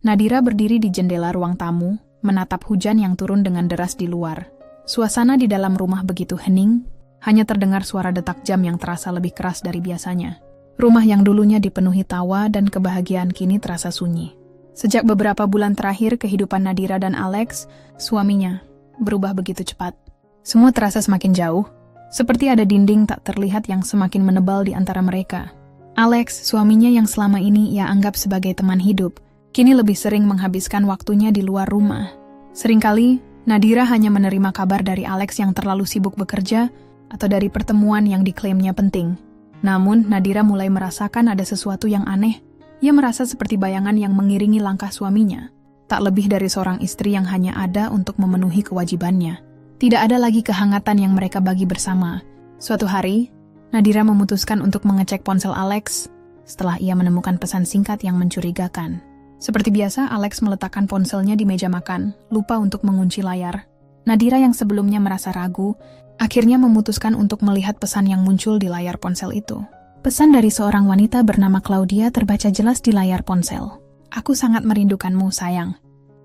Nadira berdiri di jendela ruang tamu, menatap hujan yang turun dengan deras di luar. Suasana di dalam rumah begitu hening, hanya terdengar suara detak jam yang terasa lebih keras dari biasanya. Rumah yang dulunya dipenuhi tawa dan kebahagiaan kini terasa sunyi. Sejak beberapa bulan terakhir, kehidupan Nadira dan Alex, suaminya, berubah begitu cepat. Semua terasa semakin jauh, seperti ada dinding tak terlihat yang semakin menebal di antara mereka. Alex, suaminya yang selama ini ia anggap sebagai teman hidup, kini lebih sering menghabiskan waktunya di luar rumah. Seringkali, Nadira hanya menerima kabar dari Alex yang terlalu sibuk bekerja atau dari pertemuan yang diklaimnya penting. Namun, Nadira mulai merasakan ada sesuatu yang aneh. Ia merasa seperti bayangan yang mengiringi langkah suaminya. Tak lebih dari seorang istri yang hanya ada untuk memenuhi kewajibannya. Tidak ada lagi kehangatan yang mereka bagi bersama. Suatu hari, Nadira memutuskan untuk mengecek ponsel Alex setelah ia menemukan pesan singkat yang mencurigakan. Seperti biasa, Alex meletakkan ponselnya di meja makan, lupa untuk mengunci layar. Nadira yang sebelumnya merasa ragu, akhirnya memutuskan untuk melihat pesan yang muncul di layar ponsel itu. Pesan dari seorang wanita bernama Claudia terbaca jelas di layar ponsel. "Aku sangat merindukanmu, sayang.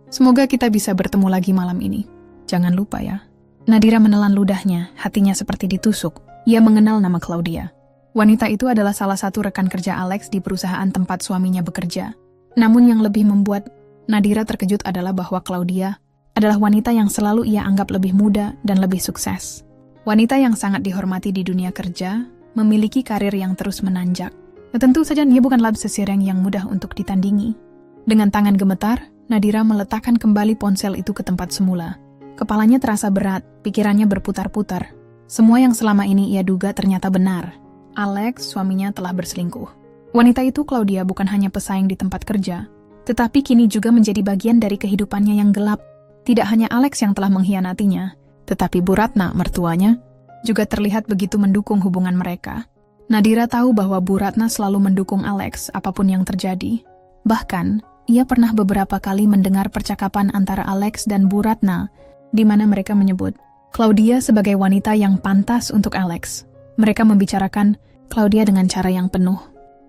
Semoga kita bisa bertemu lagi malam ini. Jangan lupa ya." Nadira menelan ludahnya, hatinya seperti ditusuk. Ia mengenal nama Claudia. Wanita itu adalah salah satu rekan kerja Alex di perusahaan tempat suaminya bekerja. Namun yang lebih membuat Nadira terkejut adalah bahwa Claudia adalah wanita yang selalu ia anggap lebih muda dan lebih sukses. Wanita yang sangat dihormati di dunia kerja, memiliki karir yang terus menanjak. Tentu saja dia bukanlah seseorang yang mudah untuk ditandingi. Dengan tangan gemetar, Nadira meletakkan kembali ponsel itu ke tempat semula. Kepalanya terasa berat, pikirannya berputar-putar. Semua yang selama ini ia duga ternyata benar. Alex, suaminya, telah berselingkuh. Wanita itu, Claudia, bukan hanya pesaing di tempat kerja, tetapi kini juga menjadi bagian dari kehidupannya yang gelap. Tidak hanya Alex yang telah mengkhianatinya, tetapi Bu Ratna, mertuanya, juga terlihat begitu mendukung hubungan mereka. Nadira tahu bahwa Bu Ratna selalu mendukung Alex apapun yang terjadi. Bahkan, ia pernah beberapa kali mendengar percakapan antara Alex dan Bu Ratna, di mana mereka menyebut Claudia sebagai wanita yang pantas untuk Alex. Mereka membicarakan Claudia dengan cara yang penuh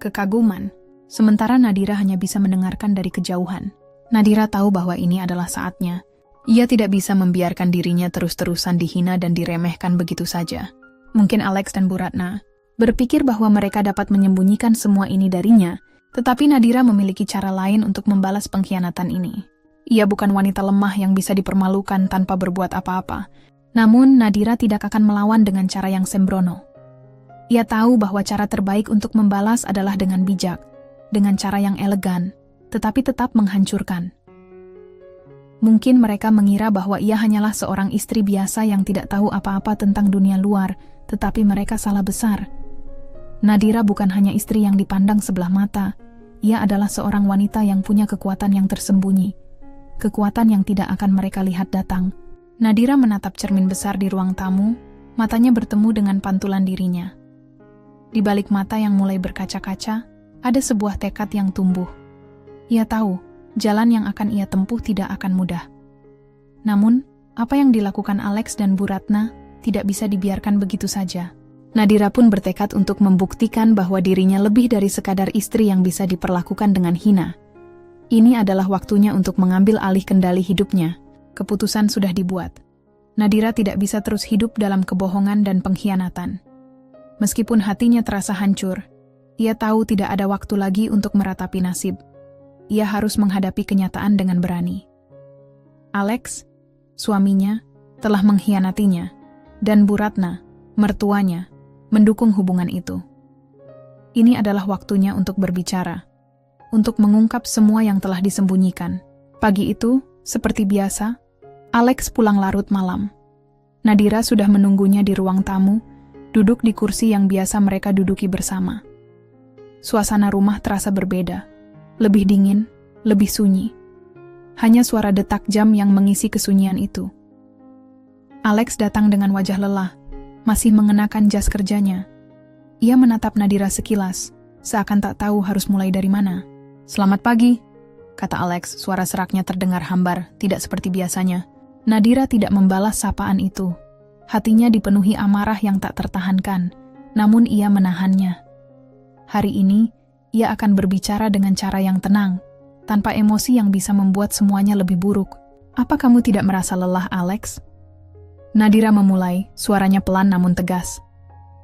kekaguman, sementara Nadira hanya bisa mendengarkan dari kejauhan. Nadira tahu bahwa ini adalah saatnya. Ia tidak bisa membiarkan dirinya terus-terusan dihina dan diremehkan begitu saja. Mungkin Alex dan Bu Ratna berpikir bahwa mereka dapat menyembunyikan semua ini darinya, tetapi Nadira memiliki cara lain untuk membalas pengkhianatan ini. Ia bukan wanita lemah yang bisa dipermalukan tanpa berbuat apa-apa. Namun, Nadira tidak akan melawan dengan cara yang sembrono. Ia tahu bahwa cara terbaik untuk membalas adalah dengan bijak, dengan cara yang elegan, tetapi tetap menghancurkan. Mungkin mereka mengira bahwa ia hanyalah seorang istri biasa yang tidak tahu apa-apa tentang dunia luar, tetapi mereka salah besar. Nadira bukan hanya istri yang dipandang sebelah mata, ia adalah seorang wanita yang punya kekuatan yang tersembunyi, kekuatan yang tidak akan mereka lihat datang. Nadira menatap cermin besar di ruang tamu, matanya bertemu dengan pantulan dirinya. Di balik mata yang mulai berkaca-kaca, ada sebuah tekad yang tumbuh. Ia tahu, jalan yang akan ia tempuh tidak akan mudah. Namun, apa yang dilakukan Alex dan Bu Ratna tidak bisa dibiarkan begitu saja. Nadira pun bertekad untuk membuktikan bahwa dirinya lebih dari sekadar istri yang bisa diperlakukan dengan hina. Ini adalah waktunya untuk mengambil alih kendali hidupnya. Keputusan sudah dibuat. Nadira tidak bisa terus hidup dalam kebohongan dan pengkhianatan. Meskipun hatinya terasa hancur, ia tahu tidak ada waktu lagi untuk meratapi nasib. Ia harus menghadapi kenyataan dengan berani. Alex, suaminya, telah mengkhianatinya, dan Bu Ratna, mertuanya, mendukung hubungan itu. Ini adalah waktunya untuk berbicara, untuk mengungkap semua yang telah disembunyikan. Pagi itu, seperti biasa, Alex pulang larut malam. Nadira sudah menunggunya di ruang tamu, duduk di kursi yang biasa mereka duduki bersama. Suasana rumah terasa berbeda, lebih dingin, lebih sunyi. Hanya suara detak jam yang mengisi kesunyian itu. Alex datang dengan wajah lelah, masih mengenakan jas kerjanya. Ia menatap Nadira sekilas, seakan tak tahu harus mulai dari mana. "Selamat pagi," kata Alex, suara seraknya terdengar hambar, tidak seperti biasanya. Nadira tidak membalas sapaan itu. Hatinya dipenuhi amarah yang tak tertahankan, namun ia menahannya. Hari ini, ia akan berbicara dengan cara yang tenang, tanpa emosi yang bisa membuat semuanya lebih buruk. Apa kamu tidak merasa lelah, Alex? Nadira memulai, suaranya pelan namun tegas.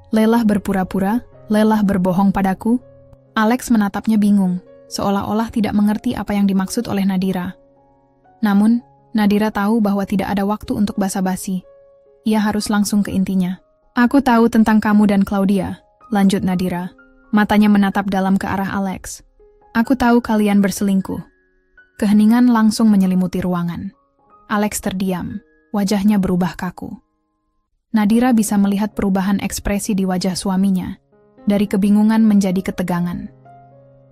Lelah berpura-pura, lelah berbohong padaku? Alex menatapnya bingung, seolah-olah tidak mengerti apa yang dimaksud oleh Nadira. Namun, Nadira tahu bahwa tidak ada waktu untuk basa-basi. Ia harus langsung ke intinya. Aku tahu tentang kamu dan Claudia, lanjut Nadira. Matanya menatap dalam ke arah Alex. Aku tahu kalian berselingkuh. Keheningan langsung menyelimuti ruangan. Alex terdiam, wajahnya berubah kaku. Nadira bisa melihat perubahan ekspresi di wajah suaminya, dari kebingungan menjadi ketegangan.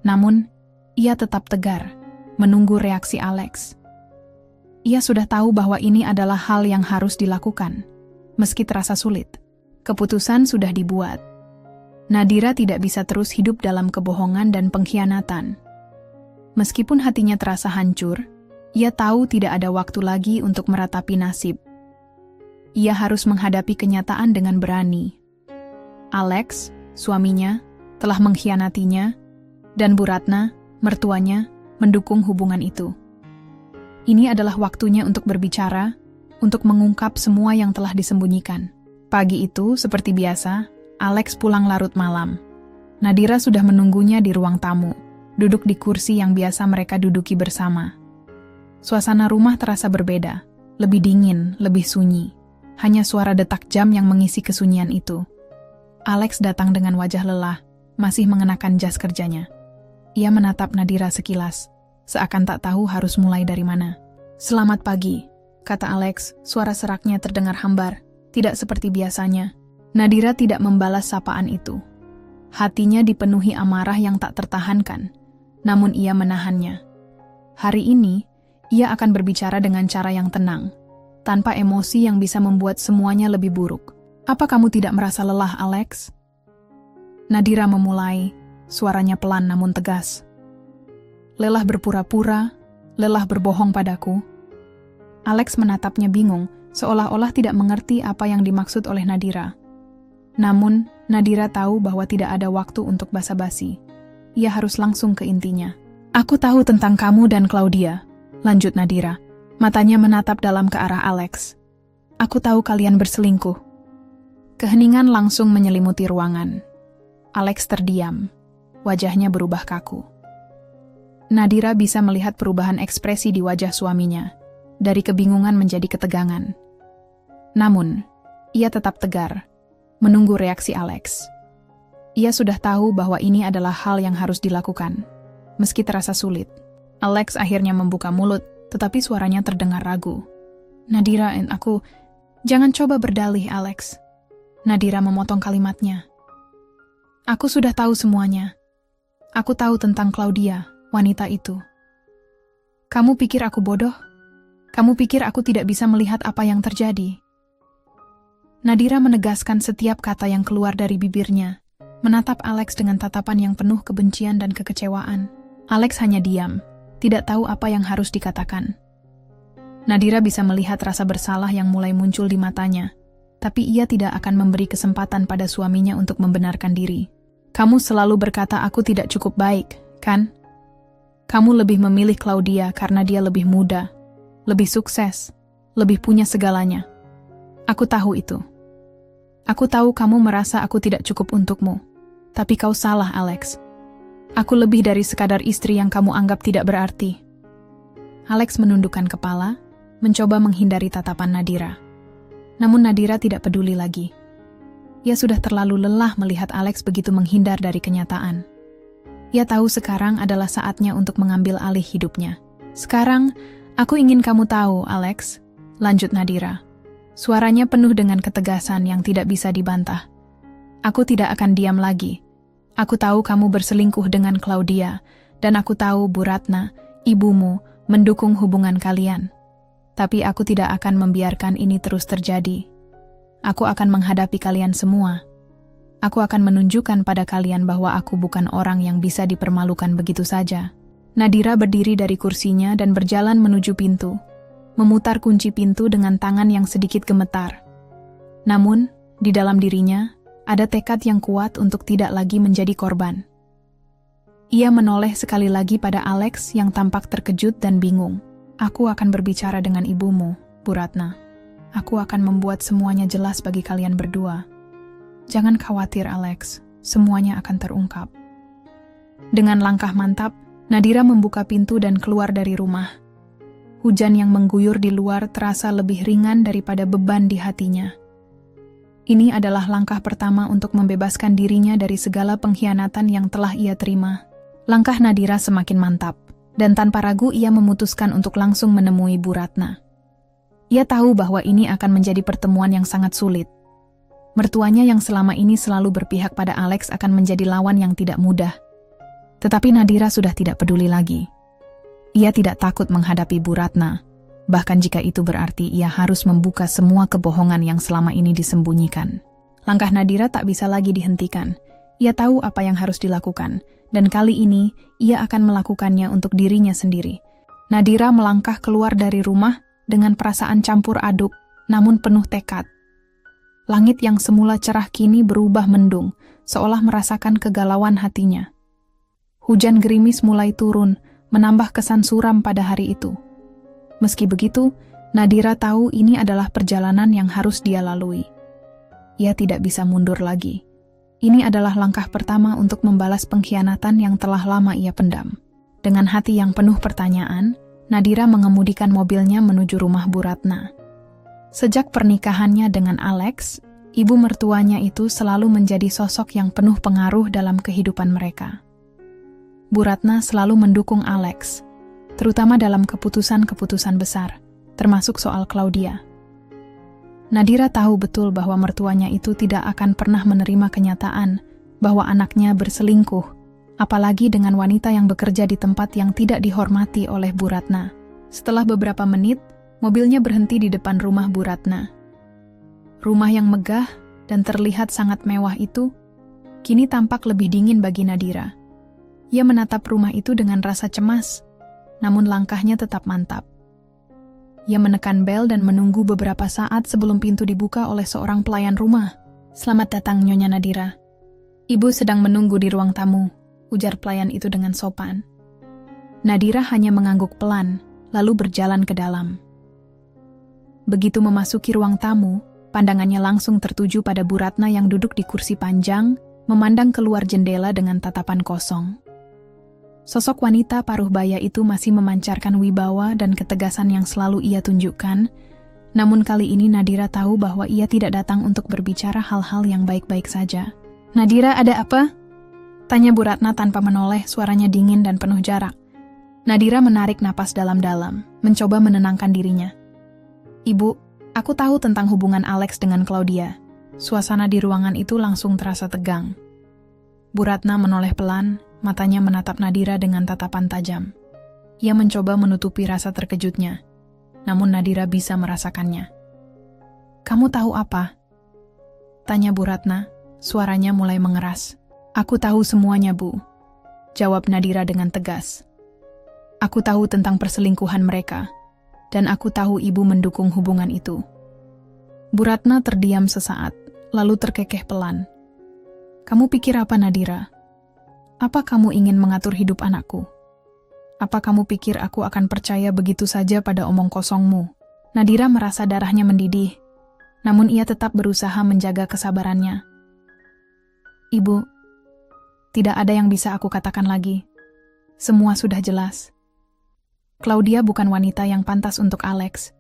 Namun, ia tetap tegar, menunggu reaksi Alex. Ia sudah tahu bahwa ini adalah hal yang harus dilakukan. Meski terasa sulit, keputusan sudah dibuat. Nadira tidak bisa terus hidup dalam kebohongan dan pengkhianatan. Meskipun hatinya terasa hancur, ia tahu tidak ada waktu lagi untuk meratapi nasib. Ia harus menghadapi kenyataan dengan berani. Alex, suaminya, telah mengkhianatinya, dan Bu Ratna, mertuanya, mendukung hubungan itu. Ini adalah waktunya untuk berbicara, untuk mengungkap semua yang telah disembunyikan. Pagi itu, seperti biasa, Alex pulang larut malam. Nadira sudah menunggunya di ruang tamu, duduk di kursi yang biasa mereka duduki bersama. Suasana rumah terasa berbeda, lebih dingin, lebih sunyi. Hanya suara detak jam yang mengisi kesunyian itu. Alex datang dengan wajah lelah, masih mengenakan jas kerjanya. Ia menatap Nadira sekilas, seakan tak tahu harus mulai dari mana. Selamat pagi, kata Alex, suara seraknya terdengar hambar, tidak seperti biasanya. Nadira tidak membalas sapaan itu. Hatinya dipenuhi amarah yang tak tertahankan, namun ia menahannya. Hari ini, ia akan berbicara dengan cara yang tenang, tanpa emosi yang bisa membuat semuanya lebih buruk. Apa kamu tidak merasa lelah, Alex? Nadira memulai, suaranya pelan namun tegas. Lelah berpura-pura, lelah berbohong padaku. Alex menatapnya bingung, seolah-olah tidak mengerti apa yang dimaksud oleh Nadira. Namun, Nadira tahu bahwa tidak ada waktu untuk basa-basi. Ia harus langsung ke intinya. Aku tahu tentang kamu dan Claudia, lanjut Nadira. Matanya menatap dalam ke arah Alex. Aku tahu kalian berselingkuh. Keheningan langsung menyelimuti ruangan. Alex terdiam. Wajahnya berubah kaku. Nadira bisa melihat perubahan ekspresi di wajah suaminya, dari kebingungan menjadi ketegangan. Namun, ia tetap tegar, menunggu reaksi Alex. Ia sudah tahu bahwa ini adalah hal yang harus dilakukan, meski terasa sulit. Alex akhirnya membuka mulut, tetapi suaranya terdengar ragu. Nadira dan aku, jangan coba berdalih, Alex. Nadira memotong kalimatnya. Aku sudah tahu semuanya. Aku tahu tentang Claudia, wanita itu. Kamu pikir aku bodoh? Kamu pikir aku tidak bisa melihat apa yang terjadi? Nadira menegaskan setiap kata yang keluar dari bibirnya, menatap Alex dengan tatapan yang penuh kebencian dan kekecewaan. Alex hanya diam, tidak tahu apa yang harus dikatakan. Nadira bisa melihat rasa bersalah yang mulai muncul di matanya, tapi ia tidak akan memberi kesempatan pada suaminya untuk membenarkan diri. Kamu selalu berkata aku tidak cukup baik, kan? Kamu lebih memilih Claudia karena dia lebih muda, lebih sukses, lebih punya segalanya. Aku tahu itu. Aku tahu kamu merasa aku tidak cukup untukmu. Tapi kau salah, Alex. Aku lebih dari sekadar istri yang kamu anggap tidak berarti. Alex menundukkan kepala, mencoba menghindari tatapan Nadira. Namun Nadira tidak peduli lagi. Ia sudah terlalu lelah melihat Alex begitu menghindar dari kenyataan. Ia tahu sekarang adalah saatnya untuk mengambil alih hidupnya. Sekarang, aku ingin kamu tahu, Alex, lanjut Nadira. Suaranya penuh dengan ketegasan yang tidak bisa dibantah. Aku tidak akan diam lagi. Aku tahu kamu berselingkuh dengan Claudia, dan aku tahu Bu Ratna, ibumu, mendukung hubungan kalian. Tapi aku tidak akan membiarkan ini terus terjadi. Aku akan menghadapi kalian semua. Aku akan menunjukkan pada kalian bahwa aku bukan orang yang bisa dipermalukan begitu saja. Nadira berdiri dari kursinya dan berjalan menuju pintu, memutar kunci pintu dengan tangan yang sedikit gemetar. Namun, di dalam dirinya, ada tekad yang kuat untuk tidak lagi menjadi korban. Ia menoleh sekali lagi pada Alex yang tampak terkejut dan bingung. Aku akan berbicara dengan ibumu, Bu Ratna. Aku akan membuat semuanya jelas bagi kalian berdua. Jangan khawatir, Alex. Semuanya akan terungkap. Dengan langkah mantap, Nadira membuka pintu dan keluar dari rumah. Hujan yang mengguyur di luar terasa lebih ringan daripada beban di hatinya. Ini adalah langkah pertama untuk membebaskan dirinya dari segala pengkhianatan yang telah ia terima. Langkah Nadira semakin mantap, dan tanpa ragu ia memutuskan untuk langsung menemui Bu Ratna. Ia tahu bahwa ini akan menjadi pertemuan yang sangat sulit. Mertuanya yang selama ini selalu berpihak pada Alex akan menjadi lawan yang tidak mudah. Tetapi Nadira sudah tidak peduli lagi. Ia tidak takut menghadapi Bu Ratna, bahkan jika itu berarti ia harus membuka semua kebohongan yang selama ini disembunyikan. Langkah Nadira tak bisa lagi dihentikan. Ia tahu apa yang harus dilakukan, dan kali ini ia akan melakukannya untuk dirinya sendiri. Nadira melangkah keluar dari rumah dengan perasaan campur aduk, namun penuh tekad. Langit yang semula cerah kini berubah mendung, seolah merasakan kegalauan hatinya. Hujan gerimis mulai turun, menambah kesan suram pada hari itu. Meski begitu, Nadira tahu ini adalah perjalanan yang harus dia lalui. Ia tidak bisa mundur lagi. Ini adalah langkah pertama untuk membalas pengkhianatan yang telah lama ia pendam. Dengan hati yang penuh pertanyaan, Nadira mengemudikan mobilnya menuju rumah Bu Ratna. Sejak pernikahannya dengan Alex, ibu mertuanya itu selalu menjadi sosok yang penuh pengaruh dalam kehidupan mereka. Bu Ratna selalu mendukung Alex, terutama dalam keputusan-keputusan besar, termasuk soal Claudia. Nadira tahu betul bahwa mertuanya itu tidak akan pernah menerima kenyataan bahwa anaknya berselingkuh, apalagi dengan wanita yang bekerja di tempat yang tidak dihormati oleh Bu Ratna. Setelah beberapa menit, mobilnya berhenti di depan rumah Bu Ratna. Rumah yang megah dan terlihat sangat mewah itu, kini tampak lebih dingin bagi Nadira. Ia menatap rumah itu dengan rasa cemas, namun langkahnya tetap mantap. Ia menekan bel dan menunggu beberapa saat sebelum pintu dibuka oleh seorang pelayan rumah. "Selamat datang, Nyonya Nadira. Ibu sedang menunggu di ruang tamu," ujar pelayan itu dengan sopan. Nadira hanya mengangguk pelan, lalu berjalan ke dalam. Begitu memasuki ruang tamu, pandangannya langsung tertuju pada Bu Ratna yang duduk di kursi panjang, memandang keluar jendela dengan tatapan kosong. Sosok wanita paruh baya itu masih memancarkan wibawa dan ketegasan yang selalu ia tunjukkan, namun kali ini Nadira tahu bahwa ia tidak datang untuk berbicara hal-hal yang baik-baik saja. "Nadira, ada apa?" tanya Bu Ratna tanpa menoleh, suaranya dingin dan penuh jarak. Nadira menarik napas dalam-dalam, mencoba menenangkan dirinya. "Ibu, aku tahu tentang hubungan Alex dengan Claudia." Suasana di ruangan itu langsung terasa tegang. Bu Ratna menoleh pelan, matanya menatap Nadira dengan tatapan tajam. Ia mencoba menutupi rasa terkejutnya, namun Nadira bisa merasakannya. "Kamu tahu apa?" tanya Bu Ratna, suaranya mulai mengeras. "Aku tahu semuanya, Bu," jawab Nadira dengan tegas. "Aku tahu tentang perselingkuhan mereka, dan aku tahu ibu mendukung hubungan itu." Bu Ratna terdiam sesaat, lalu terkekeh pelan. "Kamu pikir apa, Nadira? Apa kamu ingin mengatur hidup anakku? Apa kamu pikir aku akan percaya begitu saja pada omong kosongmu?" Nadira merasa darahnya mendidih, namun ia tetap berusaha menjaga kesabarannya. "Ibu, tidak ada yang bisa aku katakan lagi. Semua sudah jelas. Claudia bukan wanita yang pantas untuk Alex.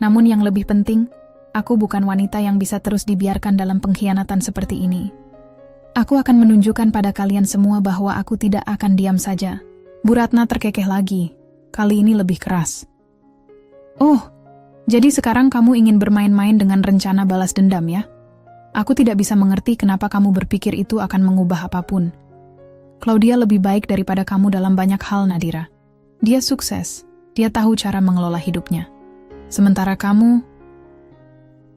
Namun yang lebih penting, aku bukan wanita yang bisa terus dibiarkan dalam pengkhianatan seperti ini. Aku akan menunjukkan pada kalian semua bahwa aku tidak akan diam saja." Bu Ratna terkekeh lagi, kali ini lebih keras. "Oh, jadi sekarang kamu ingin bermain-main dengan rencana balas dendam ya? Aku tidak bisa mengerti kenapa kamu berpikir itu akan mengubah apapun. Claudia lebih baik daripada kamu dalam banyak hal, Nadira. Dia sukses, dia tahu cara mengelola hidupnya. Sementara kamu..."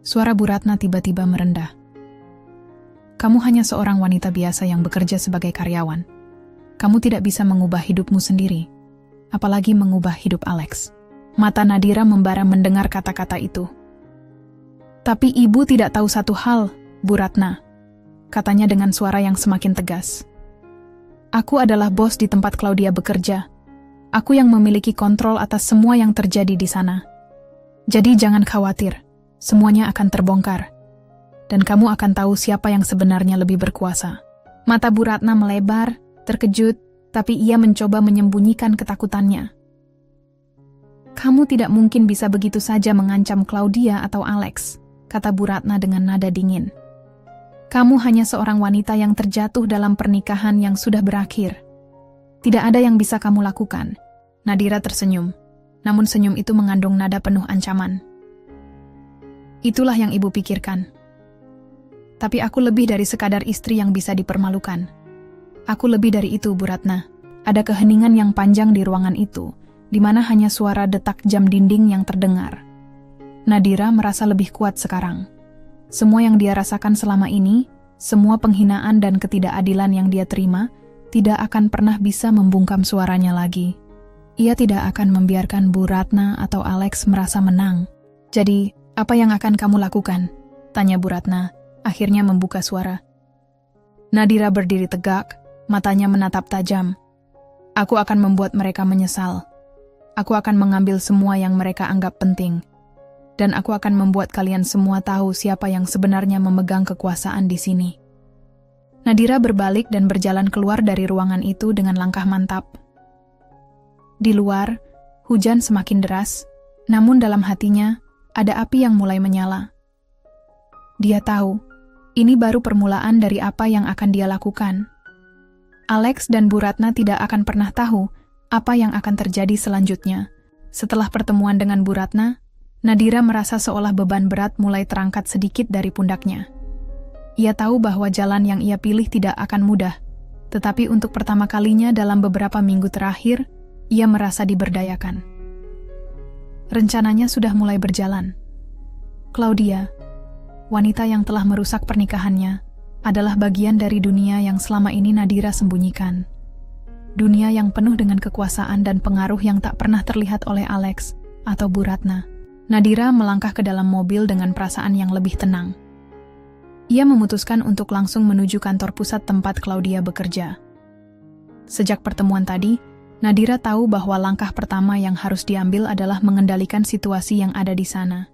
Suara Bu Ratna tiba-tiba merendah. "Kamu hanya seorang wanita biasa yang bekerja sebagai karyawan. Kamu tidak bisa mengubah hidupmu sendiri, apalagi mengubah hidup Alex." Mata Nadira membara mendengar kata-kata itu. "Tapi ibu tidak tahu satu hal, Bu Ratna," katanya dengan suara yang semakin tegas. Aku adalah bos di tempat Claudia bekerja. Aku yang memiliki kontrol atas semua yang terjadi di sana. Jadi jangan khawatir, semuanya akan terbongkar. Dan kamu akan tahu siapa yang sebenarnya lebih berkuasa. Mata Bu Ratna melebar, terkejut, tapi ia mencoba menyembunyikan ketakutannya. Kamu tidak mungkin bisa begitu saja mengancam Claudia atau Alex, kata Bu Ratna dengan nada dingin. Kamu hanya seorang wanita yang terjatuh dalam pernikahan yang sudah berakhir. Tidak ada yang bisa kamu lakukan. Nadira tersenyum, namun senyum itu mengandung nada penuh ancaman. Itulah yang ibu pikirkan. Tapi aku lebih dari sekadar istri yang bisa dipermalukan. Aku lebih dari itu, Bu Ratna. Ada keheningan yang panjang di ruangan itu, di mana hanya suara detak jam dinding yang terdengar. Nadira merasa lebih kuat sekarang. Semua yang dia rasakan selama ini, semua penghinaan dan ketidakadilan yang dia terima, tidak akan pernah bisa membungkam suaranya lagi. Ia tidak akan membiarkan Bu Ratna atau Alex merasa menang. Jadi, apa yang akan kamu lakukan? Tanya Bu Ratna, akhirnya membuka suara. Nadira berdiri tegak, matanya menatap tajam. Aku akan membuat mereka menyesal. Aku akan mengambil semua yang mereka anggap penting. Dan aku akan membuat kalian semua tahu siapa yang sebenarnya memegang kekuasaan di sini. Nadira berbalik dan berjalan keluar dari ruangan itu dengan langkah mantap. Di luar, hujan semakin deras, namun dalam hatinya ada api yang mulai menyala. Dia tahu, ini baru permulaan dari apa yang akan dia lakukan. Alex dan Bu Ratna tidak akan pernah tahu apa yang akan terjadi selanjutnya. Setelah pertemuan dengan Bu Ratna, Nadira merasa seolah beban berat mulai terangkat sedikit dari pundaknya. Ia tahu bahwa jalan yang ia pilih tidak akan mudah, tetapi untuk pertama kalinya dalam beberapa minggu terakhir, ia merasa diberdayakan. Rencananya sudah mulai berjalan. Claudia, wanita yang telah merusak pernikahannya, adalah bagian dari dunia yang selama ini Nadira sembunyikan. Dunia yang penuh dengan kekuasaan dan pengaruh yang tak pernah terlihat oleh Alex atau Bu Ratna. Nadira melangkah ke dalam mobil dengan perasaan yang lebih tenang. Ia memutuskan untuk langsung menuju kantor pusat tempat Claudia bekerja. Sejak pertemuan tadi, Nadira tahu bahwa langkah pertama yang harus diambil adalah mengendalikan situasi yang ada di sana.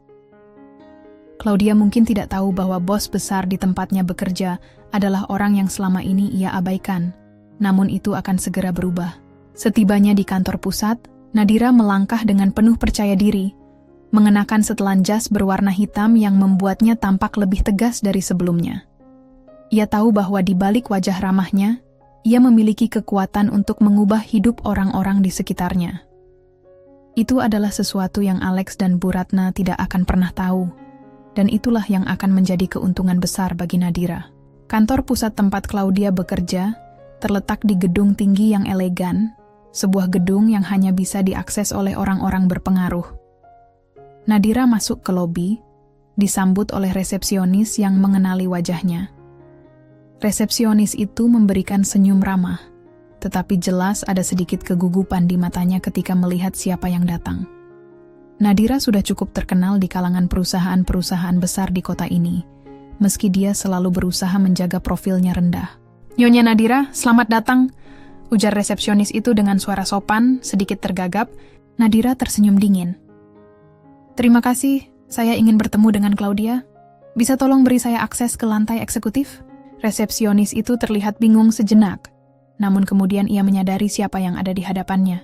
Claudia mungkin tidak tahu bahwa bos besar di tempatnya bekerja adalah orang yang selama ini ia abaikan, namun itu akan segera berubah. Setibanya di kantor pusat, Nadira melangkah dengan penuh percaya diri, mengenakan setelan jas berwarna hitam yang membuatnya tampak lebih tegas dari sebelumnya. Ia tahu bahwa di balik wajah ramahnya, ia memiliki kekuatan untuk mengubah hidup orang-orang di sekitarnya. Itu adalah sesuatu yang Alex dan Bu Ratna tidak akan pernah tahu, dan itulah yang akan menjadi keuntungan besar bagi Nadira. Kantor pusat tempat Claudia bekerja terletak di gedung tinggi yang elegan, sebuah gedung yang hanya bisa diakses oleh orang-orang berpengaruh. Nadira masuk ke lobi, disambut oleh resepsionis yang mengenali wajahnya. Resepsionis itu memberikan senyum ramah, tetapi jelas ada sedikit kegugupan di matanya ketika melihat siapa yang datang. Nadira sudah cukup terkenal di kalangan perusahaan-perusahaan besar di kota ini, meski dia selalu berusaha menjaga profilnya rendah. "Nyonya Nadira, selamat datang," ujar resepsionis itu dengan suara sopan, sedikit tergagap. Nadira tersenyum dingin. "Terima kasih, saya ingin bertemu dengan Claudia. Bisa tolong beri saya akses ke lantai eksekutif?" Resepsionis itu terlihat bingung sejenak, namun kemudian ia menyadari siapa yang ada di hadapannya.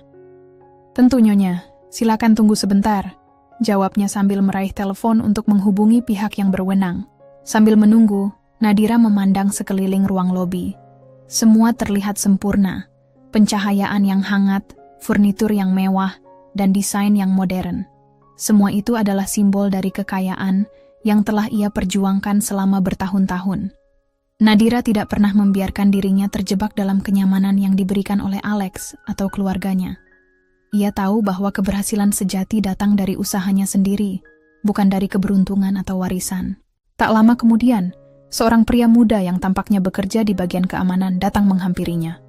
"Tentu Nyonya, silakan tunggu sebentar," jawabnya sambil meraih telepon untuk menghubungi pihak yang berwenang. Sambil menunggu, Nadira memandang sekeliling ruang lobi. Semua terlihat sempurna, pencahayaan yang hangat, furnitur yang mewah, dan desain yang modern. Semua itu adalah simbol dari kekayaan yang telah ia perjuangkan selama bertahun-tahun. Nadira tidak pernah membiarkan dirinya terjebak dalam kenyamanan yang diberikan oleh Alex atau keluarganya. Ia tahu bahwa keberhasilan sejati datang dari usahanya sendiri, bukan dari keberuntungan atau warisan. Tak lama kemudian, seorang pria muda yang tampaknya bekerja di bagian keamanan datang menghampirinya.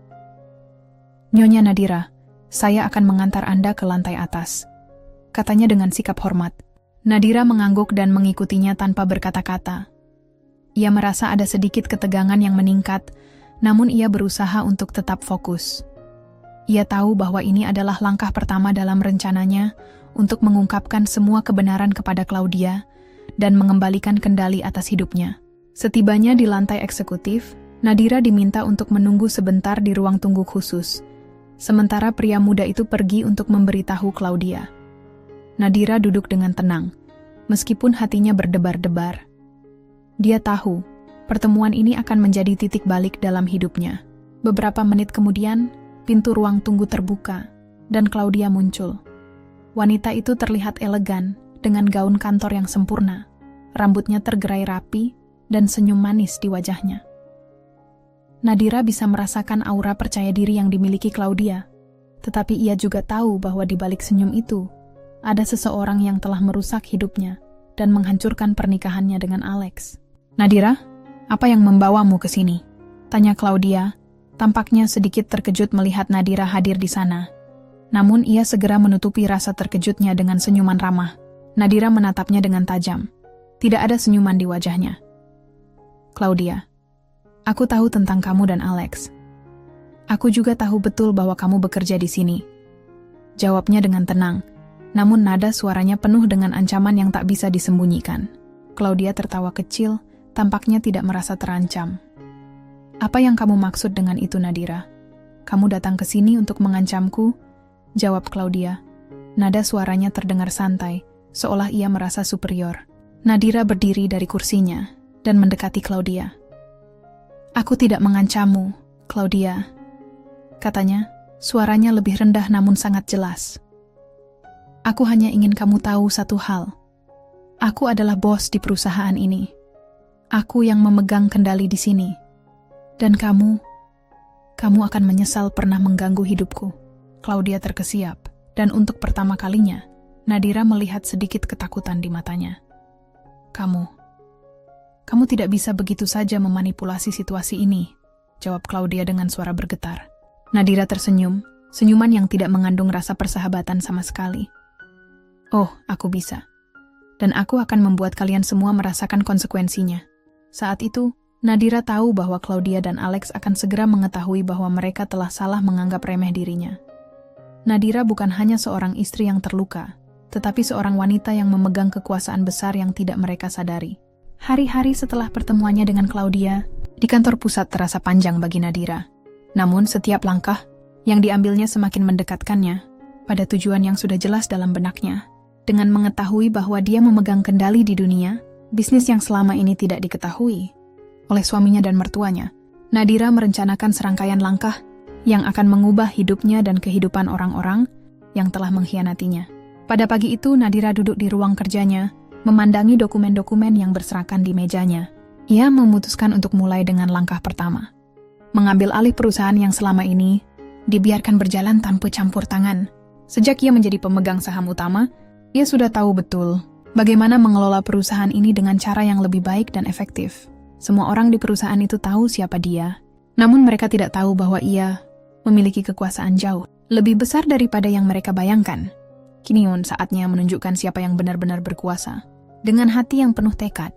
"Nyonya Nadira, saya akan mengantar Anda ke lantai atas," katanya dengan sikap hormat. Nadira mengangguk dan mengikutinya tanpa berkata-kata. Ia merasa ada sedikit ketegangan yang meningkat, Namun ia berusaha untuk tetap fokus. Ia tahu bahwa ini adalah langkah pertama dalam rencananya untuk mengungkapkan semua kebenaran kepada Claudia dan mengembalikan kendali atas hidupnya. Setibanya di lantai eksekutif, Nadira diminta untuk menunggu sebentar di ruang tunggu khusus, sementara pria muda itu pergi untuk memberitahu Claudia. Nadira duduk dengan tenang, meskipun hatinya berdebar-debar. Dia tahu, pertemuan ini akan menjadi titik balik dalam hidupnya. Beberapa menit kemudian, pintu ruang tunggu terbuka, dan Claudia muncul. Wanita itu terlihat elegan, dengan gaun kantor yang sempurna. Rambutnya tergerai rapi, dan senyum manis di wajahnya. Nadira bisa merasakan aura percaya diri yang dimiliki Claudia, tetapi ia juga tahu bahwa di balik senyum itu, ada seseorang yang telah merusak hidupnya dan menghancurkan pernikahannya dengan Alex. "Nadira, apa yang membawamu ke sini?" tanya Claudia, tampaknya sedikit terkejut melihat Nadira hadir di sana. Namun ia segera menutupi rasa terkejutnya dengan senyuman ramah. Nadira menatapnya dengan tajam. Tidak ada senyuman di wajahnya. "Claudia, aku tahu tentang kamu dan Alex. Aku juga tahu betul bahwa kamu bekerja di sini," jawabnya dengan tenang, namun nada suaranya penuh dengan ancaman yang tak bisa disembunyikan. Claudia tertawa kecil, tampaknya tidak merasa terancam. "Apa yang kamu maksud dengan itu, Nadira? Kamu datang ke sini untuk mengancamku?" jawab Claudia. Nada suaranya terdengar santai, seolah ia merasa superior. Nadira berdiri dari kursinya dan mendekati Claudia. "Aku tidak mengancammu, Claudia," katanya, suaranya lebih rendah namun sangat jelas. "Aku hanya ingin kamu tahu satu hal. Aku adalah bos di perusahaan ini. Aku yang memegang kendali di sini. Dan kamu akan menyesal pernah mengganggu hidupku." Claudia terkesiap, dan untuk pertama kalinya, Nadira melihat sedikit ketakutan di matanya. Kamu tidak bisa begitu saja memanipulasi situasi ini," jawab Claudia dengan suara bergetar. Nadira tersenyum, senyuman yang tidak mengandung rasa persahabatan sama sekali. "Oh, aku bisa. Dan aku akan membuat kalian semua merasakan konsekuensinya." Saat itu, Nadira tahu bahwa Claudia dan Alex akan segera mengetahui bahwa mereka telah salah menganggap remeh dirinya. Nadira bukan hanya seorang istri yang terluka, tetapi seorang wanita yang memegang kekuasaan besar yang tidak mereka sadari. Hari-hari setelah pertemuannya dengan Claudia, di kantor pusat terasa panjang bagi Nadira. Namun setiap langkah yang diambilnya semakin mendekatkannya pada tujuan yang sudah jelas dalam benaknya. Dengan mengetahui bahwa dia memegang kendali di dunia, bisnis yang selama ini tidak diketahui oleh suaminya dan mertuanya, Nadira merencanakan serangkaian langkah yang akan mengubah hidupnya dan kehidupan orang-orang yang telah mengkhianatinya. Pada pagi itu, Nadira duduk di ruang kerjanya, memandangi dokumen-dokumen yang berserakan di mejanya. Ia memutuskan untuk mulai dengan langkah pertama. Mengambil alih perusahaan yang selama ini dibiarkan berjalan tanpa campur tangan. Sejak ia menjadi pemegang saham utama, ia sudah tahu betul bagaimana mengelola perusahaan ini dengan cara yang lebih baik dan efektif. Semua orang di perusahaan itu tahu siapa dia, namun mereka tidak tahu bahwa ia memiliki kekuasaan jauh lebih besar daripada yang mereka bayangkan. Kini saatnya menunjukkan siapa yang benar-benar berkuasa. Dengan hati yang penuh tekad,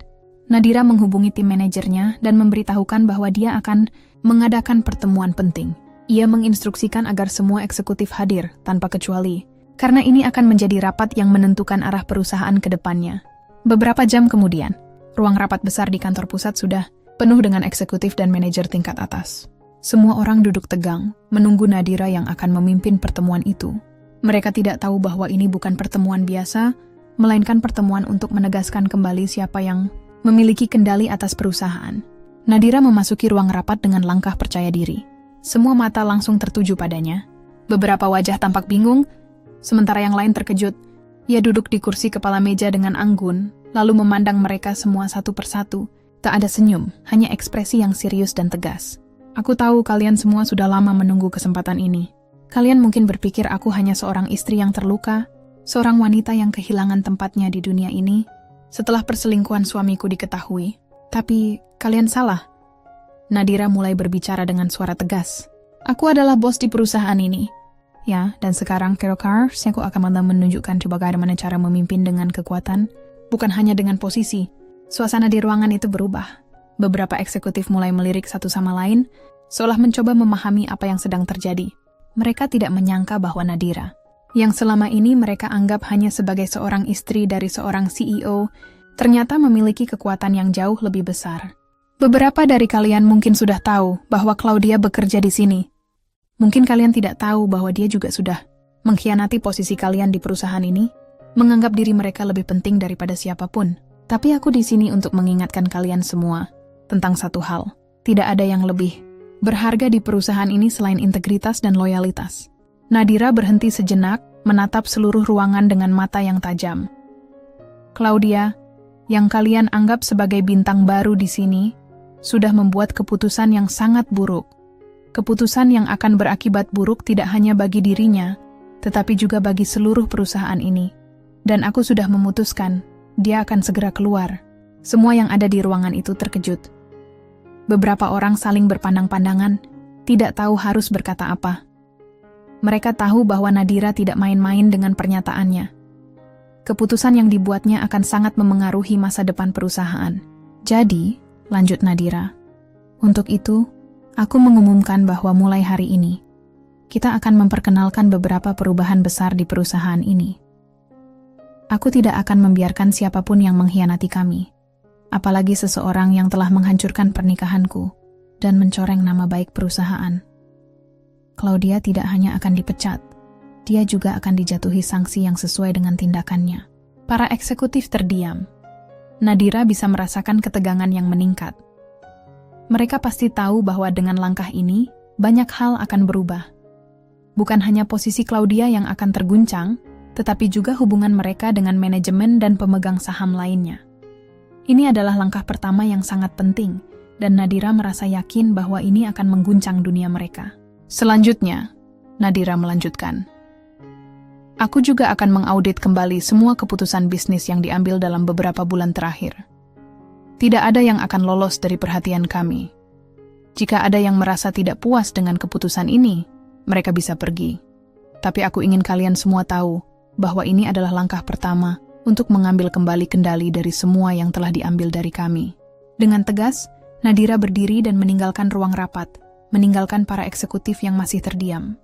Nadira menghubungi tim manajernya dan memberitahukan bahwa dia akan mengadakan pertemuan penting. Ia menginstruksikan agar semua eksekutif hadir tanpa kecuali, karena ini akan menjadi rapat yang menentukan arah perusahaan ke depannya. Beberapa jam kemudian, ruang rapat besar di kantor pusat sudah penuh dengan eksekutif dan manajer tingkat atas. Semua orang duduk tegang, menunggu Nadira yang akan memimpin pertemuan itu. Mereka tidak tahu bahwa ini bukan pertemuan biasa, melainkan pertemuan untuk menegaskan kembali siapa yang memiliki kendali atas perusahaan. Nadira memasuki ruang rapat dengan langkah percaya diri. Semua mata langsung tertuju padanya. Beberapa wajah tampak bingung, sementara yang lain terkejut. Ia duduk di kursi kepala meja dengan anggun, lalu memandang mereka semua satu persatu. Tak ada senyum, hanya ekspresi yang serius dan tegas. "Aku tahu kalian semua sudah lama menunggu kesempatan ini. Kalian mungkin berpikir aku hanya seorang istri yang terluka, seorang wanita yang kehilangan tempatnya di dunia ini setelah perselingkuhan suamiku diketahui. Tapi kalian salah." Nadira mulai berbicara dengan suara tegas. "Aku adalah bos di perusahaan ini. Ya, dan sekarang Kerokar, aku akan menunjukkan bagaimana cara memimpin dengan kekuatan, bukan hanya dengan posisi." Suasana di ruangan itu berubah. Beberapa eksekutif mulai melirik satu sama lain, seolah mencoba memahami apa yang sedang terjadi. Mereka tidak menyangka bahwa Nadira, yang selama ini mereka anggap hanya sebagai seorang istri dari seorang CEO, ternyata memiliki kekuatan yang jauh lebih besar. Beberapa dari kalian mungkin sudah tahu bahwa Claudia bekerja di sini. Mungkin kalian tidak tahu bahwa dia juga sudah mengkhianati posisi kalian di perusahaan ini, menganggap diri mereka lebih penting daripada siapapun. Tapi aku di sini untuk mengingatkan kalian semua tentang satu hal. Tidak ada yang lebih berharga di perusahaan ini selain integritas dan loyalitas. Nadira berhenti sejenak, menatap seluruh ruangan dengan mata yang tajam. Claudia, yang kalian anggap sebagai bintang baru di sini, sudah membuat keputusan yang sangat buruk. Keputusan yang akan berakibat buruk tidak hanya bagi dirinya, tetapi juga bagi seluruh perusahaan ini. Dan aku sudah memutuskan, dia akan segera keluar. Semua yang ada di ruangan itu terkejut. Beberapa orang saling berpandang-pandangan, tidak tahu harus berkata apa. Mereka tahu bahwa Nadira tidak main-main dengan pernyataannya. Keputusan yang dibuatnya akan sangat memengaruhi masa depan perusahaan. Jadi, lanjut Nadira, untuk itu, aku mengumumkan bahwa mulai hari ini, kita akan memperkenalkan beberapa perubahan besar di perusahaan ini. Aku tidak akan membiarkan siapapun yang mengkhianati kami. Apalagi seseorang yang telah menghancurkan pernikahanku dan mencoreng nama baik perusahaan. Claudia tidak hanya akan dipecat, dia juga akan dijatuhi sanksi yang sesuai dengan tindakannya. Para eksekutif terdiam. Nadira bisa merasakan ketegangan yang meningkat. Mereka pasti tahu bahwa dengan langkah ini, banyak hal akan berubah. Bukan hanya posisi Claudia yang akan terguncang, tetapi juga hubungan mereka dengan manajemen dan pemegang saham lainnya. Ini adalah langkah pertama yang sangat penting, dan Nadira merasa yakin bahwa ini akan mengguncang dunia mereka. Selanjutnya, Nadira melanjutkan. Aku juga akan mengaudit kembali semua keputusan bisnis yang diambil dalam beberapa bulan terakhir. Tidak ada yang akan lolos dari perhatian kami. Jika ada yang merasa tidak puas dengan keputusan ini, mereka bisa pergi. Tapi aku ingin kalian semua tahu bahwa ini adalah langkah pertama untuk mengambil kembali kendali dari semua yang telah diambil dari kami. Dengan tegas, Nadira berdiri dan meninggalkan ruang rapat, meninggalkan para eksekutif yang masih terdiam.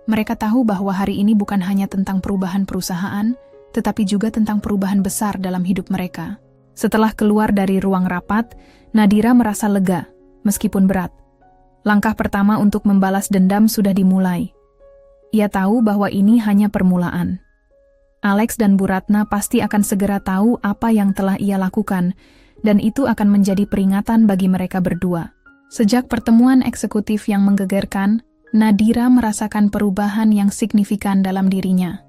Mereka tahu bahwa hari ini bukan hanya tentang perubahan perusahaan, tetapi juga tentang perubahan besar dalam hidup mereka. Setelah keluar dari ruang rapat, Nadira merasa lega, meskipun berat. Langkah pertama untuk membalas dendam sudah dimulai. Ia tahu bahwa ini hanya permulaan. Alex dan Bu Ratna pasti akan segera tahu apa yang telah ia lakukan, dan itu akan menjadi peringatan bagi mereka berdua. Sejak pertemuan eksekutif yang menggegerkan, Nadira merasakan perubahan yang signifikan dalam dirinya.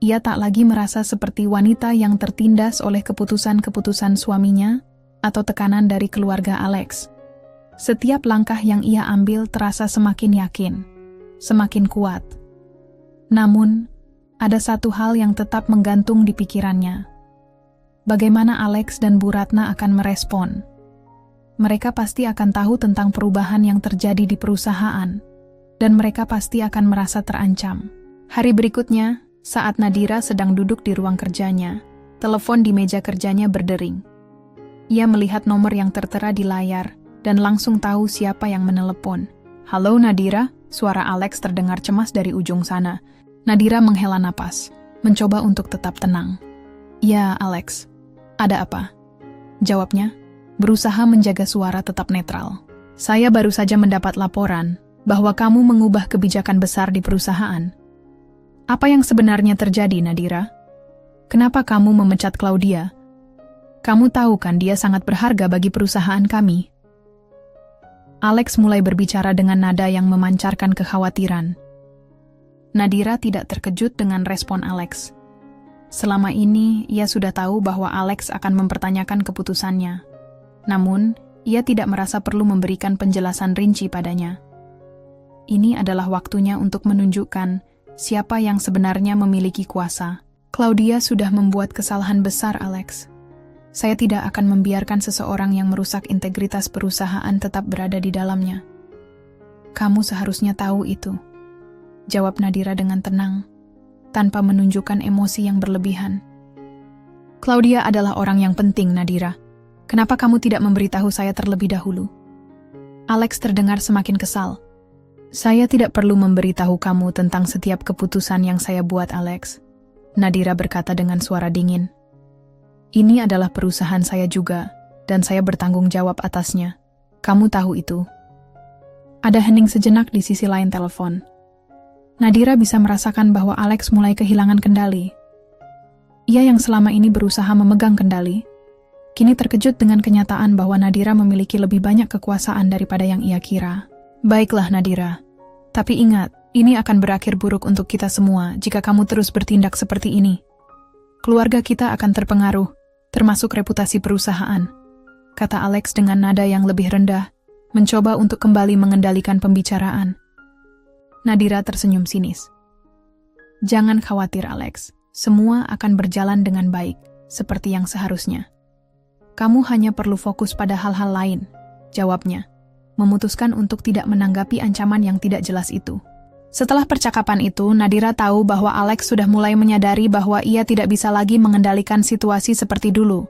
Ia tak lagi merasa seperti wanita yang tertindas oleh keputusan-keputusan suaminya atau tekanan dari keluarga Alex. Setiap langkah yang ia ambil terasa semakin yakin, semakin kuat. Namun, ada satu hal yang tetap menggantung di pikirannya. Bagaimana Alex dan Bu Ratna akan merespon? Mereka pasti akan tahu tentang perubahan yang terjadi di perusahaan, dan mereka pasti akan merasa terancam. Hari berikutnya, saat Nadira sedang duduk di ruang kerjanya, telepon di meja kerjanya berdering. Ia melihat nomor yang tertera di layar, dan langsung tahu siapa yang menelepon. "Halo Nadira," suara Alex terdengar cemas dari ujung sana. Nadira menghela napas, mencoba untuk tetap tenang. "Ya, Alex. Ada apa?" Jawabnya, berusaha menjaga suara tetap netral. "Saya baru saja mendapat laporan bahwa kamu mengubah kebijakan besar di perusahaan. Apa yang sebenarnya terjadi, Nadira? Kenapa kamu memecat Claudia? Kamu tahu kan dia sangat berharga bagi perusahaan kami." Alex mulai berbicara dengan nada yang memancarkan kekhawatiran. Nadira tidak terkejut dengan respon Alex. Selama ini, ia sudah tahu bahwa Alex akan mempertanyakan keputusannya. Namun, ia tidak merasa perlu memberikan penjelasan rinci padanya. Ini adalah waktunya untuk menunjukkan siapa yang sebenarnya memiliki kuasa. "Claudia sudah membuat kesalahan besar, Alex. Saya tidak akan membiarkan seseorang yang merusak integritas perusahaan tetap berada di dalamnya. Kamu seharusnya tahu itu," jawab Nadira dengan tenang, tanpa menunjukkan emosi yang berlebihan. "Claudia adalah orang yang penting, Nadira. Kenapa kamu tidak memberitahu saya terlebih dahulu?" Alex terdengar semakin kesal. Saya tidak perlu memberitahu kamu tentang setiap keputusan yang saya buat, Alex. Nadira berkata dengan suara dingin. Ini adalah perusahaan saya juga, dan saya bertanggung jawab atasnya. Kamu tahu itu. Ada hening sejenak di sisi lain telepon. Nadira bisa merasakan bahwa Alex mulai kehilangan kendali. Ia yang selama ini berusaha memegang kendali, kini terkejut dengan kenyataan bahwa Nadira memiliki lebih banyak kekuasaan daripada yang ia kira. Baiklah Nadira, tapi ingat, ini akan berakhir buruk untuk kita semua jika kamu terus bertindak seperti ini. Keluarga kita akan terpengaruh, termasuk reputasi perusahaan, kata Alex dengan nada yang lebih rendah, mencoba untuk kembali mengendalikan pembicaraan. Nadira tersenyum sinis. Jangan khawatir Alex, semua akan berjalan dengan baik, seperti yang seharusnya. Kamu hanya perlu fokus pada hal-hal lain, jawabnya, memutuskan untuk tidak menanggapi ancaman yang tidak jelas itu. Setelah percakapan itu, Nadira tahu bahwa Alex sudah mulai menyadari bahwa ia tidak bisa lagi mengendalikan situasi seperti dulu.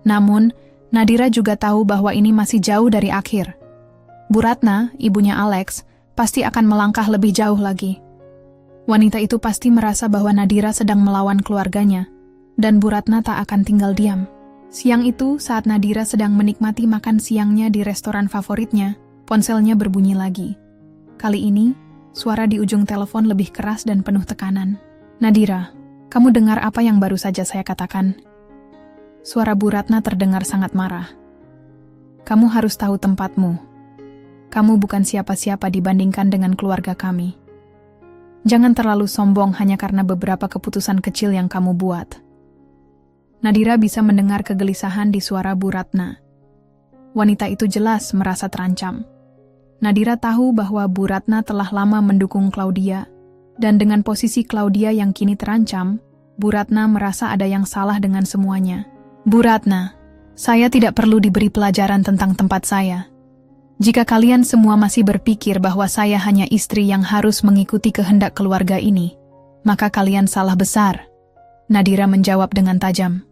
Namun, Nadira juga tahu bahwa ini masih jauh dari akhir. Bu Ratna, ibunya Alex, pasti akan melangkah lebih jauh lagi. Wanita itu pasti merasa bahwa Nadira sedang melawan keluarganya, dan Bu Ratna tak akan tinggal diam. Siang itu, saat Nadira sedang menikmati makan siangnya di restoran favoritnya, ponselnya berbunyi lagi. Kali ini, suara di ujung telepon lebih keras dan penuh tekanan. Nadira, kamu dengar apa yang baru saja saya katakan? Suara Bu Ratna terdengar sangat marah. Kamu harus tahu tempatmu. Kamu bukan siapa-siapa dibandingkan dengan keluarga kami. Jangan terlalu sombong hanya karena beberapa keputusan kecil yang kamu buat. Nadira bisa mendengar kegelisahan di suara Bu Ratna. Wanita itu jelas merasa terancam. Nadira tahu bahwa Bu Ratna telah lama mendukung Claudia, dan dengan posisi Claudia yang kini terancam, Bu Ratna merasa ada yang salah dengan semuanya. Bu Ratna, saya tidak perlu diberi pelajaran tentang tempat saya. Jika kalian semua masih berpikir bahwa saya hanya istri yang harus mengikuti kehendak keluarga ini, maka kalian salah besar. Nadira menjawab dengan tajam.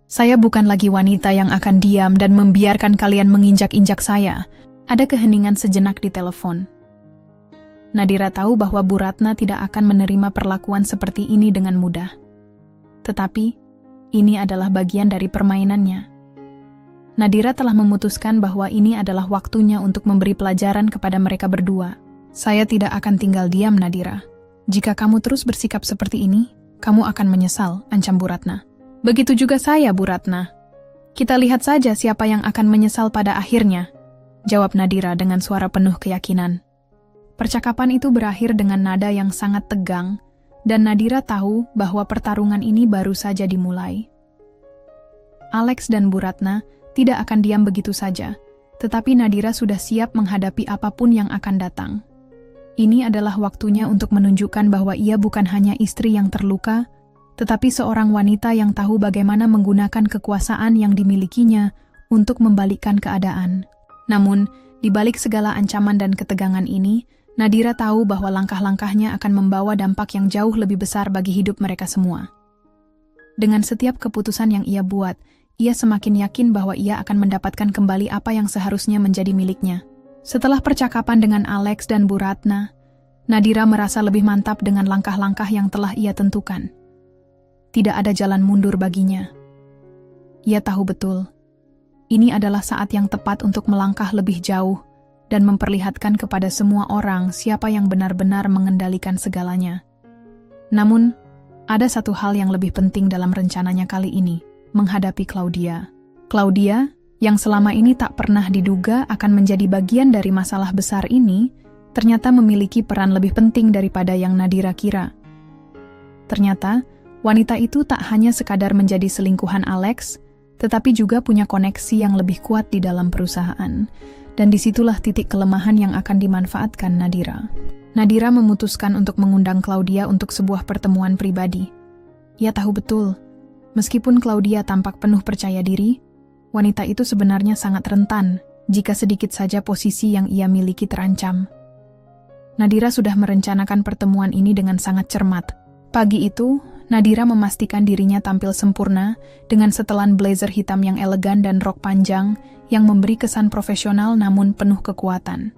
Saya bukan lagi wanita yang akan diam dan membiarkan kalian menginjak-injak saya. Ada keheningan sejenak di telepon. Nadira tahu bahwa Bu Ratna tidak akan menerima perlakuan seperti ini dengan mudah. Tetapi, ini adalah bagian dari permainannya. Nadira telah memutuskan bahwa ini adalah waktunya untuk memberi pelajaran kepada mereka berdua. Saya tidak akan tinggal diam, Nadira. Jika kamu terus bersikap seperti ini, kamu akan menyesal, ancam Bu Ratna. Begitu juga saya, Bu Ratna. Kita lihat saja siapa yang akan menyesal pada akhirnya, jawab Nadira dengan suara penuh keyakinan. Percakapan itu berakhir dengan nada yang sangat tegang, dan Nadira tahu bahwa pertarungan ini baru saja dimulai. Alex dan Bu Ratna tidak akan diam begitu saja, tetapi Nadira sudah siap menghadapi apapun yang akan datang. Ini adalah waktunya untuk menunjukkan bahwa ia bukan hanya istri yang terluka, tetapi seorang wanita yang tahu bagaimana menggunakan kekuasaan yang dimilikinya untuk membalikkan keadaan. Namun, di balik segala ancaman dan ketegangan ini, Nadira tahu bahwa langkah-langkahnya akan membawa dampak yang jauh lebih besar bagi hidup mereka semua. Dengan setiap keputusan yang ia buat, ia semakin yakin bahwa ia akan mendapatkan kembali apa yang seharusnya menjadi miliknya. Setelah percakapan dengan Alex dan Bu Ratna, Nadira merasa lebih mantap dengan langkah-langkah yang telah ia tentukan. Tidak ada jalan mundur baginya. Ia tahu betul, ini adalah saat yang tepat untuk melangkah lebih jauh dan memperlihatkan kepada semua orang siapa yang benar-benar mengendalikan segalanya. Namun, ada satu hal yang lebih penting dalam rencananya kali ini, menghadapi Claudia. Claudia, yang selama ini tak pernah diduga akan menjadi bagian dari masalah besar ini, ternyata memiliki peran lebih penting daripada yang Nadira kira. Ternyata, wanita itu tak hanya sekadar menjadi selingkuhan Alex, tetapi juga punya koneksi yang lebih kuat di dalam perusahaan. Dan disitulah titik kelemahan yang akan dimanfaatkan Nadira. Nadira memutuskan untuk mengundang Claudia untuk sebuah pertemuan pribadi. Ia tahu betul, meskipun Claudia tampak penuh percaya diri, wanita itu sebenarnya sangat rentan jika sedikit saja posisi yang ia miliki terancam. Nadira sudah merencanakan pertemuan ini dengan sangat cermat, Pagi itu, Nadira memastikan dirinya tampil sempurna dengan setelan blazer hitam yang elegan dan rok panjang yang memberi kesan profesional namun penuh kekuatan.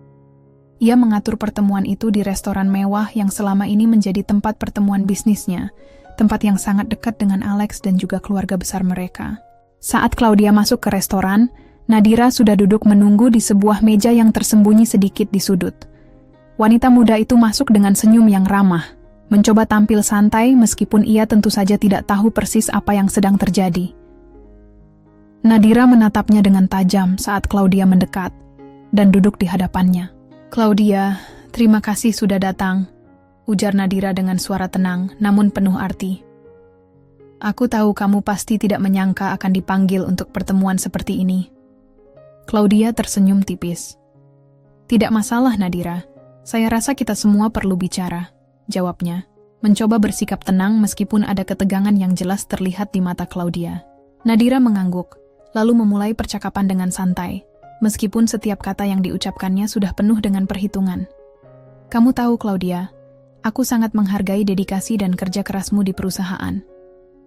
Ia mengatur pertemuan itu di restoran mewah yang selama ini menjadi tempat pertemuan bisnisnya, tempat yang sangat dekat dengan Alex dan juga keluarga besar mereka. Saat Claudia masuk ke restoran, Nadira sudah duduk menunggu di sebuah meja yang tersembunyi sedikit di sudut. Wanita muda itu masuk dengan senyum yang ramah, mencoba tampil santai meskipun ia tentu saja tidak tahu persis apa yang sedang terjadi. Nadira menatapnya dengan tajam saat Claudia mendekat dan duduk di hadapannya. "Claudia, terima kasih sudah datang," ujar Nadira dengan suara tenang namun penuh arti. "Aku tahu kamu pasti tidak menyangka akan dipanggil untuk pertemuan seperti ini." Claudia tersenyum tipis. "Tidak masalah, Nadira. Saya rasa kita semua perlu bicara," jawabnya, mencoba bersikap tenang meskipun ada ketegangan yang jelas terlihat di mata Claudia. Nadira mengangguk, lalu memulai percakapan dengan santai, meskipun setiap kata yang diucapkannya sudah penuh dengan perhitungan. "Kamu tahu, Claudia, aku sangat menghargai dedikasi dan kerja kerasmu di perusahaan.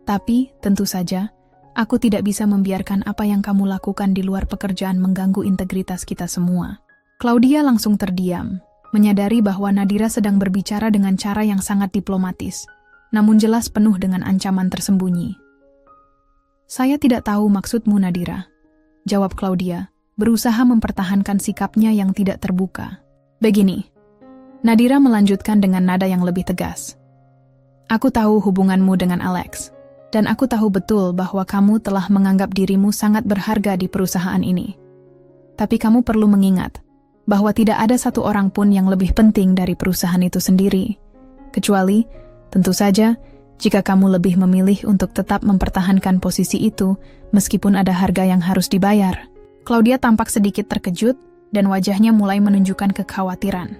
Tapi, tentu saja, aku tidak bisa membiarkan apa yang kamu lakukan di luar pekerjaan mengganggu integritas kita semua." Claudia langsung terdiam, menyadari bahwa Nadira sedang berbicara dengan cara yang sangat diplomatis, namun jelas penuh dengan ancaman tersembunyi. "Saya tidak tahu maksudmu, Nadira," jawab Claudia, berusaha mempertahankan sikapnya yang tidak terbuka. "Begini," Nadira melanjutkan dengan nada yang lebih tegas. "Aku tahu hubunganmu dengan Alex, dan aku tahu betul bahwa kamu telah menganggap dirimu sangat berharga di perusahaan ini. Tapi kamu perlu mengingat bahwa tidak ada satu orang pun yang lebih penting dari perusahaan itu sendiri. Kecuali, tentu saja, jika kamu lebih memilih untuk tetap mempertahankan posisi itu, meskipun ada harga yang harus dibayar." Claudia tampak sedikit terkejut, dan wajahnya mulai menunjukkan kekhawatiran.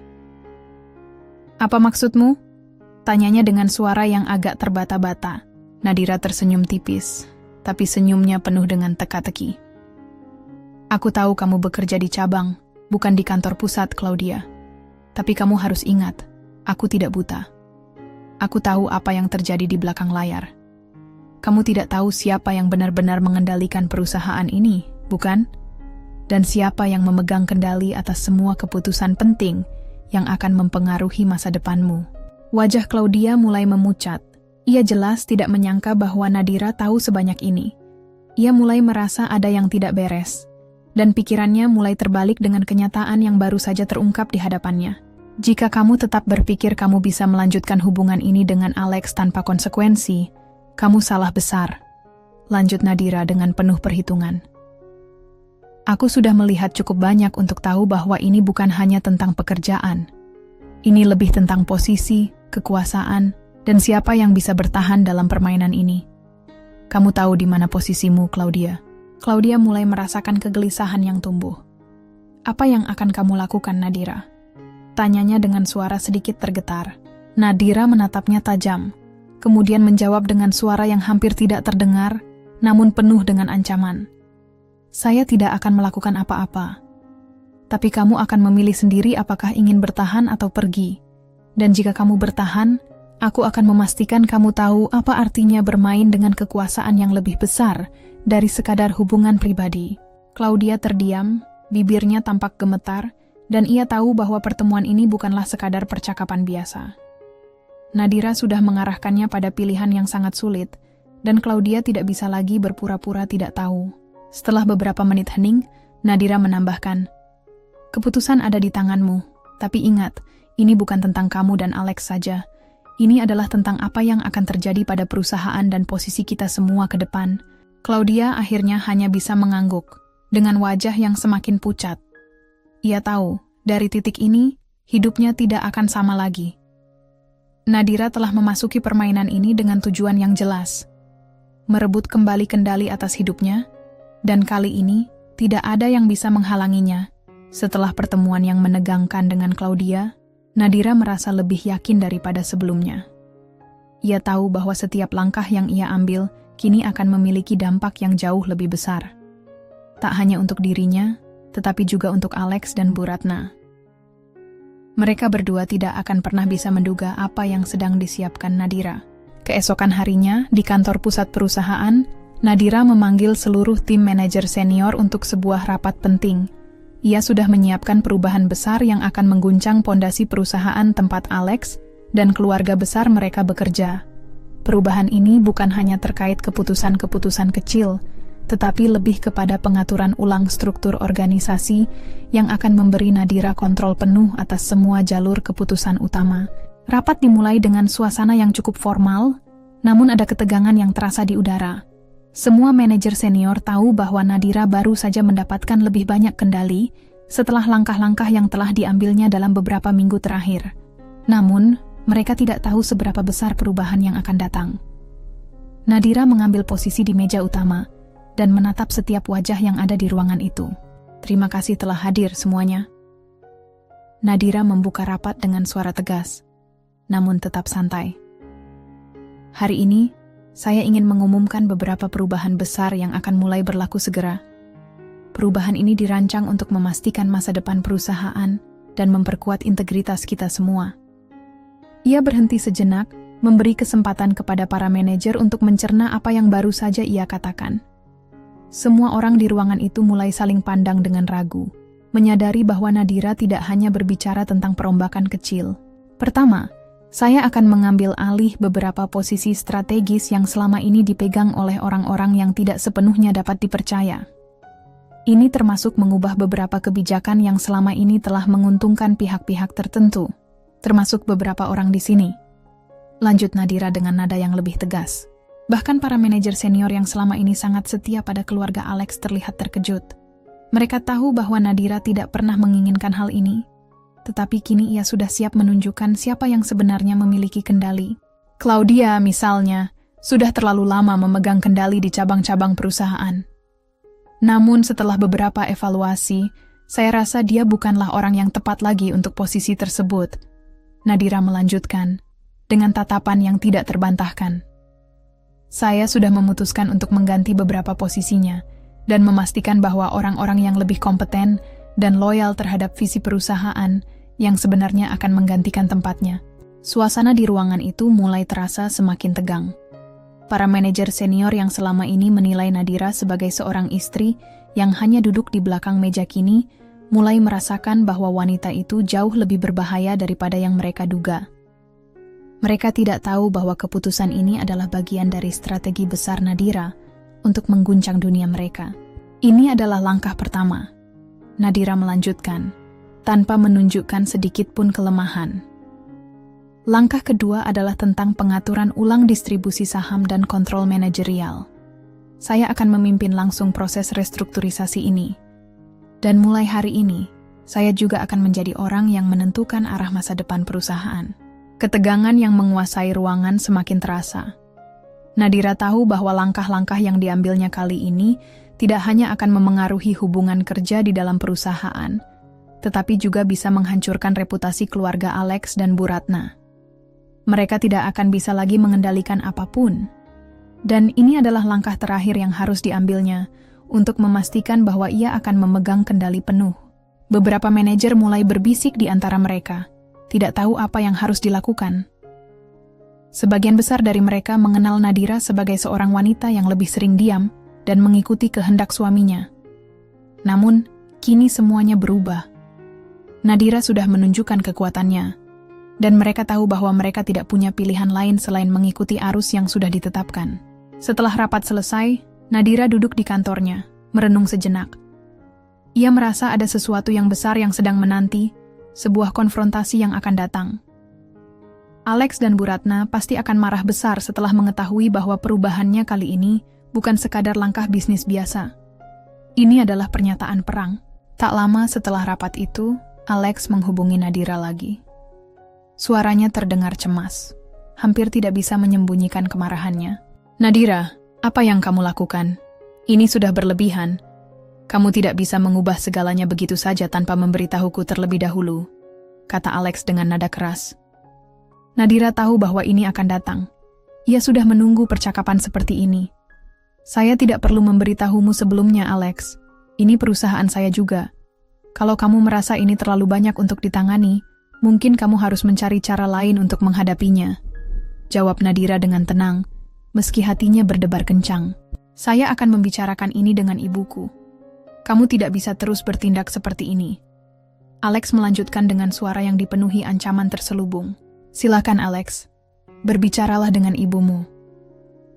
"Apa maksudmu?" tanyanya dengan suara yang agak terbata-bata. Nadira tersenyum tipis, tapi senyumnya penuh dengan teka-teki. "Aku tahu kamu bekerja di cabang, bukan di kantor pusat, Claudia. Tapi kamu harus ingat, aku tidak buta. Aku tahu apa yang terjadi di belakang layar. Kamu tidak tahu siapa yang benar-benar mengendalikan perusahaan ini, bukan? Dan siapa yang memegang kendali atas semua keputusan penting yang akan mempengaruhi masa depanmu." Wajah Claudia mulai memucat. Ia jelas tidak menyangka bahwa Nadira tahu sebanyak ini. Ia mulai merasa ada yang tidak beres, dan pikirannya mulai terbalik dengan kenyataan yang baru saja terungkap di hadapannya. "Jika kamu tetap berpikir kamu bisa melanjutkan hubungan ini dengan Alex tanpa konsekuensi, kamu salah besar," lanjut Nadira dengan penuh perhitungan. "Aku sudah melihat cukup banyak untuk tahu bahwa ini bukan hanya tentang pekerjaan. Ini lebih tentang posisi, kekuasaan, dan siapa yang bisa bertahan dalam permainan ini. Kamu tahu di mana posisimu, Claudia." Claudia mulai merasakan kegelisahan yang tumbuh. "Apa yang akan kamu lakukan, Nadira?" tanyanya dengan suara sedikit tergetar. Nadira menatapnya tajam, kemudian menjawab dengan suara yang hampir tidak terdengar, namun penuh dengan ancaman. "Saya tidak akan melakukan apa-apa. Tapi kamu akan memilih sendiri apakah ingin bertahan atau pergi. Dan jika kamu bertahan, aku akan memastikan kamu tahu apa artinya bermain dengan kekuasaan yang lebih besar dari sekadar hubungan pribadi." Claudia terdiam, bibirnya tampak gemetar, dan ia tahu bahwa pertemuan ini bukanlah sekadar percakapan biasa. Nadira sudah mengarahkannya pada pilihan yang sangat sulit, dan Claudia tidak bisa lagi berpura-pura tidak tahu. Setelah beberapa menit hening, Nadira menambahkan, "Keputusan ada di tanganmu, tapi ingat, ini bukan tentang kamu dan Alex saja. Ini adalah tentang apa yang akan terjadi pada perusahaan dan posisi kita semua ke depan." Claudia akhirnya hanya bisa mengangguk, dengan wajah yang semakin pucat. Ia tahu, dari titik ini, hidupnya tidak akan sama lagi. Nadira telah memasuki permainan ini dengan tujuan yang jelas. Merebut kembali kendali atas hidupnya, dan kali ini, tidak ada yang bisa menghalanginya. Setelah pertemuan yang menegangkan dengan Claudia, Nadira merasa lebih yakin daripada sebelumnya. Ia tahu bahwa setiap langkah yang ia ambil kini akan memiliki dampak yang jauh lebih besar. Tak hanya untuk dirinya, tetapi juga untuk Alex dan Bu Ratna. Mereka berdua tidak akan pernah bisa menduga apa yang sedang disiapkan Nadira. Keesokan harinya, di kantor pusat perusahaan, Nadira memanggil seluruh tim manajer senior untuk sebuah rapat penting. Ia sudah menyiapkan perubahan besar yang akan mengguncang pondasi perusahaan tempat Alex dan keluarga besar mereka bekerja. Perubahan ini bukan hanya terkait keputusan-keputusan kecil, tetapi lebih kepada pengaturan ulang struktur organisasi yang akan memberi Nadira kontrol penuh atas semua jalur keputusan utama. Rapat dimulai dengan suasana yang cukup formal, namun ada ketegangan yang terasa di udara. Semua manajer senior tahu bahwa Nadira baru saja mendapatkan lebih banyak kendali setelah langkah-langkah yang telah diambilnya dalam beberapa minggu terakhir. Namun, mereka tidak tahu seberapa besar perubahan yang akan datang. Nadira mengambil posisi di meja utama dan menatap setiap wajah yang ada di ruangan itu. "Terima kasih telah hadir semuanya." Nadira membuka rapat dengan suara tegas, namun tetap santai. "Hari ini, saya ingin mengumumkan beberapa perubahan besar yang akan mulai berlaku segera. Perubahan ini dirancang untuk memastikan masa depan perusahaan dan memperkuat integritas kita semua." Ia berhenti sejenak, memberi kesempatan kepada para manajer untuk mencerna apa yang baru saja ia katakan. Semua orang di ruangan itu mulai saling pandang dengan ragu, menyadari bahwa Nadira tidak hanya berbicara tentang perombakan kecil. "Pertama, saya akan mengambil alih beberapa posisi strategis yang selama ini dipegang oleh orang-orang yang tidak sepenuhnya dapat dipercaya. Ini termasuk mengubah beberapa kebijakan yang selama ini telah menguntungkan pihak-pihak tertentu, termasuk beberapa orang di sini," lanjut Nadira dengan nada yang lebih tegas. Bahkan para manajer senior yang selama ini sangat setia pada keluarga Alex terlihat terkejut. Mereka tahu bahwa Nadira tidak pernah menginginkan hal ini, tetapi kini ia sudah siap menunjukkan siapa yang sebenarnya memiliki kendali. Claudia, misalnya, sudah terlalu lama memegang kendali di cabang-cabang perusahaan. Namun setelah beberapa evaluasi, saya rasa dia bukanlah orang yang tepat lagi untuk posisi tersebut. Nadira melanjutkan, dengan tatapan yang tidak terbantahkan. "Saya sudah memutuskan untuk mengganti beberapa posisinya, dan memastikan bahwa orang-orang yang lebih kompeten dan loyal terhadap visi perusahaan yang sebenarnya akan menggantikan tempatnya." Suasana di ruangan itu mulai terasa semakin tegang. Para manajer senior yang selama ini menilai Nadira sebagai seorang istri yang hanya duduk di belakang meja kini, mulai merasakan bahwa wanita itu jauh lebih berbahaya daripada yang mereka duga. Mereka tidak tahu bahwa keputusan ini adalah bagian dari strategi besar Nadira untuk mengguncang dunia mereka. "Ini adalah langkah pertama," Nadira melanjutkan, tanpa menunjukkan sedikit pun kelemahan. "Langkah kedua adalah tentang pengaturan ulang distribusi saham dan kontrol manajerial. Saya akan memimpin langsung proses restrukturisasi ini. Dan mulai hari ini, saya juga akan menjadi orang yang menentukan arah masa depan perusahaan." Ketegangan yang menguasai ruangan semakin terasa. Nadira tahu bahwa langkah-langkah yang diambilnya kali ini tidak hanya akan memengaruhi hubungan kerja di dalam perusahaan, tetapi juga bisa menghancurkan reputasi keluarga Alex dan Bu Ratna. Mereka tidak akan bisa lagi mengendalikan apapun. Dan ini adalah langkah terakhir yang harus diambilnya untuk memastikan bahwa ia akan memegang kendali penuh. Beberapa manajer mulai berbisik di antara mereka, tidak tahu apa yang harus dilakukan. Sebagian besar dari mereka mengenal Nadira sebagai seorang wanita yang lebih sering diam dan mengikuti kehendak suaminya. Namun, kini semuanya berubah. Nadira sudah menunjukkan kekuatannya, dan mereka tahu bahwa mereka tidak punya pilihan lain selain mengikuti arus yang sudah ditetapkan. Setelah rapat selesai, Nadira duduk di kantornya, merenung sejenak. Ia merasa ada sesuatu yang besar yang sedang menanti, sebuah konfrontasi yang akan datang. Alex dan Bu Ratna pasti akan marah besar setelah mengetahui bahwa perubahannya kali ini bukan sekadar langkah bisnis biasa. Ini adalah pernyataan perang. Tak lama setelah rapat itu, Alex menghubungi Nadira lagi. Suaranya terdengar cemas, hampir tidak bisa menyembunyikan kemarahannya. "Nadira, apa yang kamu lakukan? Ini sudah berlebihan. Kamu tidak bisa mengubah segalanya begitu saja tanpa memberitahuku terlebih dahulu," kata Alex dengan nada keras. Nadira tahu bahwa ini akan datang. Ia sudah menunggu percakapan seperti ini. "Saya tidak perlu memberitahumu sebelumnya, Alex. Ini perusahaan saya juga. Kalau kamu merasa ini terlalu banyak untuk ditangani, mungkin kamu harus mencari cara lain untuk menghadapinya." jawab Nadira dengan tenang, meski hatinya berdebar kencang. Saya akan membicarakan ini dengan ibuku. Kamu tidak bisa terus bertindak seperti ini. Alex melanjutkan dengan suara yang dipenuhi ancaman terselubung. Silakan Alex, berbicaralah dengan ibumu.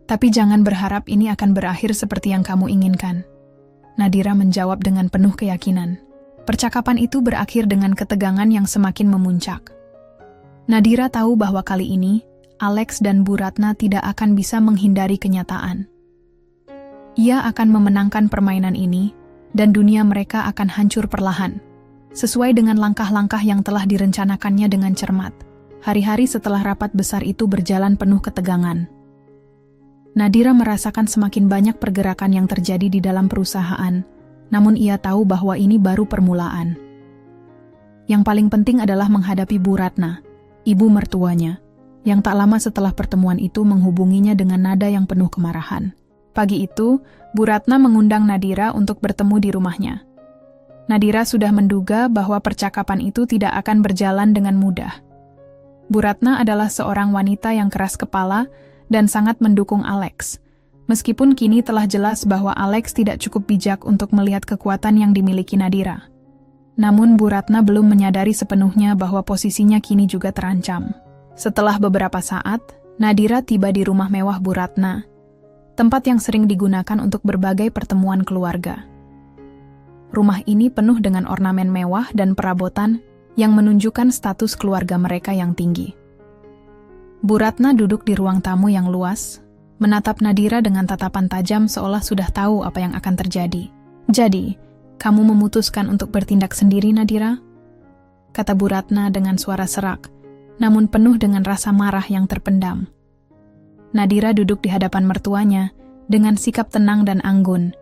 Tapi jangan berharap ini akan berakhir seperti yang kamu inginkan. Nadira menjawab dengan penuh keyakinan. Percakapan itu berakhir dengan ketegangan yang semakin memuncak. Nadira tahu bahwa kali ini, Alex dan Bu Ratna tidak akan bisa menghindari kenyataan. Ia akan memenangkan permainan ini, dan dunia mereka akan hancur perlahan. Sesuai dengan langkah-langkah yang telah direncanakannya dengan cermat. Hari-hari setelah rapat besar itu berjalan penuh ketegangan. Nadira merasakan semakin banyak pergerakan yang terjadi di dalam perusahaan, namun ia tahu bahwa ini baru permulaan. Yang paling penting adalah menghadapi Bu Ratna, ibu mertuanya, yang tak lama setelah pertemuan itu menghubunginya dengan nada yang penuh kemarahan. Pagi itu, Bu Ratna mengundang Nadira untuk bertemu di rumahnya. Nadira sudah menduga bahwa percakapan itu tidak akan berjalan dengan mudah. Bu Ratna adalah seorang wanita yang keras kepala dan sangat mendukung Alex, meskipun kini telah jelas bahwa Alex tidak cukup bijak untuk melihat kekuatan yang dimiliki Nadira. Namun Bu Ratna belum menyadari sepenuhnya bahwa posisinya kini juga terancam. Setelah beberapa saat, Nadira tiba di rumah mewah Bu Ratna, tempat yang sering digunakan untuk berbagai pertemuan keluarga. Rumah ini penuh dengan ornamen mewah dan perabotan yang menunjukkan status keluarga mereka yang tinggi. Bu Ratna duduk di ruang tamu yang luas, menatap Nadira dengan tatapan tajam seolah sudah tahu apa yang akan terjadi. Jadi, kamu memutuskan untuk bertindak sendiri, Nadira? Kata Bu Ratna dengan suara serak, namun penuh dengan rasa marah yang terpendam. Nadira duduk di hadapan mertuanya dengan sikap tenang dan anggun,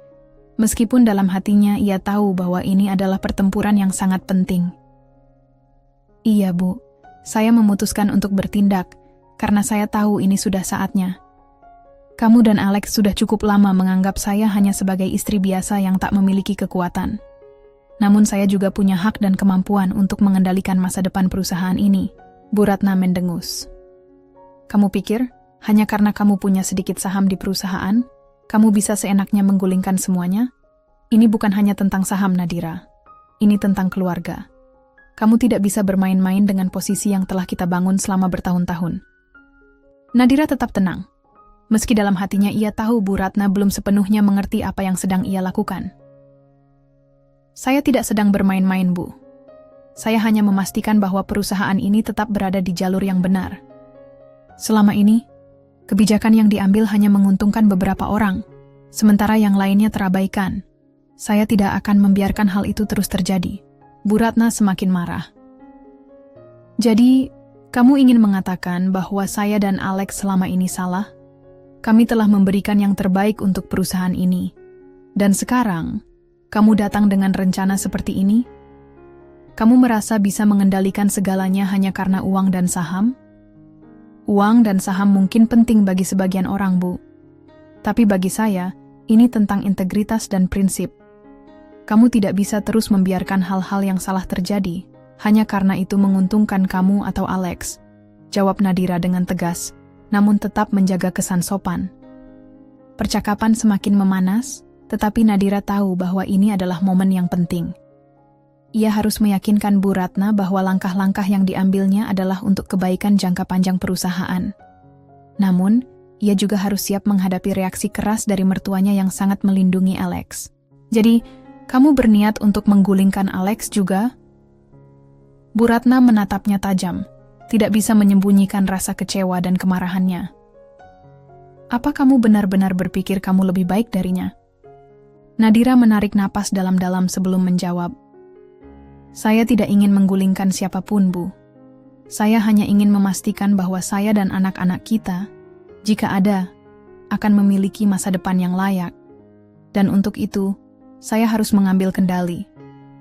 meskipun dalam hatinya ia tahu bahwa ini adalah pertempuran yang sangat penting. Iya, Bu, saya memutuskan untuk bertindak, karena saya tahu ini sudah saatnya. Kamu dan Alex sudah cukup lama menganggap saya hanya sebagai istri biasa yang tak memiliki kekuatan. Namun saya juga punya hak dan kemampuan untuk mengendalikan masa depan perusahaan ini, Bu Ratna mendengus. Kamu pikir, hanya karena kamu punya sedikit saham di perusahaan, kamu bisa seenaknya menggulingkan semuanya? Ini bukan hanya tentang saham, Nadira. Ini tentang keluarga. Kamu tidak bisa bermain-main dengan posisi yang telah kita bangun selama bertahun-tahun. Nadira tetap tenang. Meski dalam hatinya ia tahu Bu Ratna belum sepenuhnya mengerti apa yang sedang ia lakukan. Saya tidak sedang bermain-main, Bu. Saya hanya memastikan bahwa perusahaan ini tetap berada di jalur yang benar. Selama ini, kebijakan yang diambil hanya menguntungkan beberapa orang, sementara yang lainnya terabaikan. Saya tidak akan membiarkan hal itu terus terjadi. Bu Ratna semakin marah. Jadi, kamu ingin mengatakan bahwa saya dan Alex selama ini salah? Kami telah memberikan yang terbaik untuk perusahaan ini. Dan sekarang, kamu datang dengan rencana seperti ini? Kamu merasa bisa mengendalikan segalanya hanya karena uang dan saham? Uang dan saham mungkin penting bagi sebagian orang, Bu. Tapi bagi saya, ini tentang integritas dan prinsip. Kamu tidak bisa terus membiarkan hal-hal yang salah terjadi, hanya karena itu menguntungkan kamu atau Alex, jawab Nadira dengan tegas, namun tetap menjaga kesan sopan. Percakapan semakin memanas, tetapi Nadira tahu bahwa ini adalah momen yang penting. Ia harus meyakinkan Bu Ratna bahwa langkah-langkah yang diambilnya adalah untuk kebaikan jangka panjang perusahaan. Namun, ia juga harus siap menghadapi reaksi keras dari mertuanya yang sangat melindungi Alex. Jadi, kamu berniat untuk menggulingkan Alex juga? Bu Ratna menatapnya tajam, tidak bisa menyembunyikan rasa kecewa dan kemarahannya. Apa kamu benar-benar berpikir kamu lebih baik darinya? Nadira menarik napas dalam-dalam sebelum menjawab. Saya tidak ingin menggulingkan siapapun, Bu. Saya hanya ingin memastikan bahwa saya dan anak-anak kita, jika ada, akan memiliki masa depan yang layak. Dan untuk itu, saya harus mengambil kendali.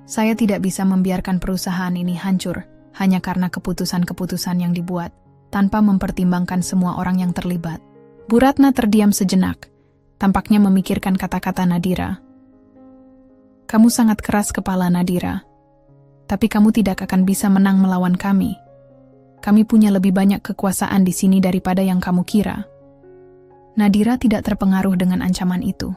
Saya tidak bisa membiarkan perusahaan ini hancur hanya karena keputusan-keputusan yang dibuat, tanpa mempertimbangkan semua orang yang terlibat. Bu Ratna terdiam sejenak, tampaknya memikirkan kata-kata Nadira. Kamu sangat keras kepala, Nadira. Tapi kamu tidak akan bisa menang melawan kami. kami punya lebih banyak kekuasaan di sini daripada yang kamu kira. Nadira tidak terpengaruh dengan ancaman itu.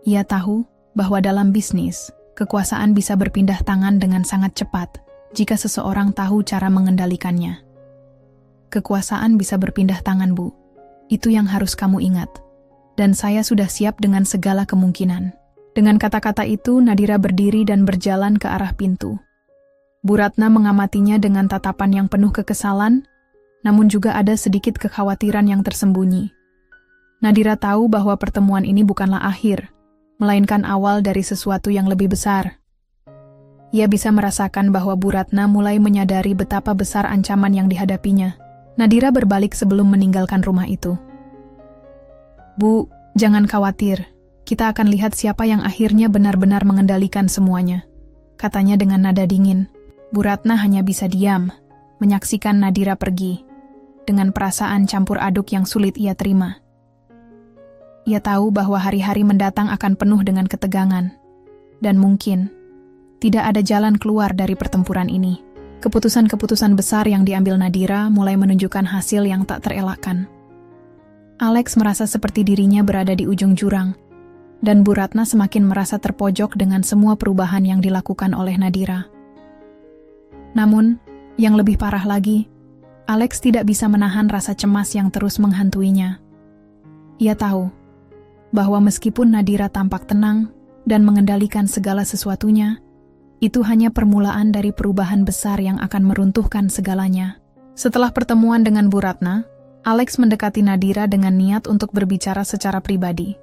Ia tahu bahwa dalam bisnis, kekuasaan bisa berpindah tangan dengan sangat cepat jika seseorang tahu cara mengendalikannya. Kekuasaan bisa berpindah tangan, Bu. Itu yang harus kamu ingat. Dan saya sudah siap dengan segala kemungkinan. Dengan kata-kata itu, Nadira berdiri dan berjalan ke arah pintu. Bu Ratna mengamatinya dengan tatapan yang penuh kekesalan, namun juga ada sedikit kekhawatiran yang tersembunyi. Nadira tahu bahwa pertemuan ini bukanlah akhir, melainkan awal dari sesuatu yang lebih besar. Ia bisa merasakan bahwa Bu Ratna mulai menyadari betapa besar ancaman yang dihadapinya. Nadira berbalik sebelum meninggalkan rumah itu. Bu, jangan khawatir. Kita akan lihat siapa yang akhirnya benar-benar mengendalikan semuanya, katanya dengan nada dingin. Bu Ratna hanya bisa diam, menyaksikan Nadira pergi, dengan perasaan campur aduk yang sulit ia terima. Ia tahu bahwa hari-hari mendatang akan penuh dengan ketegangan, dan mungkin tidak ada jalan keluar dari pertempuran ini. Keputusan-keputusan besar yang diambil Nadira mulai menunjukkan hasil yang tak terelakkan. Alex merasa seperti dirinya berada di ujung jurang, dan Bu Ratna semakin merasa terpojok dengan semua perubahan yang dilakukan oleh Nadira. Namun, yang lebih parah lagi, Alex tidak bisa menahan rasa cemas yang terus menghantuinya. Ia tahu bahwa meskipun Nadira tampak tenang dan mengendalikan segala sesuatunya, itu hanya permulaan dari perubahan besar yang akan meruntuhkan segalanya. Setelah pertemuan dengan Bu Ratna, Alex mendekati Nadira dengan niat untuk berbicara secara pribadi.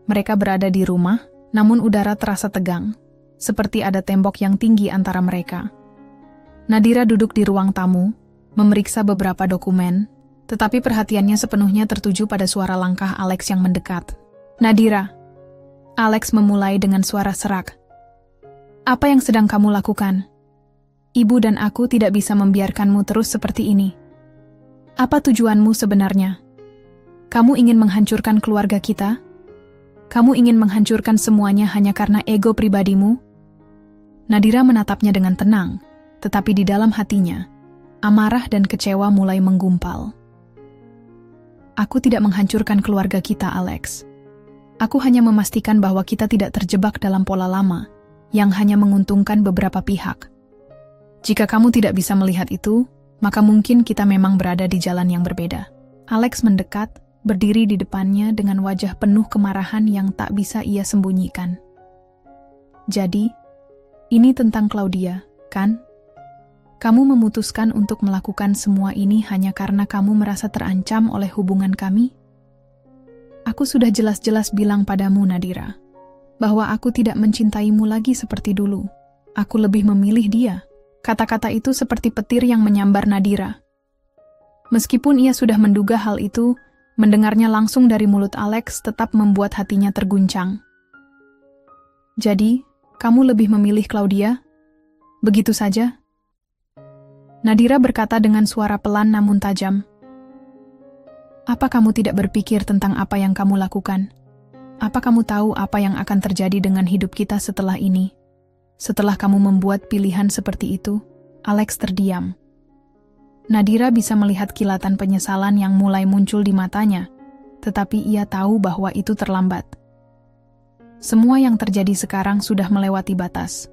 Mereka berada di rumah, namun udara terasa tegang, seperti ada tembok yang tinggi antara mereka. Nadira duduk di ruang tamu, memeriksa beberapa dokumen, tetapi perhatiannya sepenuhnya tertuju pada suara langkah Alex yang mendekat. Nadira, Alex memulai dengan suara serak. Apa yang sedang kamu lakukan? Ibu dan aku tidak bisa membiarkanmu terus seperti ini. Apa tujuanmu sebenarnya? Kamu ingin menghancurkan keluarga kita? Kamu ingin menghancurkan semuanya hanya karena ego pribadimu? Nadira menatapnya dengan tenang, tetapi di dalam hatinya, amarah dan kecewa mulai menggumpal. Aku tidak menghancurkan keluarga kita, Alex. Aku hanya memastikan bahwa kita tidak terjebak dalam pola lama, yang hanya menguntungkan beberapa pihak. Jika kamu tidak bisa melihat itu, maka mungkin kita memang berada di jalan yang berbeda. Alex mendekat, berdiri di depannya dengan wajah penuh kemarahan yang tak bisa ia sembunyikan. Jadi, ini tentang Claudia, kan? Kamu memutuskan untuk melakukan semua ini hanya karena kamu merasa terancam oleh hubungan kami? Aku sudah jelas-jelas bilang padamu, Nadira, bahwa aku tidak mencintaimu lagi seperti dulu. Aku lebih memilih dia. Kata-kata itu seperti petir yang menyambar Nadira. Meskipun ia sudah menduga hal itu, mendengarnya langsung dari mulut Alex tetap membuat hatinya terguncang. Jadi, kamu lebih memilih Claudia? Begitu saja? Nadira berkata dengan suara pelan namun tajam. Apa kamu tidak berpikir tentang apa yang kamu lakukan? Apa kamu tahu apa yang akan terjadi dengan hidup kita setelah ini? Setelah kamu membuat pilihan seperti itu, Alex terdiam. Nadira bisa melihat kilatan penyesalan yang mulai muncul di matanya, tetapi ia tahu bahwa itu terlambat. Semua yang terjadi sekarang sudah melewati batas.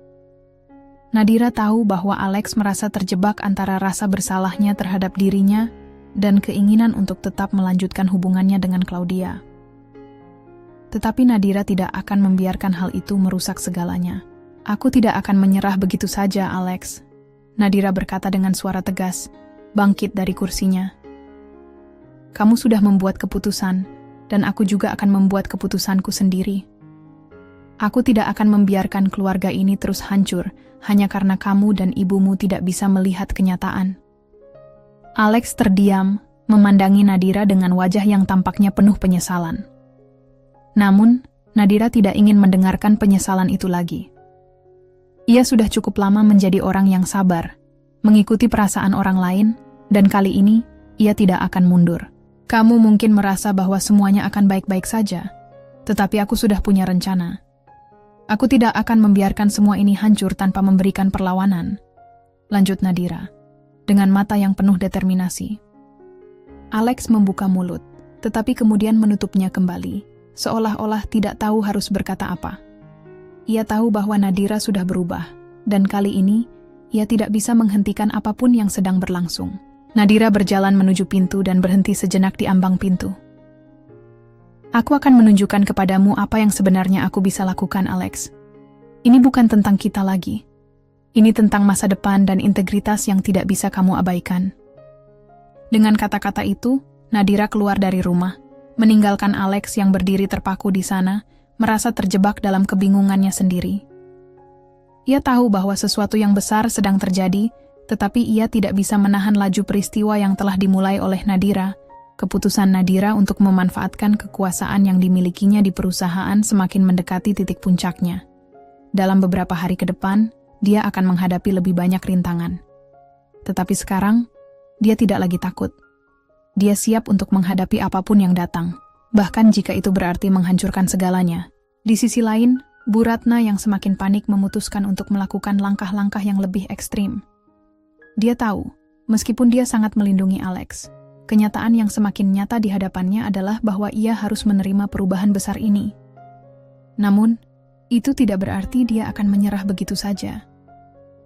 Nadira tahu bahwa Alex merasa terjebak antara rasa bersalahnya terhadap dirinya dan keinginan untuk tetap melanjutkan hubungannya dengan Claudia. Tetapi Nadira tidak akan membiarkan hal itu merusak segalanya. Aku tidak akan menyerah begitu saja, Alex. Nadira berkata dengan suara tegas, bangkit dari kursinya. Kamu sudah membuat keputusan, dan aku juga akan membuat keputusanku sendiri. Aku tidak akan membiarkan keluarga ini terus hancur, hanya karena kamu dan ibumu tidak bisa melihat kenyataan. Alex terdiam, memandangi Nadira dengan wajah yang tampaknya penuh penyesalan. Namun, Nadira tidak ingin mendengarkan penyesalan itu lagi. Ia sudah cukup lama menjadi orang yang sabar, mengikuti perasaan orang lain, dan kali ini, ia tidak akan mundur. Kamu mungkin merasa bahwa semuanya akan baik-baik saja, tetapi aku sudah punya rencana. Aku tidak akan membiarkan semua ini hancur tanpa memberikan perlawanan, lanjut Nadira. dengan mata yang penuh determinasi. Alex membuka mulut, tetapi kemudian menutupnya kembali, seolah-olah tidak tahu harus berkata apa. Ia tahu bahwa Nadira sudah berubah, dan kali ini, ia tidak bisa menghentikan apapun yang sedang berlangsung. Nadira berjalan menuju pintu dan berhenti sejenak di ambang pintu. Aku akan menunjukkan kepadamu apa yang sebenarnya aku bisa lakukan, Alex. Ini bukan tentang kita lagi. Ini tentang masa depan dan integritas yang tidak bisa kamu abaikan. Dengan kata-kata itu, Nadira keluar dari rumah, meninggalkan Alex yang berdiri terpaku di sana, merasa terjebak dalam kebingungannya sendiri. Ia tahu bahwa sesuatu yang besar sedang terjadi, tetapi ia tidak bisa menahan laju peristiwa yang telah dimulai oleh Nadira. Keputusan Nadira untuk memanfaatkan kekuasaan yang dimilikinya di perusahaan semakin mendekati titik puncaknya. Dalam beberapa hari ke depan, dia akan menghadapi lebih banyak rintangan. Tetapi sekarang, dia tidak lagi takut. Dia siap untuk menghadapi apapun yang datang, bahkan jika itu berarti menghancurkan segalanya. Di sisi lain, Bu Ratna yang semakin panik memutuskan untuk melakukan langkah-langkah yang lebih ekstrim. Dia tahu, meskipun dia sangat melindungi Alex, kenyataan yang semakin nyata di hadapannya adalah bahwa ia harus menerima perubahan besar ini. Namun, itu tidak berarti dia akan menyerah begitu saja.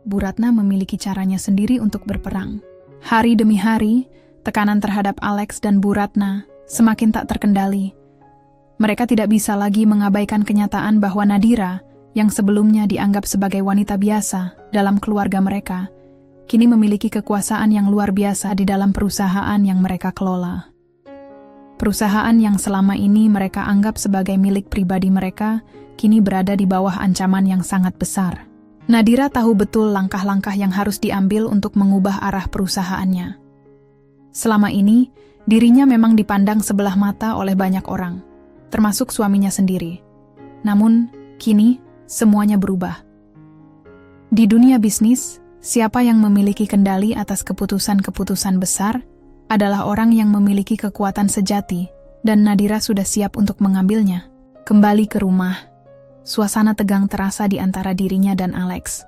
Bu Ratna memiliki caranya sendiri untuk berperang. Hari demi hari, tekanan terhadap Alex dan Bu Ratna semakin tak terkendali. Mereka tidak bisa lagi mengabaikan kenyataan bahwa Nadira, yang sebelumnya dianggap sebagai wanita biasa dalam keluarga mereka, kini memiliki kekuasaan yang luar biasa di dalam perusahaan yang mereka kelola. Perusahaan yang selama ini mereka anggap sebagai milik pribadi mereka, kini berada di bawah ancaman yang sangat besar. Nadira tahu betul langkah-langkah yang harus diambil untuk mengubah arah perusahaannya. Selama ini, dirinya memang dipandang sebelah mata oleh banyak orang, termasuk suaminya sendiri. Namun, kini semuanya berubah. Di dunia bisnis, siapa yang memiliki kendali atas keputusan-keputusan besar adalah orang yang memiliki kekuatan sejati, dan Nadira sudah siap untuk mengambilnya. Kembali ke rumah, suasana tegang terasa di antara dirinya dan Alex.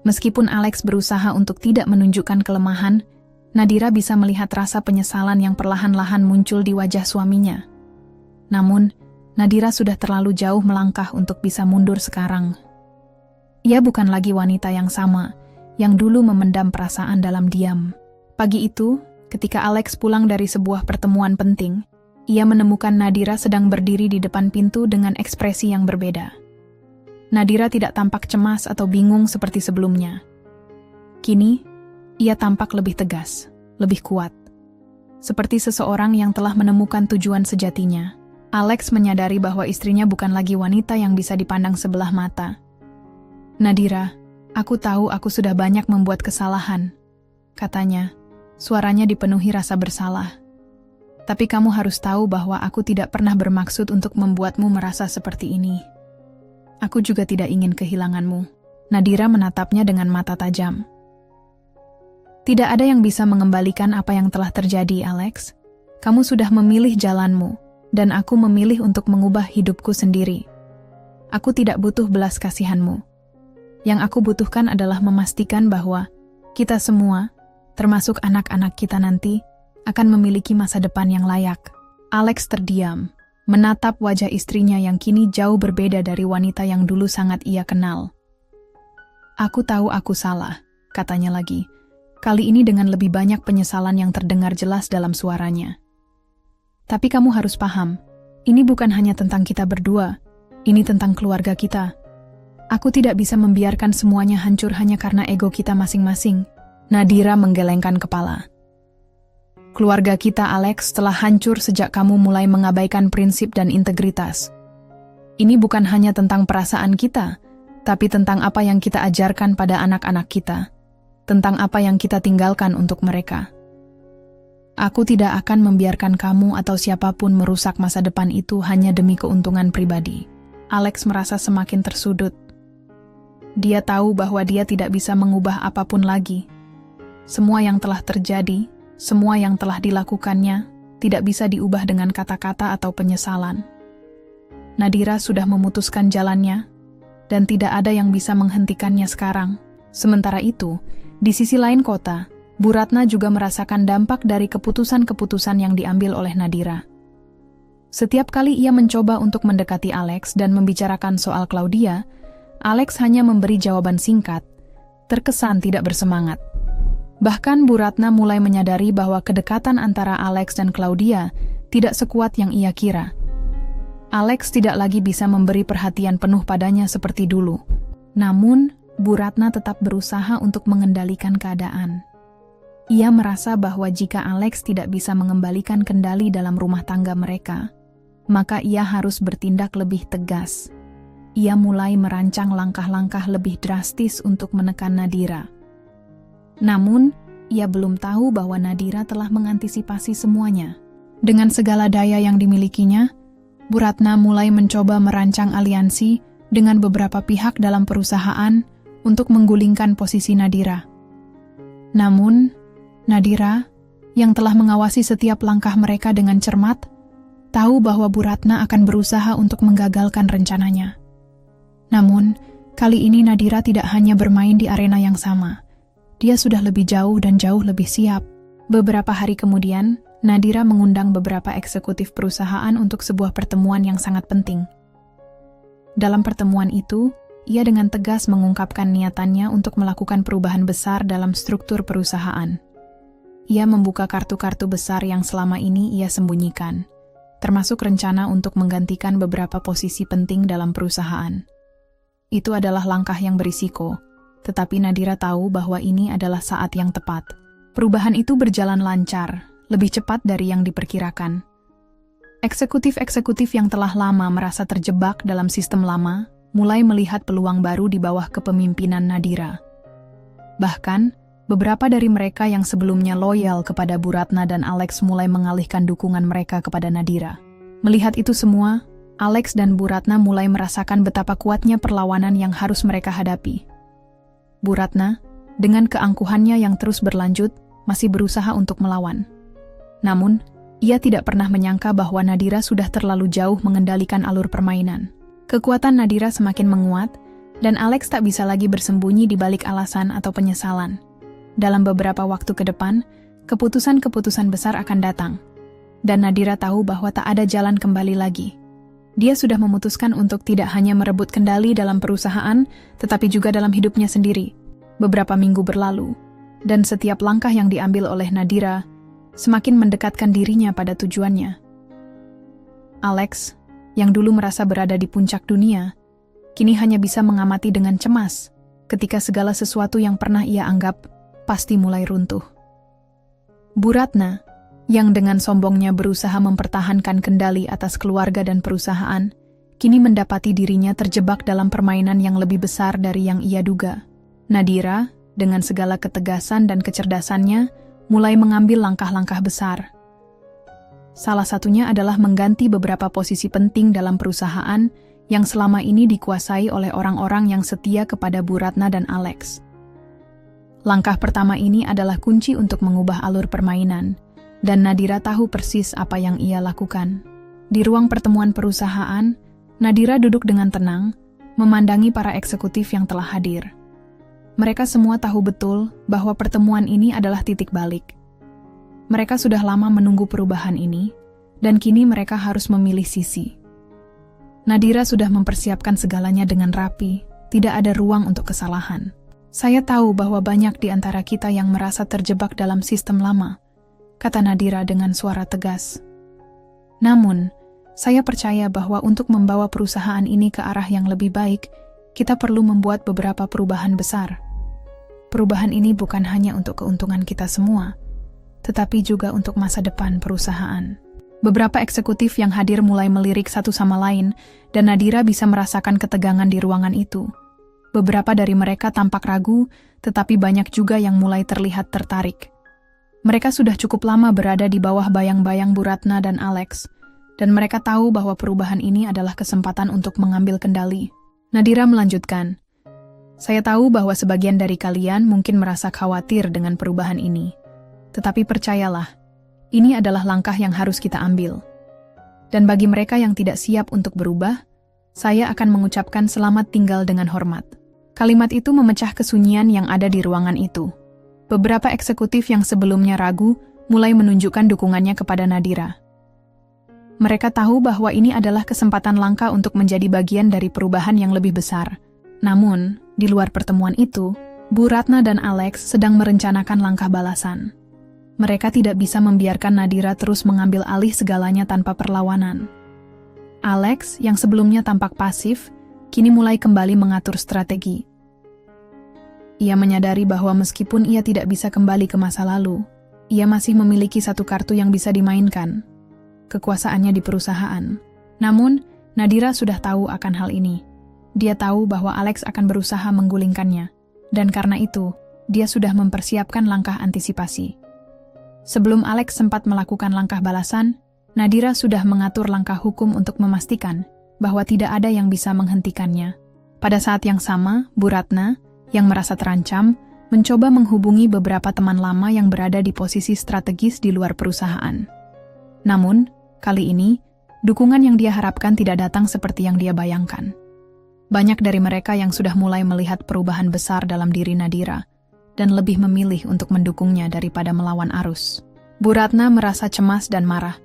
Meskipun Alex berusaha untuk tidak menunjukkan kelemahan, Nadira bisa melihat rasa penyesalan yang perlahan-lahan muncul di wajah suaminya. Namun, Nadira sudah terlalu jauh melangkah untuk bisa mundur sekarang. Ia bukan lagi wanita yang sama, yang dulu memendam perasaan dalam diam. Pagi itu, ketika Alex pulang dari sebuah pertemuan penting, ia menemukan Nadira sedang berdiri di depan pintu dengan ekspresi yang berbeda. Nadira tidak tampak cemas atau bingung seperti sebelumnya. Kini, ia tampak lebih tegas, lebih kuat. Seperti seseorang yang telah menemukan tujuan sejatinya. Alex menyadari bahwa istrinya bukan lagi wanita yang bisa dipandang sebelah mata. Nadira, aku tahu aku sudah banyak membuat kesalahan, katanya. Suaranya dipenuhi rasa bersalah. Tapi kamu harus tahu bahwa aku tidak pernah bermaksud untuk membuatmu merasa seperti ini. Aku juga tidak ingin kehilanganmu. Nadira menatapnya dengan mata tajam. Tidak ada yang bisa mengembalikan apa yang telah terjadi, Alex. Kamu sudah memilih jalanmu, dan aku memilih untuk mengubah hidupku sendiri. Aku tidak butuh belas kasihanmu. Yang aku butuhkan adalah memastikan bahwa kita semua, termasuk anak-anak kita nanti, akan memiliki masa depan yang layak. Alex terdiam, menatap wajah istrinya yang kini jauh berbeda dari wanita yang dulu sangat ia kenal. Aku tahu aku salah, katanya lagi. Kali ini dengan lebih banyak penyesalan yang terdengar jelas dalam suaranya. Tapi kamu harus paham, ini bukan hanya tentang kita berdua, ini tentang keluarga kita. Aku tidak bisa membiarkan semuanya hancur hanya karena ego kita masing-masing. Nadira menggelengkan kepala. Keluarga kita, Alex, telah hancur sejak kamu mulai mengabaikan prinsip dan integritas. Ini bukan hanya tentang perasaan kita, tapi tentang apa yang kita ajarkan pada anak-anak kita, tentang apa yang kita tinggalkan untuk mereka. Aku tidak akan membiarkan kamu atau siapapun merusak masa depan itu hanya demi keuntungan pribadi. Alex merasa semakin tersudut. Dia tahu bahwa dia tidak bisa mengubah apapun lagi. Semua yang telah terjadi, semua yang telah dilakukannya, tidak bisa diubah dengan kata-kata atau penyesalan. Nadira sudah memutuskan jalannya, dan tidak ada yang bisa menghentikannya sekarang. Sementara itu, di sisi lain kota, Bu Ratna juga merasakan dampak dari keputusan-keputusan yang diambil oleh Nadira. Setiap kali ia mencoba untuk mendekati Alex dan membicarakan soal Claudia, Alex hanya memberi jawaban singkat, terkesan tidak bersemangat. Bahkan Bu Ratna mulai menyadari bahwa kedekatan antara Alex dan Claudia tidak sekuat yang ia kira. Alex tidak lagi bisa memberi perhatian penuh padanya seperti dulu. Namun, Bu Ratna tetap berusaha untuk mengendalikan keadaan. Ia merasa bahwa jika Alex tidak bisa mengembalikan kendali dalam rumah tangga mereka, maka ia harus bertindak lebih tegas. Ia mulai merancang langkah-langkah lebih drastis untuk menekan Nadira. Namun, ia belum tahu bahwa Nadira telah mengantisipasi semuanya. Dengan segala daya yang dimilikinya, Bu Ratna mulai mencoba merancang aliansi dengan beberapa pihak dalam perusahaan untuk menggulingkan posisi Nadira. Namun, Nadira, yang telah mengawasi setiap langkah mereka dengan cermat, tahu bahwa Bu Ratna akan berusaha untuk menggagalkan rencananya. Namun, kali ini Nadira tidak hanya bermain di arena yang sama. Dia sudah lebih jauh dan jauh lebih siap. Beberapa hari kemudian, Nadira mengundang beberapa eksekutif perusahaan untuk sebuah pertemuan yang sangat penting. Dalam pertemuan itu, ia dengan tegas mengungkapkan niatannya untuk melakukan perubahan besar dalam struktur perusahaan. Ia membuka kartu-kartu besar yang selama ini ia sembunyikan, termasuk rencana untuk menggantikan beberapa posisi penting dalam perusahaan. Itu adalah langkah yang berisiko, tetapi Nadira tahu bahwa ini adalah saat yang tepat. Perubahan itu berjalan lancar, lebih cepat dari yang diperkirakan. Eksekutif-eksekutif yang telah lama merasa terjebak dalam sistem lama, mulai melihat peluang baru di bawah kepemimpinan Nadira. Bahkan, beberapa dari mereka yang sebelumnya loyal kepada Bu Ratna dan Alex mulai mengalihkan dukungan mereka kepada Nadira. Melihat itu semua, Alex dan Bu Ratna mulai merasakan betapa kuatnya perlawanan yang harus mereka hadapi. Bu Ratna, dengan keangkuhannya yang terus berlanjut, masih berusaha untuk melawan. Namun, ia tidak pernah menyangka bahwa Nadira sudah terlalu jauh mengendalikan alur permainan. Kekuatan Nadira semakin menguat, dan Alex tak bisa lagi bersembunyi di balik alasan atau penyesalan. Dalam beberapa waktu ke depan, keputusan-keputusan besar akan datang. Dan Nadira tahu bahwa tak ada jalan kembali lagi. Dia sudah memutuskan untuk tidak hanya merebut kendali dalam perusahaan, tetapi juga dalam hidupnya sendiri. Beberapa minggu berlalu, dan setiap langkah yang diambil oleh Nadira semakin mendekatkan dirinya pada tujuannya. Alex, yang dulu merasa berada di puncak dunia, kini hanya bisa mengamati dengan cemas ketika segala sesuatu yang pernah ia anggap pasti mulai runtuh. Bu Ratna, yang dengan sombongnya berusaha mempertahankan kendali atas keluarga dan perusahaan, kini mendapati dirinya terjebak dalam permainan yang lebih besar dari yang ia duga. Nadira, dengan segala ketegasan dan kecerdasannya, mulai mengambil langkah-langkah besar. Salah satunya adalah mengganti beberapa posisi penting dalam perusahaan yang selama ini dikuasai oleh orang-orang yang setia kepada Bu Ratna dan Alex. Langkah pertama ini adalah kunci untuk mengubah alur permainan, dan Nadira tahu persis apa yang ia lakukan. Di ruang pertemuan perusahaan, Nadira duduk dengan tenang, memandangi para eksekutif yang telah hadir. Mereka semua tahu betul bahwa pertemuan ini adalah titik balik. Mereka sudah lama menunggu perubahan ini, dan kini mereka harus memilih sisi. Nadira sudah mempersiapkan segalanya dengan rapi, tidak ada ruang untuk kesalahan. Saya tahu bahwa banyak di antara kita yang merasa terjebak dalam sistem lama, kata Nadira dengan suara tegas. Namun, saya percaya bahwa untuk membawa perusahaan ini ke arah yang lebih baik, kita perlu membuat beberapa perubahan besar. Perubahan ini bukan hanya untuk keuntungan kita semua, tetapi juga untuk masa depan perusahaan. Beberapa eksekutif yang hadir mulai melirik satu sama lain, dan Nadira bisa merasakan ketegangan di ruangan itu. Beberapa dari mereka tampak ragu, tetapi banyak juga yang mulai terlihat tertarik. Mereka sudah cukup lama berada di bawah bayang-bayang Bu Ratna dan Alex, dan mereka tahu bahwa perubahan ini adalah kesempatan untuk mengambil kendali. Nadira melanjutkan, "Saya tahu bahwa sebagian dari kalian mungkin merasa khawatir dengan perubahan ini. Tetapi percayalah, ini adalah langkah yang harus kita ambil. Dan bagi mereka yang tidak siap untuk berubah, saya akan mengucapkan selamat tinggal dengan hormat." Kalimat itu memecah kesunyian yang ada di ruangan itu. Beberapa eksekutif yang sebelumnya ragu mulai menunjukkan dukungannya kepada Nadira. Mereka tahu bahwa ini adalah kesempatan langka untuk menjadi bagian dari perubahan yang lebih besar. Namun, di luar pertemuan itu, Bu Ratna dan Alex sedang merencanakan langkah balasan. Mereka tidak bisa membiarkan Nadira terus mengambil alih segalanya tanpa perlawanan. Alex, yang sebelumnya tampak pasif, kini mulai kembali mengatur strategi. Ia menyadari bahwa meskipun ia tidak bisa kembali ke masa lalu, ia masih memiliki satu kartu yang bisa dimainkan, kekuasaannya di perusahaan. Namun, Nadira sudah tahu akan hal ini. Dia tahu bahwa Alex akan berusaha menggulingkannya, dan karena itu, dia sudah mempersiapkan langkah antisipasi. Sebelum Alex sempat melakukan langkah balasan, Nadira sudah mengatur langkah hukum untuk memastikan bahwa tidak ada yang bisa menghentikannya. Pada saat yang sama, Bu Ratna, yang merasa terancam, mencoba menghubungi beberapa teman lama yang berada di posisi strategis di luar perusahaan. Namun, kali ini, dukungan yang dia harapkan tidak datang seperti yang dia bayangkan. Banyak dari mereka yang sudah mulai melihat perubahan besar dalam diri Nadira, dan lebih memilih untuk mendukungnya daripada melawan arus. Bu Ratna merasa cemas dan marah.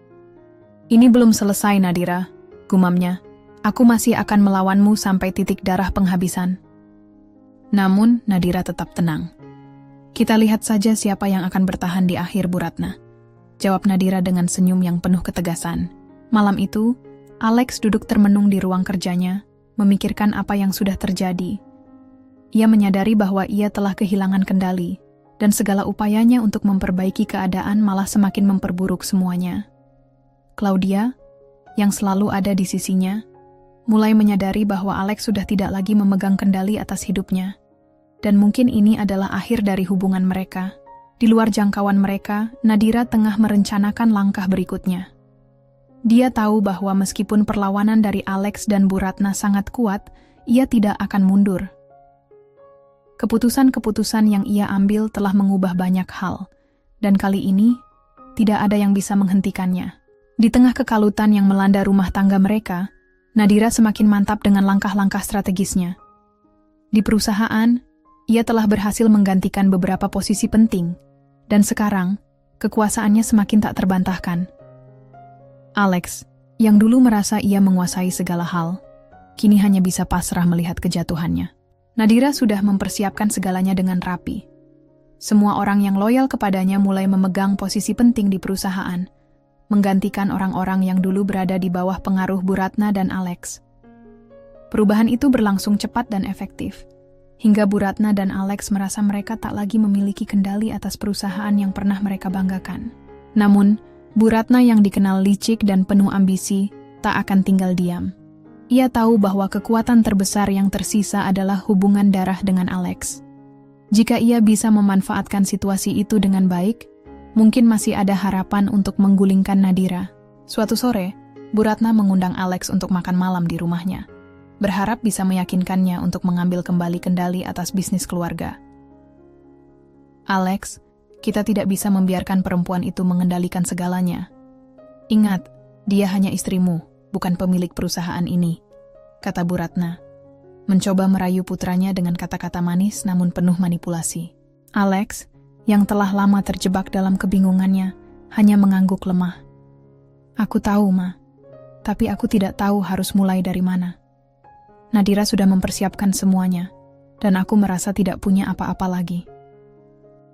"Ini belum selesai, Nadira," gumamnya. "Aku masih akan melawanmu sampai titik darah penghabisan." Namun, Nadira tetap tenang. "Kita lihat saja siapa yang akan bertahan di akhir, Bu Ratna," jawab Nadira dengan senyum yang penuh ketegasan. Malam itu, Alex duduk termenung di ruang kerjanya, memikirkan apa yang sudah terjadi. Ia menyadari bahwa ia telah kehilangan kendali, dan segala upayanya untuk memperbaiki keadaan malah semakin memperburuk semuanya. Claudia, yang selalu ada di sisinya, mulai menyadari bahwa Alex sudah tidak lagi memegang kendali atas hidupnya. Dan mungkin ini adalah akhir dari hubungan mereka. Di luar jangkauan mereka, Nadira tengah merencanakan langkah berikutnya. Dia tahu bahwa meskipun perlawanan dari Alex dan Bu Ratna sangat kuat, ia tidak akan mundur. Keputusan-keputusan yang ia ambil telah mengubah banyak hal, dan kali ini, tidak ada yang bisa menghentikannya. Di tengah kekalutan yang melanda rumah tangga mereka, Nadira semakin mantap dengan langkah-langkah strategisnya. Di perusahaan, ia telah berhasil menggantikan beberapa posisi penting, dan sekarang, kekuasaannya semakin tak terbantahkan. Alex, yang dulu merasa ia menguasai segala hal, kini hanya bisa pasrah melihat kejatuhannya. Nadira sudah mempersiapkan segalanya dengan rapi. Semua orang yang loyal kepadanya mulai memegang posisi penting di perusahaan, menggantikan orang-orang yang dulu berada di bawah pengaruh Bu Ratna dan Alex. Perubahan itu berlangsung cepat dan efektif, hingga Bu Ratna dan Alex merasa mereka tak lagi memiliki kendali atas perusahaan yang pernah mereka banggakan. Namun, Bu Ratna yang dikenal licik dan penuh ambisi, tak akan tinggal diam. Ia tahu bahwa kekuatan terbesar yang tersisa adalah hubungan darah dengan Alex. Jika ia bisa memanfaatkan situasi itu dengan baik, mungkin masih ada harapan untuk menggulingkan Nadira. Suatu sore, Bu Ratna mengundang Alex untuk makan malam di rumahnya, berharap bisa meyakinkannya untuk mengambil kembali kendali atas bisnis keluarga. "Alex, kita tidak bisa membiarkan perempuan itu mengendalikan segalanya. Ingat, dia hanya istrimu, bukan pemilik perusahaan ini," kata Bu Ratna, mencoba merayu putranya dengan kata-kata manis namun penuh manipulasi. Alex, yang telah lama terjebak dalam kebingungannya, hanya mengangguk lemah. "Aku tahu, Ma, tapi aku tidak tahu harus mulai dari mana. Nadira sudah mempersiapkan semuanya, dan aku merasa tidak punya apa-apa lagi."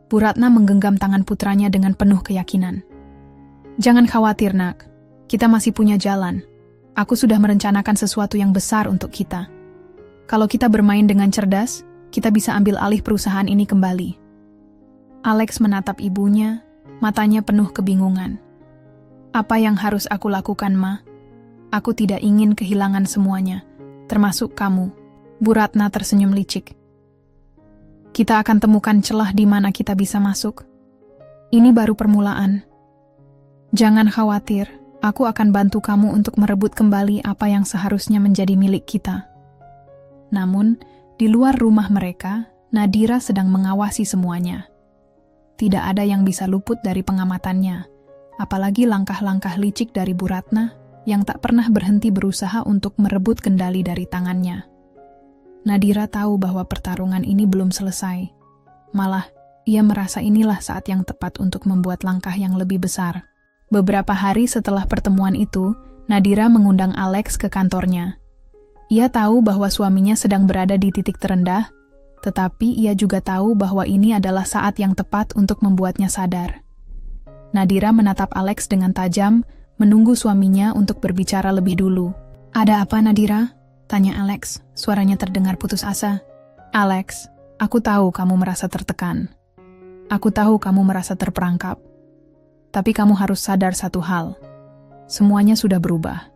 Bu Ratna menggenggam tangan putranya dengan penuh keyakinan. "Jangan khawatir, Nak. Kita masih punya jalan. Aku sudah merencanakan sesuatu yang besar untuk kita. Kalau kita bermain dengan cerdas, kita bisa ambil alih perusahaan ini kembali." Alex menatap ibunya, matanya penuh kebingungan. "Apa yang harus aku lakukan, Ma? Aku tidak ingin kehilangan semuanya, termasuk kamu." Bu Ratna tersenyum licik. "Kita akan temukan celah di mana kita bisa masuk. Ini baru permulaan. Jangan khawatir, aku akan bantu kamu untuk merebut kembali apa yang seharusnya menjadi milik kita." Namun, di luar rumah mereka, Nadira sedang mengawasi semuanya. Tidak ada yang bisa luput dari pengamatannya, apalagi langkah-langkah licik dari Bu Ratna yang tak pernah berhenti berusaha untuk merebut kendali dari tangannya. Nadira tahu bahwa pertarungan ini belum selesai. Malah, Ia merasa inilah saat yang tepat untuk membuat langkah yang lebih besar. Beberapa hari setelah pertemuan itu, Nadira mengundang Alex ke kantornya. Ia tahu bahwa suaminya sedang berada di titik terendah, tetapi ia juga tahu bahwa ini adalah saat yang tepat untuk membuatnya sadar. Nadira menatap Alex dengan tajam, menunggu suaminya untuk berbicara lebih dulu. "Ada apa, Nadira?" tanya Alex, suaranya terdengar putus asa. "Alex, aku tahu kamu merasa tertekan. Aku tahu kamu merasa terperangkap. Tapi kamu harus sadar satu hal. Semuanya sudah berubah.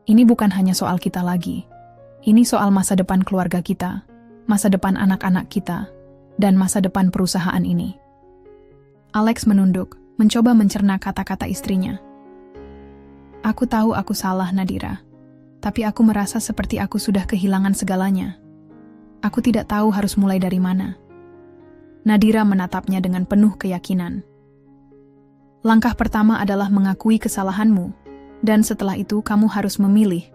Ini bukan hanya soal kita lagi. Ini soal masa depan keluarga kita, masa depan anak-anak kita, dan masa depan perusahaan ini." Alex menunduk, mencoba mencerna kata-kata istrinya. "Aku tahu aku salah, Nadira. Tapi aku merasa seperti aku sudah kehilangan segalanya. Aku tidak tahu harus mulai dari mana." Nadira menatapnya dengan penuh keyakinan. "Langkah pertama adalah mengakui kesalahanmu, dan setelah itu kamu harus memilih.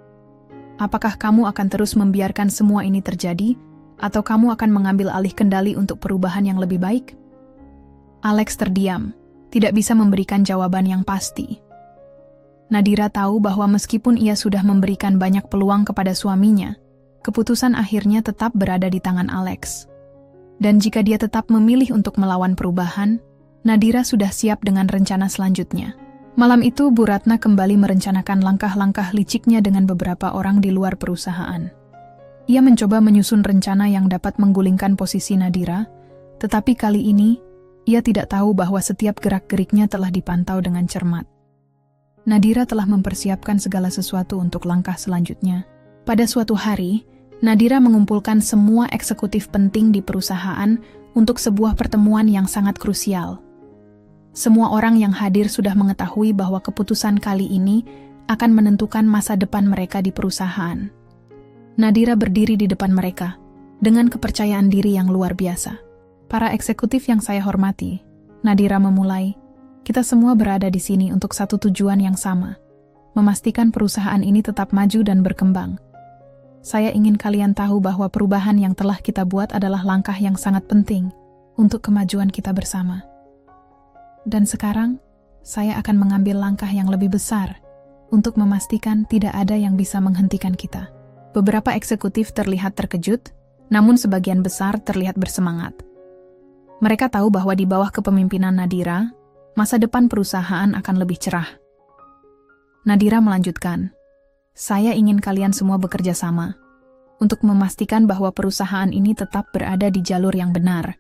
Apakah kamu akan terus membiarkan semua ini terjadi, atau kamu akan mengambil alih kendali untuk perubahan yang lebih baik?" Alex terdiam, tidak bisa memberikan jawaban yang pasti. Nadira tahu bahwa meskipun ia sudah memberikan banyak peluang kepada suaminya, keputusan akhirnya tetap berada di tangan Alex. Dan jika dia tetap memilih untuk melawan perubahan, Nadira sudah siap dengan rencana selanjutnya. Malam itu, Bu Ratna kembali merencanakan langkah-langkah liciknya dengan beberapa orang di luar perusahaan. Ia mencoba menyusun rencana yang dapat menggulingkan posisi Nadira, tetapi kali ini, ia tidak tahu bahwa setiap gerak-geriknya telah dipantau dengan cermat. Nadira telah mempersiapkan segala sesuatu untuk langkah selanjutnya. Pada suatu hari, Nadira mengumpulkan semua eksekutif penting di perusahaan untuk sebuah pertemuan yang sangat krusial. Semua orang yang hadir sudah mengetahui bahwa keputusan kali ini akan menentukan masa depan mereka di perusahaan. Nadira berdiri di depan mereka, dengan kepercayaan diri yang luar biasa. "Para eksekutif yang saya hormati," Nadira memulai, "kita semua berada di sini untuk satu tujuan yang sama, memastikan perusahaan ini tetap maju dan berkembang. Saya ingin kalian tahu bahwa perubahan yang telah kita buat adalah langkah yang sangat penting untuk kemajuan kita bersama. Dan sekarang, saya akan mengambil langkah yang lebih besar untuk memastikan tidak ada yang bisa menghentikan kita." Beberapa eksekutif terlihat terkejut, namun sebagian besar terlihat bersemangat. Mereka tahu bahwa di bawah kepemimpinan Nadira, masa depan perusahaan akan lebih cerah. Nadira melanjutkan, "Saya ingin kalian semua bekerja sama untuk memastikan bahwa perusahaan ini tetap berada di jalur yang benar.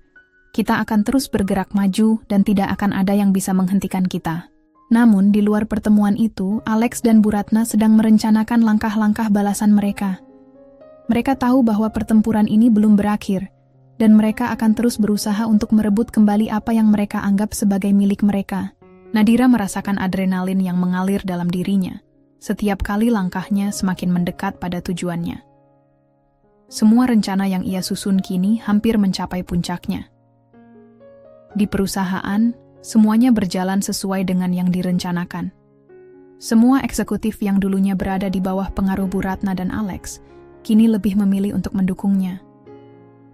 Kita akan terus bergerak maju dan tidak akan ada yang bisa menghentikan kita." Namun, di luar pertemuan itu, Alex dan Bu Ratna sedang merencanakan langkah-langkah balasan mereka. Mereka tahu bahwa pertempuran ini belum berakhir, dan mereka akan terus berusaha untuk merebut kembali apa yang mereka anggap sebagai milik mereka. Nadira merasakan adrenalin yang mengalir dalam dirinya. Setiap kali langkahnya semakin mendekat pada tujuannya. Semua rencana yang ia susun kini hampir mencapai puncaknya. Di perusahaan, semuanya berjalan sesuai dengan yang direncanakan. Semua eksekutif yang dulunya berada di bawah pengaruh Bu Ratna dan Alex, kini lebih memilih untuk mendukungnya.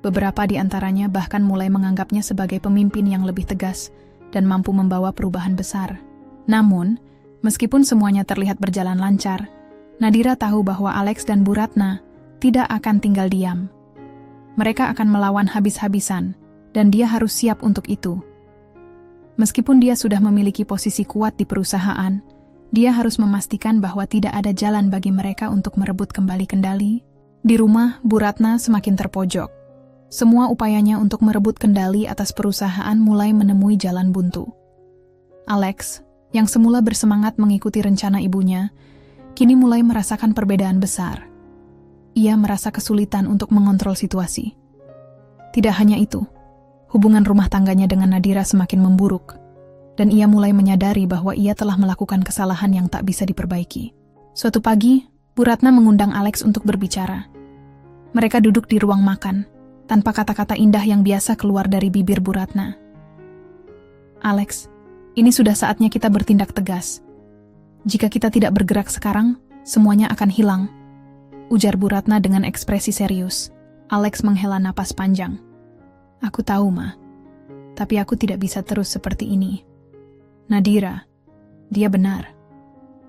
Beberapa di antaranya bahkan mulai menganggapnya sebagai pemimpin yang lebih tegas dan mampu membawa perubahan besar. Namun, meskipun semuanya terlihat berjalan lancar, Nadira tahu bahwa Alex dan Bu Ratna tidak akan tinggal diam. Mereka akan melawan habis-habisan, dan dia harus siap untuk itu. Meskipun dia sudah memiliki posisi kuat di perusahaan, dia harus memastikan bahwa tidak ada jalan bagi mereka untuk merebut kembali kendali. Di rumah, Bu Ratna semakin terpojok. Semua upayanya untuk merebut kendali atas perusahaan mulai menemui jalan buntu. Alex, yang semula bersemangat mengikuti rencana ibunya, kini mulai merasakan perbedaan besar. Ia merasa kesulitan untuk mengontrol situasi. Tidak hanya itu, hubungan rumah tangganya dengan Nadira semakin memburuk, dan ia mulai menyadari bahwa ia telah melakukan kesalahan yang tak bisa diperbaiki. Suatu pagi, Bu Ratna mengundang Alex untuk berbicara. Mereka duduk di ruang makan, tanpa kata-kata indah yang biasa keluar dari bibir Bu Ratna. "Alex, ini sudah saatnya kita bertindak tegas. Jika kita tidak bergerak sekarang, semuanya akan hilang," ujar Bu Ratna dengan ekspresi serius. Alex menghela napas panjang. "Aku tahu, Ma. Tapi aku tidak bisa terus seperti ini. Nadira, dia benar.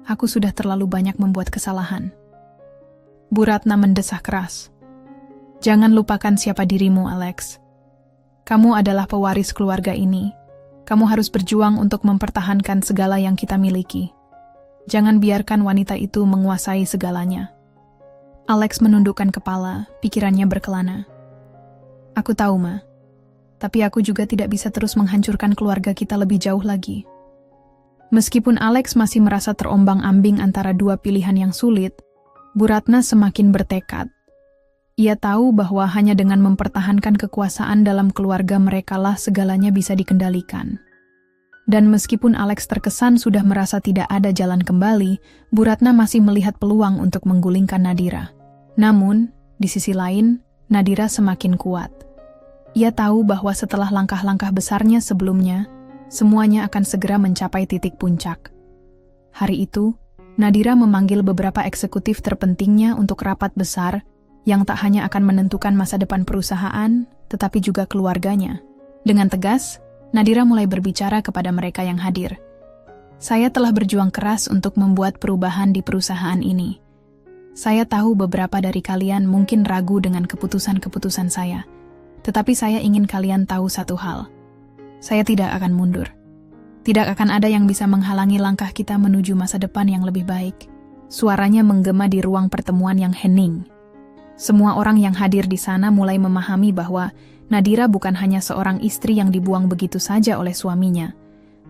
Aku sudah terlalu banyak membuat kesalahan. Bu Ratna mendesah keras. Jangan lupakan siapa dirimu, Alex. Kamu adalah pewaris keluarga ini. Kamu harus berjuang untuk mempertahankan segala yang kita miliki. Jangan biarkan wanita itu menguasai segalanya. Alex menundukkan kepala, pikirannya berkelana. Aku tahu, Ma. Tapi aku juga tidak bisa terus menghancurkan keluarga kita lebih jauh lagi. Meskipun Alex masih merasa terombang-ambing antara dua pilihan yang sulit, Bu Ratna semakin bertekad. Ia tahu bahwa hanya dengan mempertahankan kekuasaan dalam keluarga merekalah segalanya bisa dikendalikan. Dan meskipun Alex terkesan sudah merasa tidak ada jalan kembali, Bu Ratna masih melihat peluang untuk menggulingkan Nadira. Namun, di sisi lain, Nadira semakin kuat. Ia tahu bahwa setelah langkah-langkah besarnya sebelumnya, semuanya akan segera mencapai titik puncak. Hari itu, Nadira memanggil beberapa eksekutif terpentingnya untuk rapat besar yang tak hanya akan menentukan masa depan perusahaan, tetapi juga keluarganya. Dengan tegas, Nadira mulai berbicara kepada mereka yang hadir. Saya telah berjuang keras untuk membuat perubahan di perusahaan ini. Saya tahu beberapa dari kalian mungkin ragu dengan keputusan-keputusan saya, tetapi saya ingin kalian tahu satu hal. Saya tidak akan mundur. Tidak akan ada yang bisa menghalangi langkah kita menuju masa depan yang lebih baik. Suaranya menggema di ruang pertemuan yang hening. Semua orang yang hadir di sana mulai memahami bahwa Nadira bukan hanya seorang istri yang dibuang begitu saja oleh suaminya,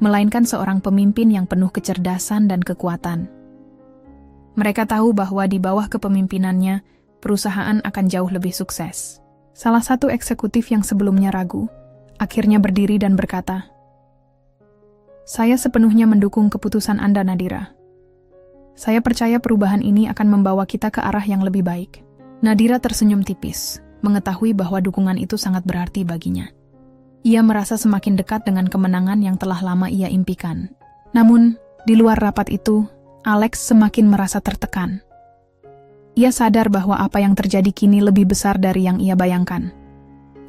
melainkan seorang pemimpin yang penuh kecerdasan dan kekuatan. Mereka tahu bahwa di bawah kepemimpinannya, perusahaan akan jauh lebih sukses. Salah satu eksekutif yang sebelumnya ragu, akhirnya berdiri dan berkata, "Saya sepenuhnya mendukung keputusan Anda, Nadira. Saya percaya perubahan ini akan membawa kita ke arah yang lebih baik." Nadira tersenyum tipis, mengetahui bahwa dukungan itu sangat berarti baginya. Ia merasa semakin dekat dengan kemenangan yang telah lama ia impikan. Namun, di luar rapat itu, Alex semakin merasa tertekan. Ia sadar bahwa apa yang terjadi kini lebih besar dari yang ia bayangkan.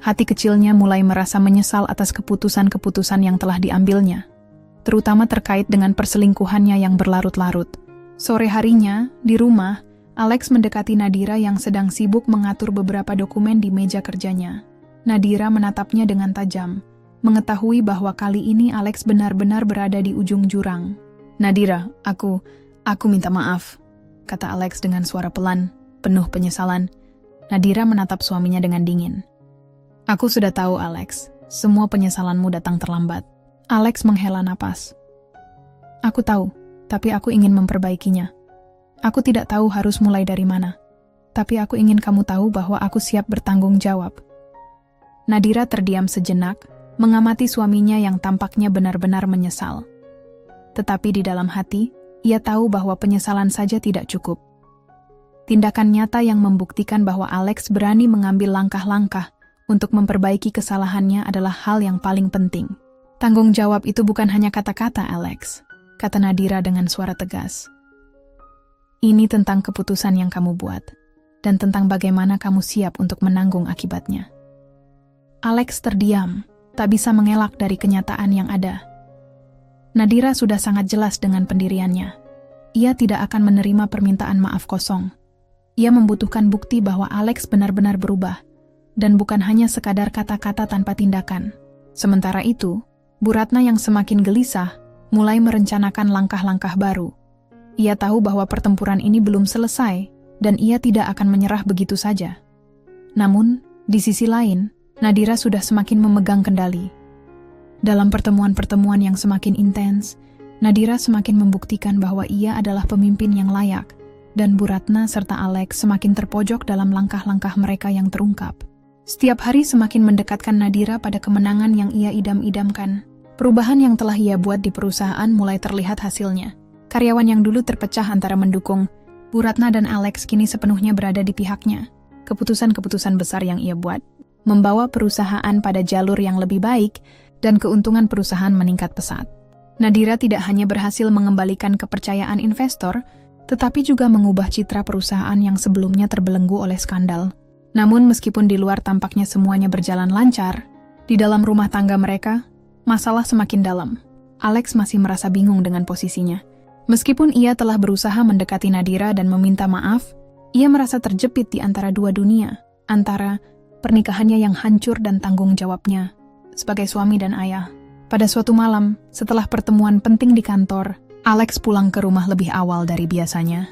Hati kecilnya mulai merasa menyesal atas keputusan-keputusan yang telah diambilnya, terutama terkait dengan perselingkuhannya yang berlarut-larut. Sore harinya, di rumah, Alex mendekati Nadira yang sedang sibuk mengatur beberapa dokumen di meja kerjanya. Nadira menatapnya dengan tajam, mengetahui bahwa kali ini Alex benar-benar berada di ujung jurang. "Nadira, aku minta maaf," kata Alex dengan suara pelan, penuh penyesalan. Nadira menatap suaminya dengan dingin. "Aku sudah tahu, Alex. Semua penyesalanmu datang terlambat." Alex menghela napas. "Aku tahu, tapi aku ingin memperbaikinya. Aku tidak tahu harus mulai dari mana. Tapi aku ingin kamu tahu bahwa aku siap bertanggung jawab." Nadira terdiam sejenak, mengamati suaminya yang tampaknya benar-benar menyesal. Tetapi di dalam hati, ia tahu bahwa penyesalan saja tidak cukup. Tindakan nyata yang membuktikan bahwa Alex berani mengambil langkah-langkah untuk memperbaiki kesalahannya adalah hal yang paling penting. "Tanggung jawab itu bukan hanya kata-kata, Alex," kata Nadira dengan suara tegas. "Ini tentang keputusan yang kamu buat, dan tentang bagaimana kamu siap untuk menanggung akibatnya." Alex terdiam, tak bisa mengelak dari kenyataan yang ada. Nadira sudah sangat jelas dengan pendiriannya. Ia tidak akan menerima permintaan maaf kosong. Ia membutuhkan bukti bahwa Alex benar-benar berubah, dan bukan hanya sekadar kata-kata tanpa tindakan. Sementara itu, Bu Ratna yang semakin gelisah, mulai merencanakan langkah-langkah baru. Ia tahu bahwa pertempuran ini belum selesai, dan ia tidak akan menyerah begitu saja. Namun, di sisi lain, Nadira sudah semakin memegang kendali. Dalam pertemuan-pertemuan yang semakin intens, Nadira semakin membuktikan bahwa ia adalah pemimpin yang layak, dan Bu Ratna serta Alex semakin terpojok dalam langkah-langkah mereka yang terungkap. Setiap hari semakin mendekatkan Nadira pada kemenangan yang ia idam-idamkan. Perubahan yang telah ia buat di perusahaan mulai terlihat hasilnya. Karyawan yang dulu terpecah antara mendukung Bu Ratna dan Alex kini sepenuhnya berada di pihaknya. Keputusan-keputusan besar yang ia buat membawa perusahaan pada jalur yang lebih baik dan keuntungan perusahaan meningkat pesat. Nadira tidak hanya berhasil mengembalikan kepercayaan investor, tetapi juga mengubah citra perusahaan yang sebelumnya terbelenggu oleh skandal. Namun meskipun di luar tampaknya semuanya berjalan lancar, Di dalam rumah tangga mereka, masalah semakin dalam. Alex masih merasa bingung dengan posisinya. Meskipun ia telah berusaha mendekati Nadira dan meminta maaf, ia merasa terjepit di antara dua dunia, antara pernikahannya yang hancur dan tanggung jawabnya sebagai suami dan ayah. Pada suatu malam, setelah pertemuan penting di kantor, Alex pulang ke rumah lebih awal dari biasanya.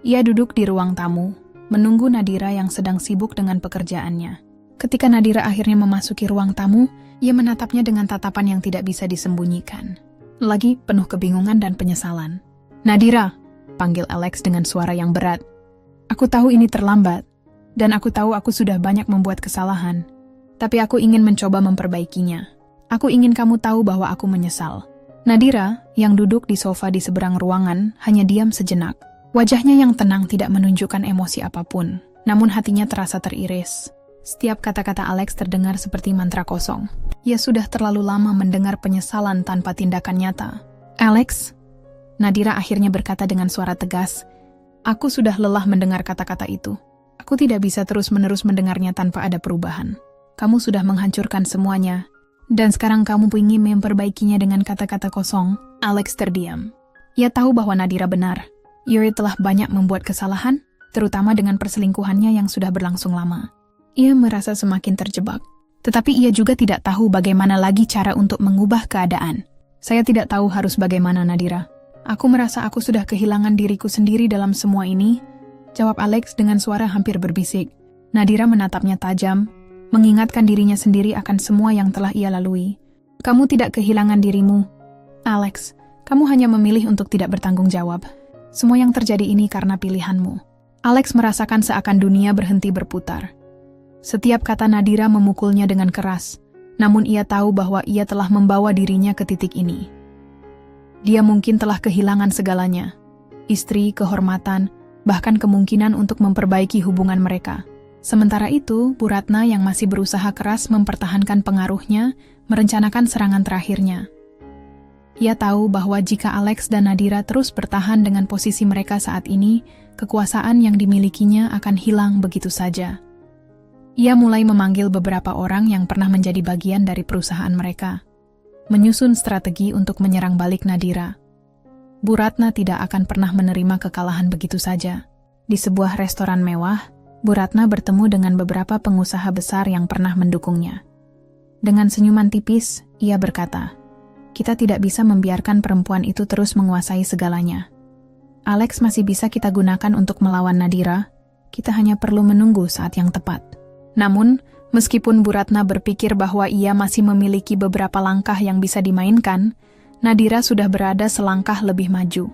Ia duduk di ruang tamu, menunggu Nadira yang sedang sibuk dengan pekerjaannya. Ketika Nadira akhirnya memasuki ruang tamu, ia menatapnya dengan tatapan yang tidak bisa disembunyikan. Lagi penuh kebingungan dan penyesalan. "Nadira," panggil Alex dengan suara yang berat. "Aku tahu ini terlambat, dan aku tahu aku sudah banyak membuat kesalahan. Tapi aku ingin mencoba memperbaikinya. Aku ingin kamu tahu bahwa aku menyesal." Nadira, yang duduk di sofa di seberang ruangan, hanya diam sejenak. Wajahnya yang tenang tidak menunjukkan emosi apapun, namun hatinya terasa teriris. Setiap kata-kata Alex terdengar seperti mantra kosong. Ia sudah terlalu lama mendengar penyesalan tanpa tindakan nyata. "Alex," Nadira akhirnya berkata dengan suara tegas, "aku sudah lelah mendengar kata-kata itu. Aku tidak bisa terus-menerus mendengarnya tanpa ada perubahan. Kamu sudah menghancurkan semuanya, dan sekarang kamu ingin memperbaikinya dengan kata-kata kosong." Alex terdiam. Ia tahu bahwa Nadira benar. Yuri telah banyak membuat kesalahan, terutama dengan perselingkuhannya yang sudah berlangsung lama. Ia merasa semakin terjebak. Tetapi ia juga tidak tahu bagaimana lagi cara untuk mengubah keadaan. "Saya tidak tahu harus bagaimana, Nadira. Aku merasa aku sudah kehilangan diriku sendiri dalam semua ini," jawab Alex dengan suara hampir berbisik. Nadira menatapnya tajam, mengingatkan dirinya sendiri akan semua yang telah ia lalui. "Kamu tidak kehilangan dirimu, Alex. Kamu hanya memilih untuk tidak bertanggung jawab. Semua yang terjadi ini karena pilihanmu." Alex merasakan seakan dunia berhenti berputar. Setiap kata Nadira memukulnya dengan keras, namun ia tahu bahwa ia telah membawa dirinya ke titik ini. Dia mungkin telah kehilangan segalanya, istri, kehormatan, bahkan kemungkinan untuk memperbaiki hubungan mereka. Sementara itu, Bu Ratna yang masih berusaha keras mempertahankan pengaruhnya, merencanakan serangan terakhirnya. Ia tahu bahwa jika Alex dan Nadira terus bertahan dengan posisi mereka saat ini, kekuasaan yang dimilikinya akan hilang begitu saja. Ia mulai memanggil beberapa orang yang pernah menjadi bagian dari perusahaan mereka, menyusun strategi untuk menyerang balik Nadira. Bu Ratna tidak akan pernah menerima kekalahan begitu saja. Di sebuah restoran mewah, Bu Ratna bertemu dengan beberapa pengusaha besar yang pernah mendukungnya. Dengan senyuman tipis, ia berkata, "Kita tidak bisa membiarkan perempuan itu terus menguasai segalanya. Alex masih bisa kita gunakan untuk melawan Nadira, kita hanya perlu menunggu saat yang tepat." Namun, meskipun Bu Ratna berpikir bahwa ia masih memiliki beberapa langkah yang bisa dimainkan, Nadira sudah berada selangkah lebih maju.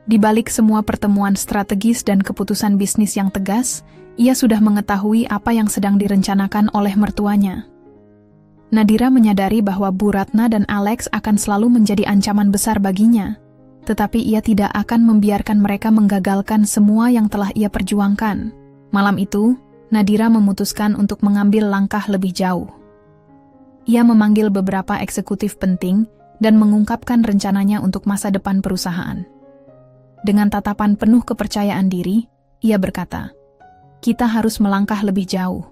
Di balik semua pertemuan strategis dan keputusan bisnis yang tegas, ia sudah mengetahui apa yang sedang direncanakan oleh mertuanya. Nadira menyadari bahwa Bu Ratna dan Alex akan selalu menjadi ancaman besar baginya, tetapi ia tidak akan membiarkan mereka menggagalkan semua yang telah ia perjuangkan. Malam itu, Nadira memutuskan untuk mengambil langkah lebih jauh. Ia memanggil beberapa eksekutif penting dan mengungkapkan rencananya untuk masa depan perusahaan. Dengan tatapan penuh kepercayaan diri, ia berkata, "Kita harus melangkah lebih jauh.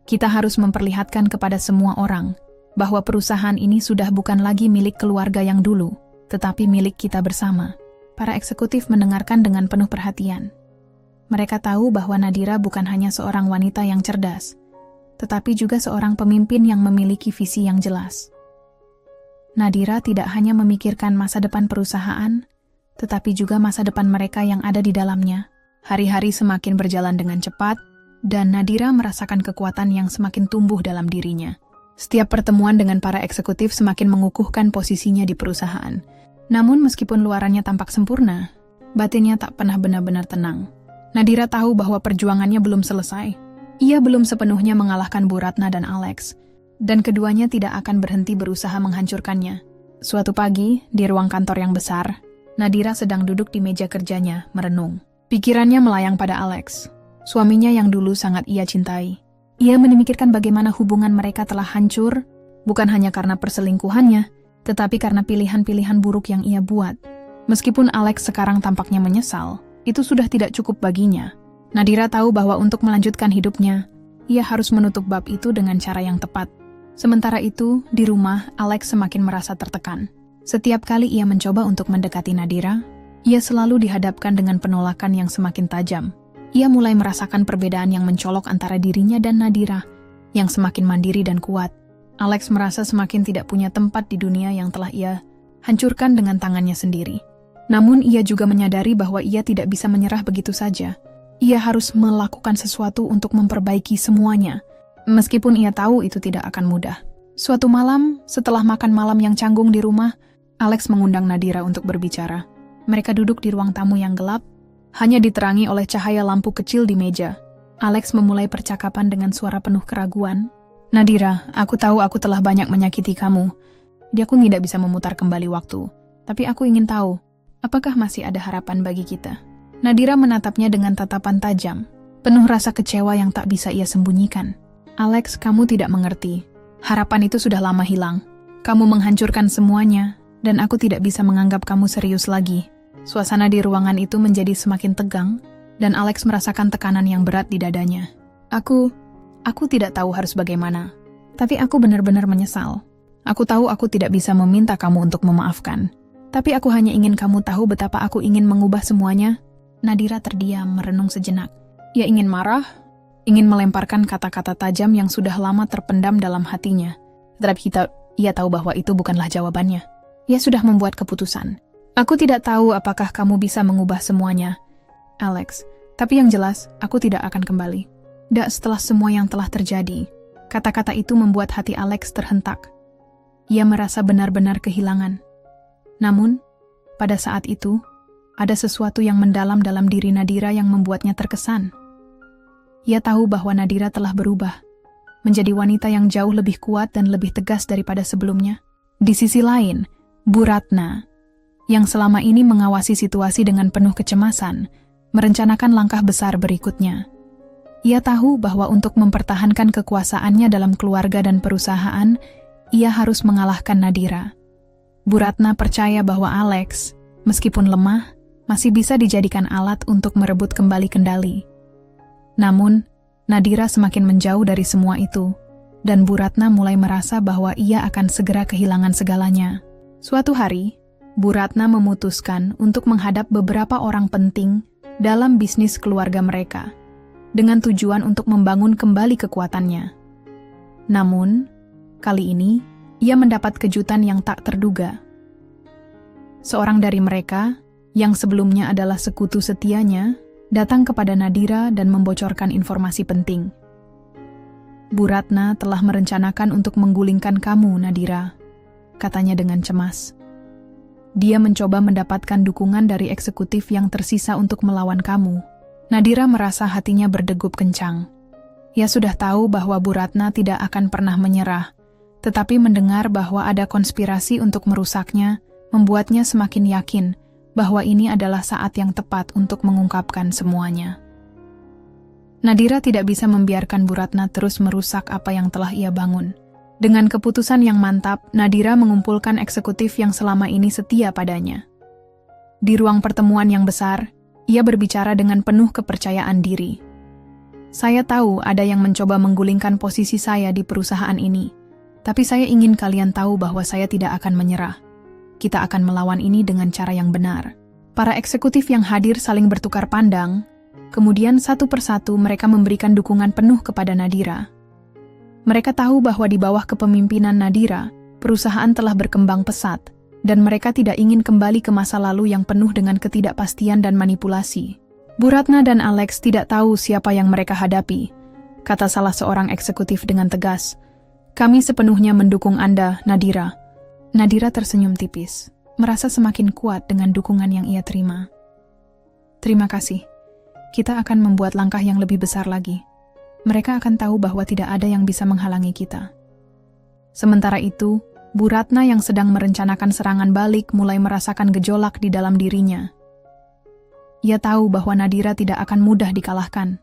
Kita harus memperlihatkan kepada semua orang bahwa perusahaan ini sudah bukan lagi milik keluarga yang dulu, tetapi milik kita bersama." Para eksekutif mendengarkan dengan penuh perhatian. Mereka tahu bahwa Nadira bukan hanya seorang wanita yang cerdas, tetapi juga seorang pemimpin yang memiliki visi yang jelas. Nadira tidak hanya memikirkan masa depan perusahaan, tetapi juga masa depan mereka yang ada di dalamnya. Hari-hari semakin berjalan dengan cepat, dan Nadira merasakan kekuatan yang semakin tumbuh dalam dirinya. Setiap pertemuan dengan para eksekutif semakin mengukuhkan posisinya di perusahaan. Namun meskipun luarannya tampak sempurna, batinnya tak pernah benar-benar tenang. Nadira tahu bahwa perjuangannya belum selesai. Ia belum sepenuhnya mengalahkan Bu Ratna dan Alex, dan keduanya tidak akan berhenti berusaha menghancurkannya. Suatu pagi, di ruang kantor yang besar, Nadira sedang duduk di meja kerjanya, merenung. Pikirannya melayang pada Alex, suaminya yang dulu sangat ia cintai. Ia memikirkan bagaimana hubungan mereka telah hancur, bukan hanya karena perselingkuhannya, tetapi karena pilihan-pilihan buruk yang ia buat. Meskipun Alex sekarang tampaknya menyesal, itu sudah tidak cukup baginya. Nadira tahu bahwa untuk melanjutkan hidupnya, ia harus menutup bab itu dengan cara yang tepat. Sementara itu, di rumah, Alex semakin merasa tertekan. Setiap kali ia mencoba untuk mendekati Nadira, ia selalu dihadapkan dengan penolakan yang semakin tajam. Ia mulai merasakan perbedaan yang mencolok antara dirinya dan Nadira, yang semakin mandiri dan kuat. Alex merasa semakin tidak punya tempat di dunia yang telah ia hancurkan dengan tangannya sendiri. Namun ia juga menyadari bahwa ia tidak bisa menyerah begitu saja. Ia harus melakukan sesuatu untuk memperbaiki semuanya, meskipun ia tahu itu tidak akan mudah. Suatu malam, setelah makan malam yang canggung di rumah, Alex mengundang Nadira untuk berbicara. Mereka duduk di ruang tamu yang gelap, hanya diterangi oleh cahaya lampu kecil di meja. Alex memulai percakapan dengan suara penuh keraguan. Nadira, aku tahu aku telah banyak menyakiti kamu. Aku tidak bisa memutar kembali waktu. Tapi aku ingin tahu, apakah masih ada harapan bagi kita? Nadira menatapnya dengan tatapan tajam, penuh rasa kecewa yang tak bisa ia sembunyikan. Alex, kamu tidak mengerti. Harapan itu sudah lama hilang. Kamu menghancurkan semuanya, dan aku tidak bisa menganggap kamu serius lagi. Suasana di ruangan itu menjadi semakin tegang, dan Alex merasakan tekanan yang berat di dadanya. Aku tidak tahu harus bagaimana, tapi aku benar-benar menyesal. Aku tahu aku tidak bisa meminta kamu untuk memaafkan, tapi aku hanya ingin kamu tahu betapa aku ingin mengubah semuanya. Nadira terdiam merenung sejenak. Ia ingin marah, ingin melemparkan kata-kata tajam yang sudah lama terpendam dalam hatinya. Tetapi ia tahu bahwa itu bukanlah jawabannya. Ia sudah membuat keputusan. Aku tidak tahu apakah kamu bisa mengubah semuanya, Alex. Tapi yang jelas, aku tidak akan kembali. Tidak setelah semua yang telah terjadi. Kata-kata itu membuat hati Alex terhentak. Ia merasa benar-benar kehilangan. Namun, pada saat itu, ada sesuatu yang mendalam dalam diri Nadira yang membuatnya terkesan. Ia tahu bahwa Nadira telah berubah, menjadi wanita yang jauh lebih kuat dan lebih tegas daripada sebelumnya. Di sisi lain, Bu Ratna, yang selama ini mengawasi situasi dengan penuh kecemasan, merencanakan langkah besar berikutnya. Ia tahu bahwa untuk mempertahankan kekuasaannya dalam keluarga dan perusahaan, ia harus mengalahkan Nadira. Bu Ratna percaya bahwa Alex, meskipun lemah, masih bisa dijadikan alat untuk merebut kembali kendali. Namun, Nadira semakin menjauh dari semua itu, dan Bu Ratna mulai merasa bahwa ia akan segera kehilangan segalanya. Suatu hari, Bu Ratna memutuskan untuk menghadap beberapa orang penting dalam bisnis keluarga mereka, dengan tujuan untuk membangun kembali kekuatannya. Namun, kali ini, ia mendapat kejutan yang tak terduga. Seorang dari mereka, yang sebelumnya adalah sekutu setianya, datang kepada Nadira dan membocorkan informasi penting. Bu Ratna telah merencanakan untuk menggulingkan kamu, Nadira, katanya dengan cemas. Dia mencoba mendapatkan dukungan dari eksekutif yang tersisa untuk melawan kamu. Nadira merasa hatinya berdegup kencang. Ia sudah tahu bahwa Bu Ratna tidak akan pernah menyerah, tetapi mendengar bahwa ada konspirasi untuk merusaknya, membuatnya semakin yakin bahwa ini adalah saat yang tepat untuk mengungkapkan semuanya. Nadira tidak bisa membiarkan Bu Ratna terus merusak apa yang telah ia bangun. Dengan keputusan yang mantap, Nadira mengumpulkan eksekutif yang selama ini setia padanya. Di ruang pertemuan yang besar, ia berbicara dengan penuh kepercayaan diri. Saya tahu ada yang mencoba menggulingkan posisi saya di perusahaan ini, tapi saya ingin kalian tahu bahwa saya tidak akan menyerah. Kita akan melawan ini dengan cara yang benar. Para eksekutif yang hadir saling bertukar pandang, kemudian satu persatu mereka memberikan dukungan penuh kepada Nadira. Mereka tahu bahwa di bawah kepemimpinan Nadira, perusahaan telah berkembang pesat, dan mereka tidak ingin kembali ke masa lalu yang penuh dengan ketidakpastian dan manipulasi. Bu Ratna dan Alex tidak tahu siapa yang mereka hadapi, kata salah seorang eksekutif dengan tegas. Kami sepenuhnya mendukung Anda, Nadira. Nadira tersenyum tipis, merasa semakin kuat dengan dukungan yang ia terima. Terima kasih. Kita akan membuat langkah yang lebih besar lagi. Mereka akan tahu bahwa tidak ada yang bisa menghalangi kita. Sementara itu, Bu Ratna yang sedang merencanakan serangan balik mulai merasakan gejolak di dalam dirinya. Ia tahu bahwa Nadira tidak akan mudah dikalahkan.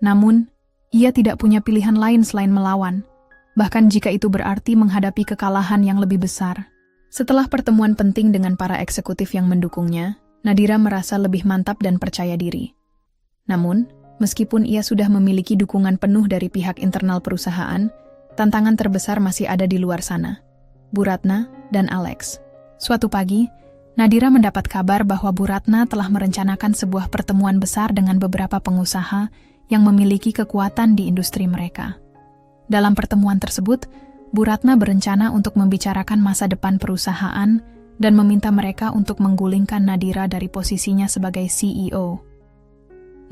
Namun, ia tidak punya pilihan lain selain melawan, bahkan jika itu berarti menghadapi kekalahan yang lebih besar. Setelah pertemuan penting dengan para eksekutif yang mendukungnya, Nadira merasa lebih mantap dan percaya diri. Namun, meskipun ia sudah memiliki dukungan penuh dari pihak internal perusahaan, Tantangan terbesar masih ada di luar sana. Bu Ratna dan Alex. Suatu pagi, Nadira mendapat kabar bahwa Bu Ratna telah merencanakan sebuah pertemuan besar dengan beberapa pengusaha yang memiliki kekuatan di industri mereka. Dalam pertemuan tersebut, Bu Ratna berencana untuk membicarakan masa depan perusahaan dan meminta mereka untuk menggulingkan Nadira dari posisinya sebagai CEO.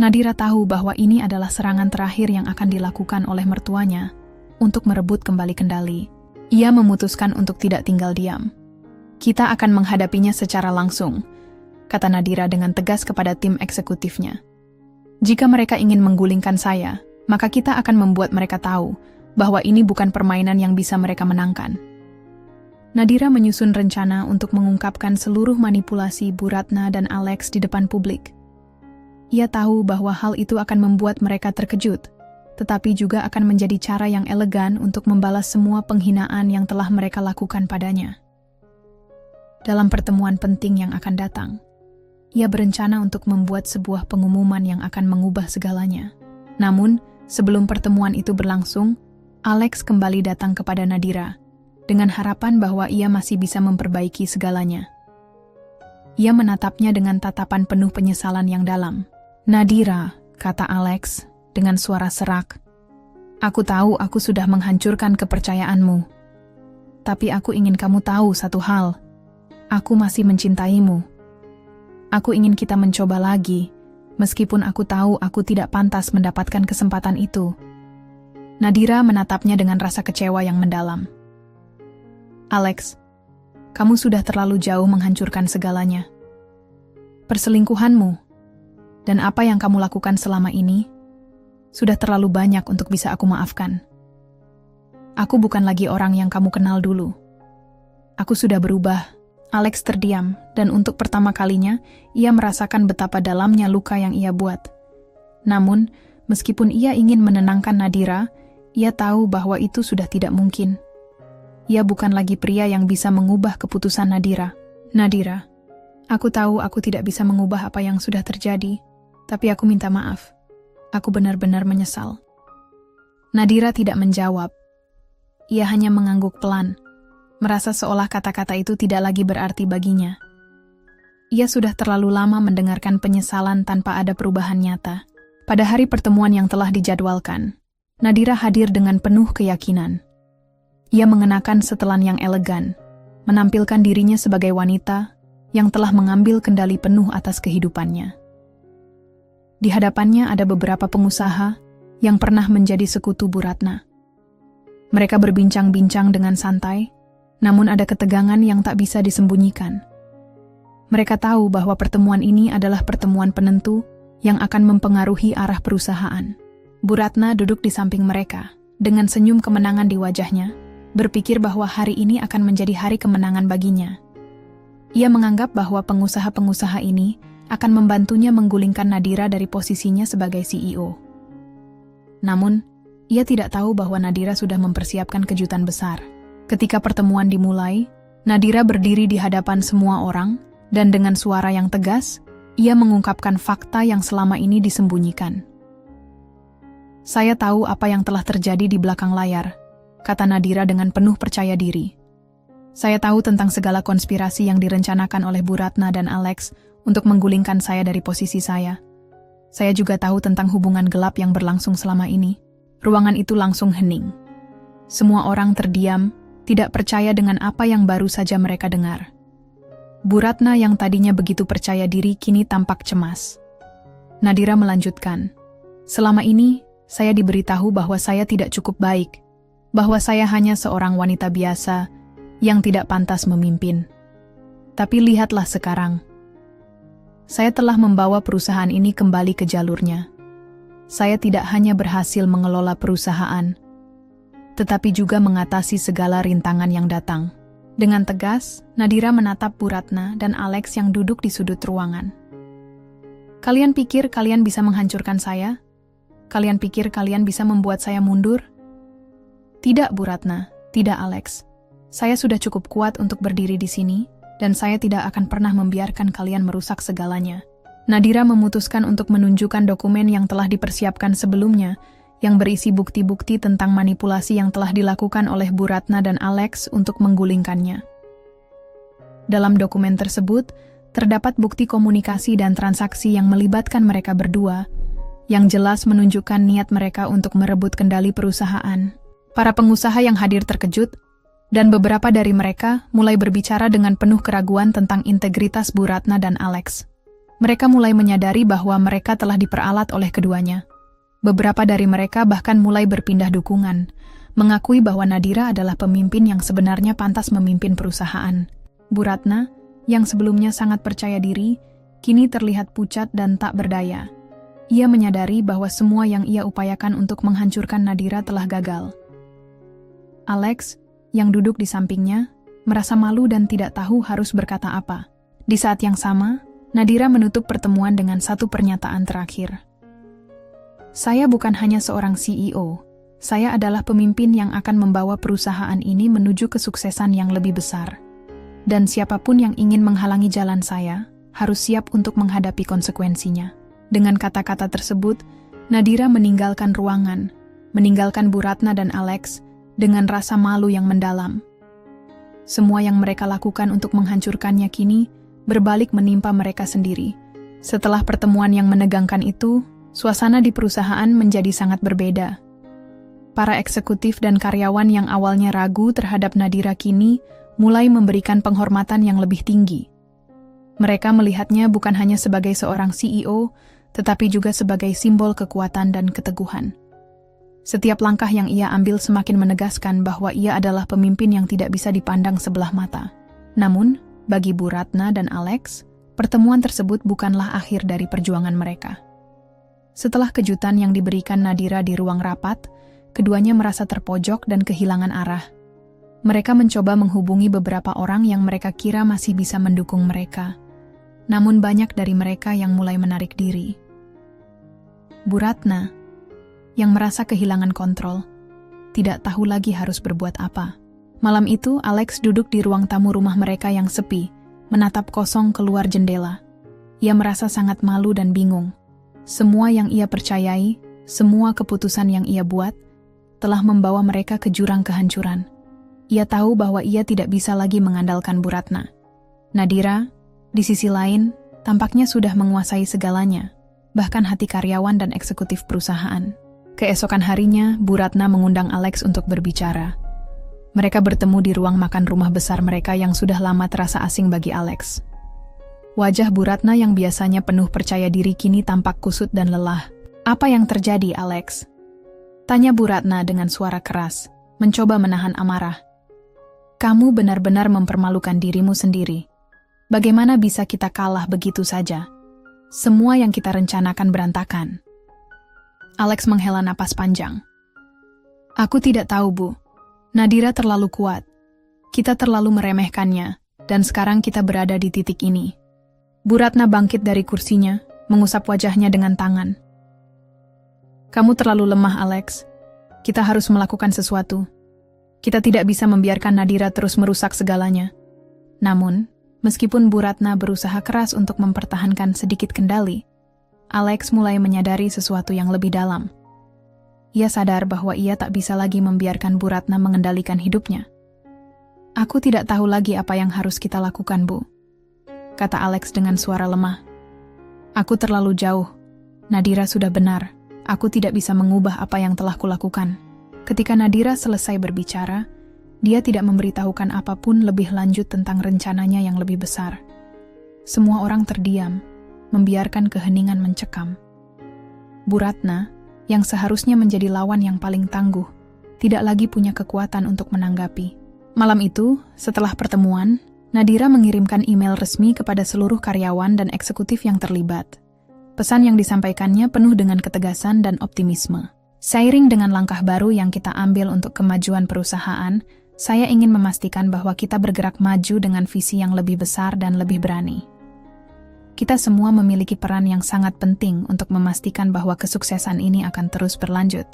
Nadira tahu bahwa ini adalah serangan terakhir yang akan dilakukan oleh mertuanya untuk merebut kembali kendali. Ia memutuskan untuk tidak tinggal diam. Kita akan menghadapinya secara langsung, kata Nadira dengan tegas kepada tim eksekutifnya. Jika mereka ingin menggulingkan saya, maka kita akan membuat mereka tahu bahwa ini bukan permainan yang bisa mereka menangkan. Nadira menyusun rencana untuk mengungkapkan seluruh manipulasi Bu Ratna dan Alex di depan publik. Ia tahu bahwa hal itu akan membuat mereka terkejut, tetapi juga akan menjadi cara yang elegan untuk membalas semua penghinaan yang telah mereka lakukan padanya. Dalam pertemuan penting yang akan datang, ia berencana untuk membuat sebuah pengumuman yang akan mengubah segalanya. Namun, sebelum pertemuan itu berlangsung, Alex kembali datang kepada Nadira, dengan harapan bahwa ia masih bisa memperbaiki segalanya. Ia menatapnya dengan tatapan penuh penyesalan yang dalam. "Nadira," kata Alex dengan suara serak, "aku tahu aku sudah menghancurkan kepercayaanmu. Tapi aku ingin kamu tahu satu hal. Aku masih mencintaimu. Aku ingin kita mencoba lagi, meskipun aku tahu aku tidak pantas mendapatkan kesempatan itu." Nadira menatapnya dengan rasa kecewa yang mendalam. "Alex, kamu sudah terlalu jauh menghancurkan segalanya. Perselingkuhanmu dan apa yang kamu lakukan selama ini sudah terlalu banyak untuk bisa aku maafkan. Aku bukan lagi orang yang kamu kenal dulu. Aku sudah berubah." Alex terdiam, dan untuk pertama kalinya, ia merasakan betapa dalamnya luka yang ia buat. Namun, meskipun ia ingin menenangkan Nadira, ia tahu bahwa itu sudah tidak mungkin. Ia bukan lagi pria yang bisa mengubah keputusan Nadira. "Nadira, aku tahu aku tidak bisa mengubah apa yang sudah terjadi, tapi aku minta maaf. Aku benar-benar menyesal." Nadira tidak menjawab. Ia hanya mengangguk pelan, merasa seolah kata-kata itu tidak lagi berarti baginya. Ia sudah terlalu lama mendengarkan penyesalan tanpa ada perubahan nyata. Pada hari pertemuan yang telah dijadwalkan, Nadira hadir dengan penuh keyakinan. Ia mengenakan setelan yang elegan, menampilkan dirinya sebagai wanita yang telah mengambil kendali penuh atas kehidupannya. Di hadapannya ada beberapa pengusaha yang pernah menjadi sekutu Bu Ratna. Mereka berbincang-bincang dengan santai, namun ada ketegangan yang tak bisa disembunyikan. Mereka tahu bahwa pertemuan ini adalah pertemuan penentu yang akan mempengaruhi arah perusahaan. Bu Ratna duduk di samping mereka, dengan senyum kemenangan di wajahnya, berpikir bahwa hari ini akan menjadi hari kemenangan baginya. Ia menganggap bahwa pengusaha-pengusaha ini akan membantunya menggulingkan Nadira dari posisinya sebagai CEO. Namun, ia tidak tahu bahwa Nadira sudah mempersiapkan kejutan besar. Ketika pertemuan dimulai, Nadira berdiri di hadapan semua orang, dan dengan suara yang tegas, ia mengungkapkan fakta yang selama ini disembunyikan. "Saya tahu apa yang telah terjadi di belakang layar," kata Nadira dengan penuh percaya diri. "Saya tahu tentang segala konspirasi yang direncanakan oleh Bu Ratna dan Alex untuk menggulingkan saya dari posisi saya. Saya juga tahu tentang hubungan gelap yang berlangsung selama ini." Ruangan itu langsung hening. Semua orang terdiam, tidak percaya dengan apa yang baru saja mereka dengar. Bu Ratna yang tadinya begitu percaya diri kini tampak cemas. Nadira melanjutkan, "Selama ini, saya diberitahu bahwa saya tidak cukup baik, bahwa saya hanya seorang wanita biasa yang tidak pantas memimpin. Tapi lihatlah sekarang. Saya telah membawa perusahaan ini kembali ke jalurnya. Saya tidak hanya berhasil mengelola perusahaan, tetapi juga mengatasi segala rintangan yang datang." Dengan tegas, Nadira menatap Bu Ratna dan Alex yang duduk di sudut ruangan. "Kalian pikir kalian bisa menghancurkan saya? Kalian pikir kalian bisa membuat saya mundur?" "Tidak, Bu Ratna. Tidak, Alex. Saya sudah cukup kuat untuk berdiri di sini, dan saya tidak akan pernah membiarkan kalian merusak segalanya." Nadira memutuskan untuk menunjukkan dokumen yang telah dipersiapkan sebelumnya, yang berisi bukti-bukti tentang manipulasi yang telah dilakukan oleh Bu Ratna dan Alex untuk menggulingkannya. Dalam dokumen tersebut, terdapat bukti komunikasi dan transaksi yang melibatkan mereka berdua, yang jelas menunjukkan niat mereka untuk merebut kendali perusahaan. Para pengusaha yang hadir terkejut, dan beberapa dari mereka mulai berbicara dengan penuh keraguan tentang integritas Bu Ratna dan Alex. Mereka mulai menyadari bahwa mereka telah diperalat oleh keduanya. Beberapa dari mereka bahkan mulai berpindah dukungan, mengakui bahwa Nadira adalah pemimpin yang sebenarnya pantas memimpin perusahaan. Bu Ratna, yang sebelumnya sangat percaya diri, kini terlihat pucat dan tak berdaya. Ia menyadari bahwa semua yang ia upayakan untuk menghancurkan Nadira telah gagal. Alex, yang duduk di sampingnya, merasa malu dan tidak tahu harus berkata apa. Di saat yang sama, Nadira menutup pertemuan dengan satu pernyataan terakhir. Saya bukan hanya seorang CEO, saya adalah pemimpin yang akan membawa perusahaan ini menuju kesuksesan yang lebih besar. Dan siapapun yang ingin menghalangi jalan saya, harus siap untuk menghadapi konsekuensinya. Dengan kata-kata tersebut, Nadira meninggalkan ruangan, meninggalkan Bu Ratna dan Alex, dengan rasa malu yang mendalam. Semua yang mereka lakukan untuk menghancurkannya kini, berbalik menimpa mereka sendiri. Setelah pertemuan yang menegangkan itu, suasana di perusahaan menjadi sangat berbeda. Para eksekutif dan karyawan yang awalnya ragu terhadap Nadira kini mulai memberikan penghormatan yang lebih tinggi. Mereka melihatnya bukan hanya sebagai seorang CEO, tetapi juga sebagai simbol kekuatan dan keteguhan. Setiap langkah yang ia ambil semakin menegaskan bahwa ia adalah pemimpin yang tidak bisa dipandang sebelah mata. Namun, bagi Bu Ratna dan Alex, pertemuan tersebut bukanlah akhir dari perjuangan mereka. Setelah kejutan yang diberikan Nadira di ruang rapat, keduanya merasa terpojok dan kehilangan arah. Mereka mencoba menghubungi beberapa orang yang mereka kira masih bisa mendukung mereka. Namun banyak dari mereka yang mulai menarik diri. Bu Ratna, yang merasa kehilangan kontrol, tidak tahu lagi harus berbuat apa. Malam itu, Alex duduk di ruang tamu rumah mereka yang sepi, menatap kosong keluar jendela. Ia merasa sangat malu dan bingung. Semua yang ia percayai, semua keputusan yang ia buat, telah membawa mereka ke jurang kehancuran. Ia tahu bahwa ia tidak bisa lagi mengandalkan Bu Ratna. Nadira, di sisi lain, tampaknya sudah menguasai segalanya, bahkan hati karyawan dan eksekutif perusahaan. Keesokan harinya, Bu Ratna mengundang Alex untuk berbicara. Mereka bertemu di ruang makan rumah besar mereka yang sudah lama terasa asing bagi Alex. Wajah Bu Ratna yang biasanya penuh percaya diri kini tampak kusut dan lelah. "Apa yang terjadi, Alex?" tanya Bu Ratna dengan suara keras, mencoba menahan amarah. "Kamu benar-benar mempermalukan dirimu sendiri. Bagaimana bisa kita kalah begitu saja? Semua yang kita rencanakan berantakan." Alex menghela napas panjang. "Aku tidak tahu, Bu. Nadira terlalu kuat. Kita terlalu meremehkannya, dan sekarang kita berada di titik ini." Bu Ratna bangkit dari kursinya, mengusap wajahnya dengan tangan. "Kamu terlalu lemah, Alex. Kita harus melakukan sesuatu. Kita tidak bisa membiarkan Nadira terus merusak segalanya." Namun, meskipun Bu Ratna berusaha keras untuk mempertahankan sedikit kendali, Alex mulai menyadari sesuatu yang lebih dalam. Ia sadar bahwa ia tak bisa lagi membiarkan Bu Ratna mengendalikan hidupnya. "Aku tidak tahu lagi apa yang harus kita lakukan, Bu," kata Alex dengan suara lemah. "Aku terlalu jauh. Nadira sudah benar. Aku tidak bisa mengubah apa yang telah kulakukan." Ketika Nadira selesai berbicara, dia tidak memberitahukan apapun lebih lanjut tentang rencananya yang lebih besar. Semua orang terdiam, membiarkan keheningan mencekam. Bu Ratna, yang seharusnya menjadi lawan yang paling tangguh, tidak lagi punya kekuatan untuk menanggapi. Malam itu, setelah pertemuan, Nadira mengirimkan email resmi kepada seluruh karyawan dan eksekutif yang terlibat. Pesan yang disampaikannya penuh dengan ketegasan dan optimisme. "Seiring dengan langkah baru yang kita ambil untuk kemajuan perusahaan, saya ingin memastikan bahwa kita bergerak maju dengan visi yang lebih besar dan lebih berani. Kita semua memiliki peran yang sangat penting untuk memastikan bahwa kesuksesan ini akan terus berlanjut.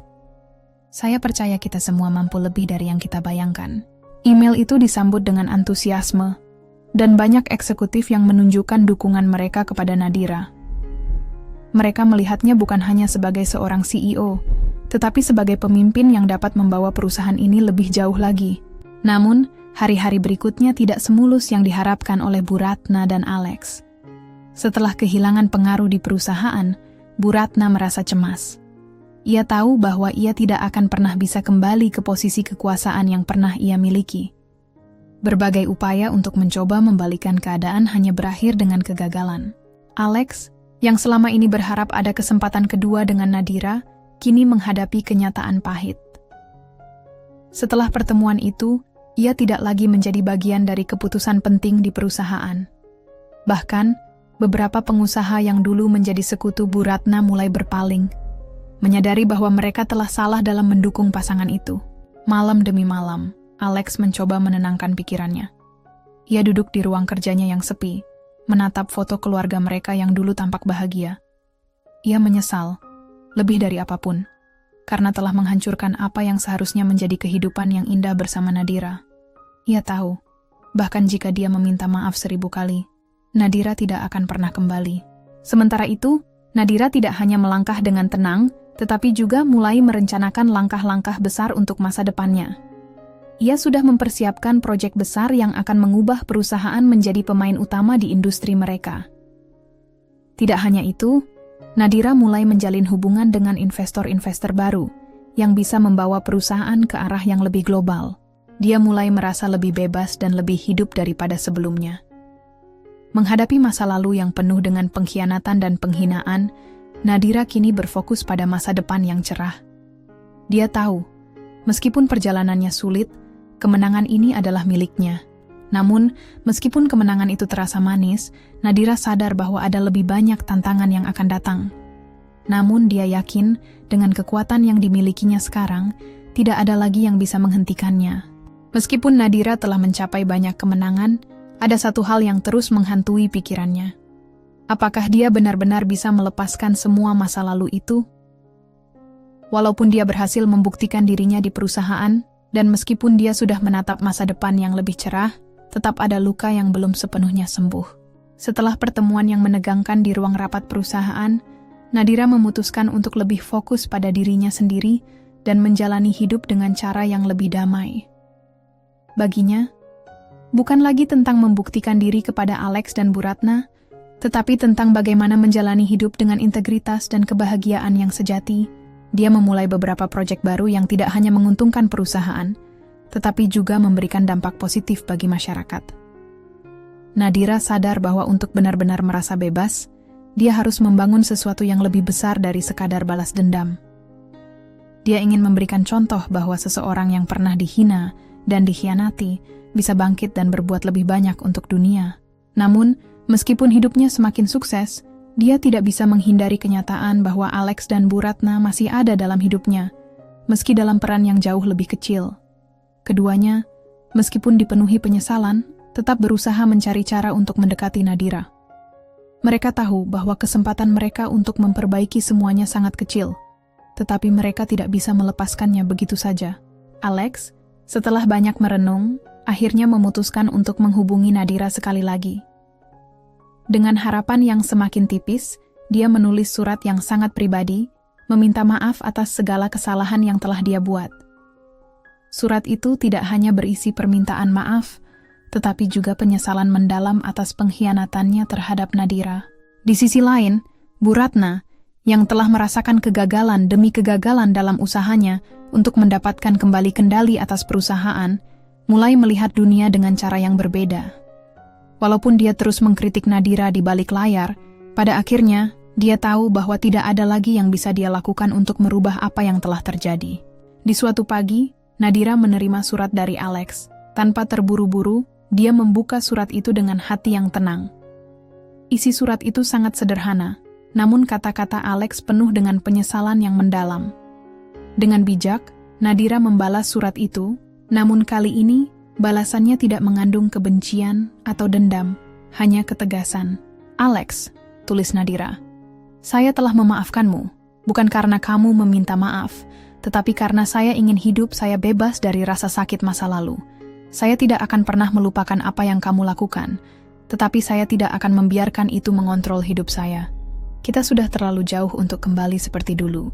Saya percaya kita semua mampu lebih dari yang kita bayangkan." Email itu disambut dengan antusiasme, dan banyak eksekutif yang menunjukkan dukungan mereka kepada Nadira. Mereka melihatnya bukan hanya sebagai seorang CEO, tetapi sebagai pemimpin yang dapat membawa perusahaan ini lebih jauh lagi. Namun, hari-hari berikutnya tidak semulus yang diharapkan oleh Bu Ratna dan Alex. Setelah kehilangan pengaruh di perusahaan, Bu Ratna merasa cemas. Ia tahu bahwa ia tidak akan pernah bisa kembali ke posisi kekuasaan yang pernah ia miliki. Berbagai upaya untuk mencoba membalikkan keadaan hanya berakhir dengan kegagalan. Alex, yang selama ini berharap ada kesempatan kedua dengan Nadira, kini menghadapi kenyataan pahit. Setelah pertemuan itu, ia tidak lagi menjadi bagian dari keputusan penting di perusahaan. Bahkan, beberapa pengusaha yang dulu menjadi sekutu Bu Ratna mulai berpaling, menyadari bahwa mereka telah salah dalam mendukung pasangan itu. Malam demi malam, Alex mencoba menenangkan pikirannya. Ia duduk di ruang kerjanya yang sepi, menatap foto keluarga mereka yang dulu tampak bahagia. Ia menyesal, lebih dari apapun, karena telah menghancurkan apa yang seharusnya menjadi kehidupan yang indah bersama Nadira. Ia tahu, bahkan jika dia meminta maaf 1000 kali, Nadira tidak akan pernah kembali. Sementara itu, Nadira tidak hanya melangkah dengan tenang, tetapi juga mulai merencanakan langkah-langkah besar untuk masa depannya. Ia sudah mempersiapkan proyek besar yang akan mengubah perusahaan menjadi pemain utama di industri mereka. Tidak hanya itu, Nadira mulai menjalin hubungan dengan investor-investor baru yang bisa membawa perusahaan ke arah yang lebih global. Dia mulai merasa lebih bebas dan lebih hidup daripada sebelumnya. Menghadapi masa lalu yang penuh dengan pengkhianatan dan penghinaan, Nadira kini berfokus pada masa depan yang cerah. Dia tahu, meskipun perjalanannya sulit, kemenangan ini adalah miliknya. Namun, meskipun kemenangan itu terasa manis, Nadira sadar bahwa ada lebih banyak tantangan yang akan datang. Namun dia yakin, dengan kekuatan yang dimilikinya sekarang, tidak ada lagi yang bisa menghentikannya. Meskipun Nadira telah mencapai banyak kemenangan, ada satu hal yang terus menghantui pikirannya. Apakah dia benar-benar bisa melepaskan semua masa lalu itu? Walaupun dia berhasil membuktikan dirinya di perusahaan, dan meskipun dia sudah menatap masa depan yang lebih cerah, tetap ada luka yang belum sepenuhnya sembuh. Setelah pertemuan yang menegangkan di ruang rapat perusahaan, Nadira memutuskan untuk lebih fokus pada dirinya sendiri dan menjalani hidup dengan cara yang lebih damai. Baginya, bukan lagi tentang membuktikan diri kepada Alex dan Bu Ratna, tetapi tentang bagaimana menjalani hidup dengan integritas dan kebahagiaan yang sejati. Dia memulai beberapa proyek baru yang tidak hanya menguntungkan perusahaan, tetapi juga memberikan dampak positif bagi masyarakat. Nadira sadar bahwa untuk benar-benar merasa bebas, dia harus membangun sesuatu yang lebih besar dari sekadar balas dendam. Dia ingin memberikan contoh bahwa seseorang yang pernah dihina dan dikhianati bisa bangkit dan berbuat lebih banyak untuk dunia. Namun, meskipun hidupnya semakin sukses, dia tidak bisa menghindari kenyataan bahwa Alex dan Bu Ratna masih ada dalam hidupnya, meski dalam peran yang jauh lebih kecil. Keduanya, meskipun dipenuhi penyesalan, tetap berusaha mencari cara untuk mendekati Nadira. Mereka tahu bahwa kesempatan mereka untuk memperbaiki semuanya sangat kecil, tetapi mereka tidak bisa melepaskannya begitu saja. Alex, setelah banyak merenung, akhirnya memutuskan untuk menghubungi Nadira sekali lagi. Dengan harapan yang semakin tipis, dia menulis surat yang sangat pribadi, meminta maaf atas segala kesalahan yang telah dia buat. Surat itu tidak hanya berisi permintaan maaf, tetapi juga penyesalan mendalam atas pengkhianatannya terhadap Nadira. Di sisi lain, Bu Ratna, yang telah merasakan kegagalan demi kegagalan dalam usahanya untuk mendapatkan kembali kendali atas perusahaan, mulai melihat dunia dengan cara yang berbeda. Walaupun dia terus mengkritik Nadira di balik layar, pada akhirnya dia tahu bahwa tidak ada lagi yang bisa dia lakukan untuk merubah apa yang telah terjadi. Di suatu pagi, Nadira menerima surat dari Alex. Tanpa terburu-buru, dia membuka surat itu dengan hati yang tenang. Isi surat itu sangat sederhana, namun kata-kata Alex penuh dengan penyesalan yang mendalam. Dengan bijak, Nadira membalas surat itu, namun kali ini, balasannya tidak mengandung kebencian atau dendam, hanya ketegasan. Alex, tulis Nadira, saya telah memaafkanmu, bukan karena kamu meminta maaf, tetapi karena saya ingin hidup saya bebas dari rasa sakit masa lalu. Saya tidak akan pernah melupakan apa yang kamu lakukan, tetapi saya tidak akan membiarkan itu mengontrol hidup saya. Kita sudah terlalu jauh untuk kembali seperti dulu.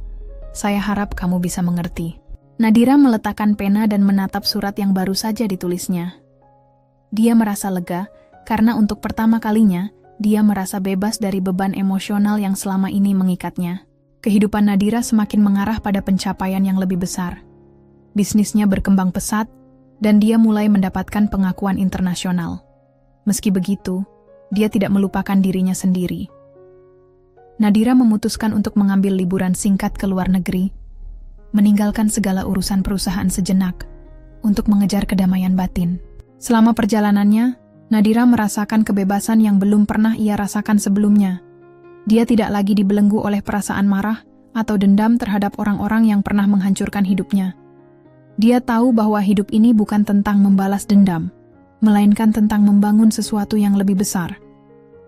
Saya harap kamu bisa mengerti. Nadira meletakkan pena dan menatap surat yang baru saja ditulisnya. Dia merasa lega, karena untuk pertama kalinya, dia merasa bebas dari beban emosional yang selama ini mengikatnya. Kehidupan Nadira semakin mengarah pada pencapaian yang lebih besar. Bisnisnya berkembang pesat, dan dia mulai mendapatkan pengakuan internasional. Meski begitu, dia tidak melupakan dirinya sendiri. Nadira memutuskan untuk mengambil liburan singkat ke luar negeri, meninggalkan segala urusan perusahaan sejenak untuk mengejar kedamaian batin. Selama perjalanannya, Nadira merasakan kebebasan yang belum pernah ia rasakan sebelumnya. Dia tidak lagi dibelenggu oleh perasaan marah atau dendam terhadap orang-orang yang pernah menghancurkan hidupnya. Dia tahu bahwa hidup ini bukan tentang membalas dendam, melainkan tentang membangun sesuatu yang lebih besar.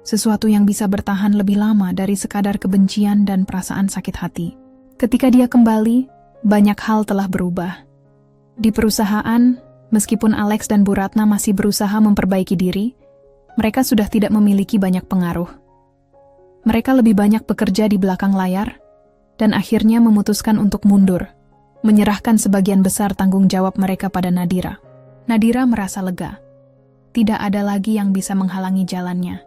Sesuatu yang bisa bertahan lebih lama dari sekadar kebencian dan perasaan sakit hati. Ketika dia kembali, banyak hal telah berubah. Di perusahaan, meskipun Alex dan Bu Ratna masih berusaha memperbaiki diri, mereka sudah tidak memiliki banyak pengaruh. Mereka lebih banyak bekerja di belakang layar, dan akhirnya memutuskan untuk mundur, menyerahkan sebagian besar tanggung jawab mereka pada Nadira. Nadira merasa lega. Tidak ada lagi yang bisa menghalangi jalannya.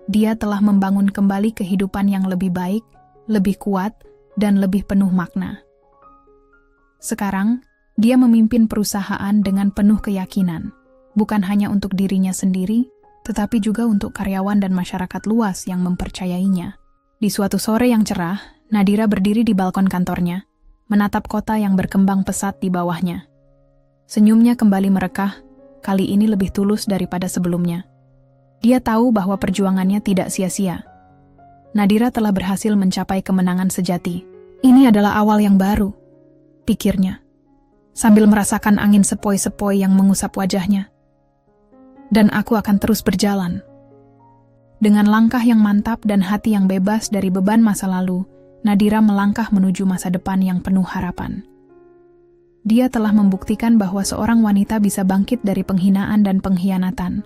Dia telah membangun kembali kehidupan yang lebih baik, lebih kuat, dan lebih penuh makna. Sekarang, dia memimpin perusahaan dengan penuh keyakinan, bukan hanya untuk dirinya sendiri, tetapi juga untuk karyawan dan masyarakat luas yang mempercayainya. Di suatu sore yang cerah, Nadira berdiri di balkon kantornya, menatap kota yang berkembang pesat di bawahnya. Senyumnya kembali merekah, kali ini lebih tulus daripada sebelumnya. Dia tahu bahwa perjuangannya tidak sia-sia. Nadira telah berhasil mencapai kemenangan sejati. Ini adalah awal yang baru, pikirnya, sambil merasakan angin sepoi-sepoi yang mengusap wajahnya. Dan aku akan terus berjalan. Dengan langkah yang mantap dan hati yang bebas dari beban masa lalu, Nadira melangkah menuju masa depan yang penuh harapan. Dia telah membuktikan bahwa seorang wanita bisa bangkit dari penghinaan dan pengkhianatan,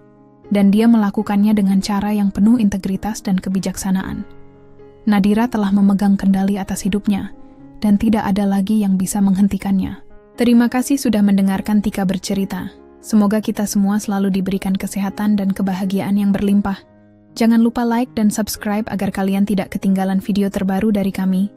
dan dia melakukannya dengan cara yang penuh integritas dan kebijaksanaan. Nadira telah memegang kendali atas hidupnya, dan tidak ada lagi yang bisa menghentikannya. Terima kasih sudah mendengarkan Tika bercerita. Semoga kita semua selalu diberikan kesehatan dan kebahagiaan yang berlimpah. Jangan lupa like dan subscribe agar kalian tidak ketinggalan video terbaru dari kami.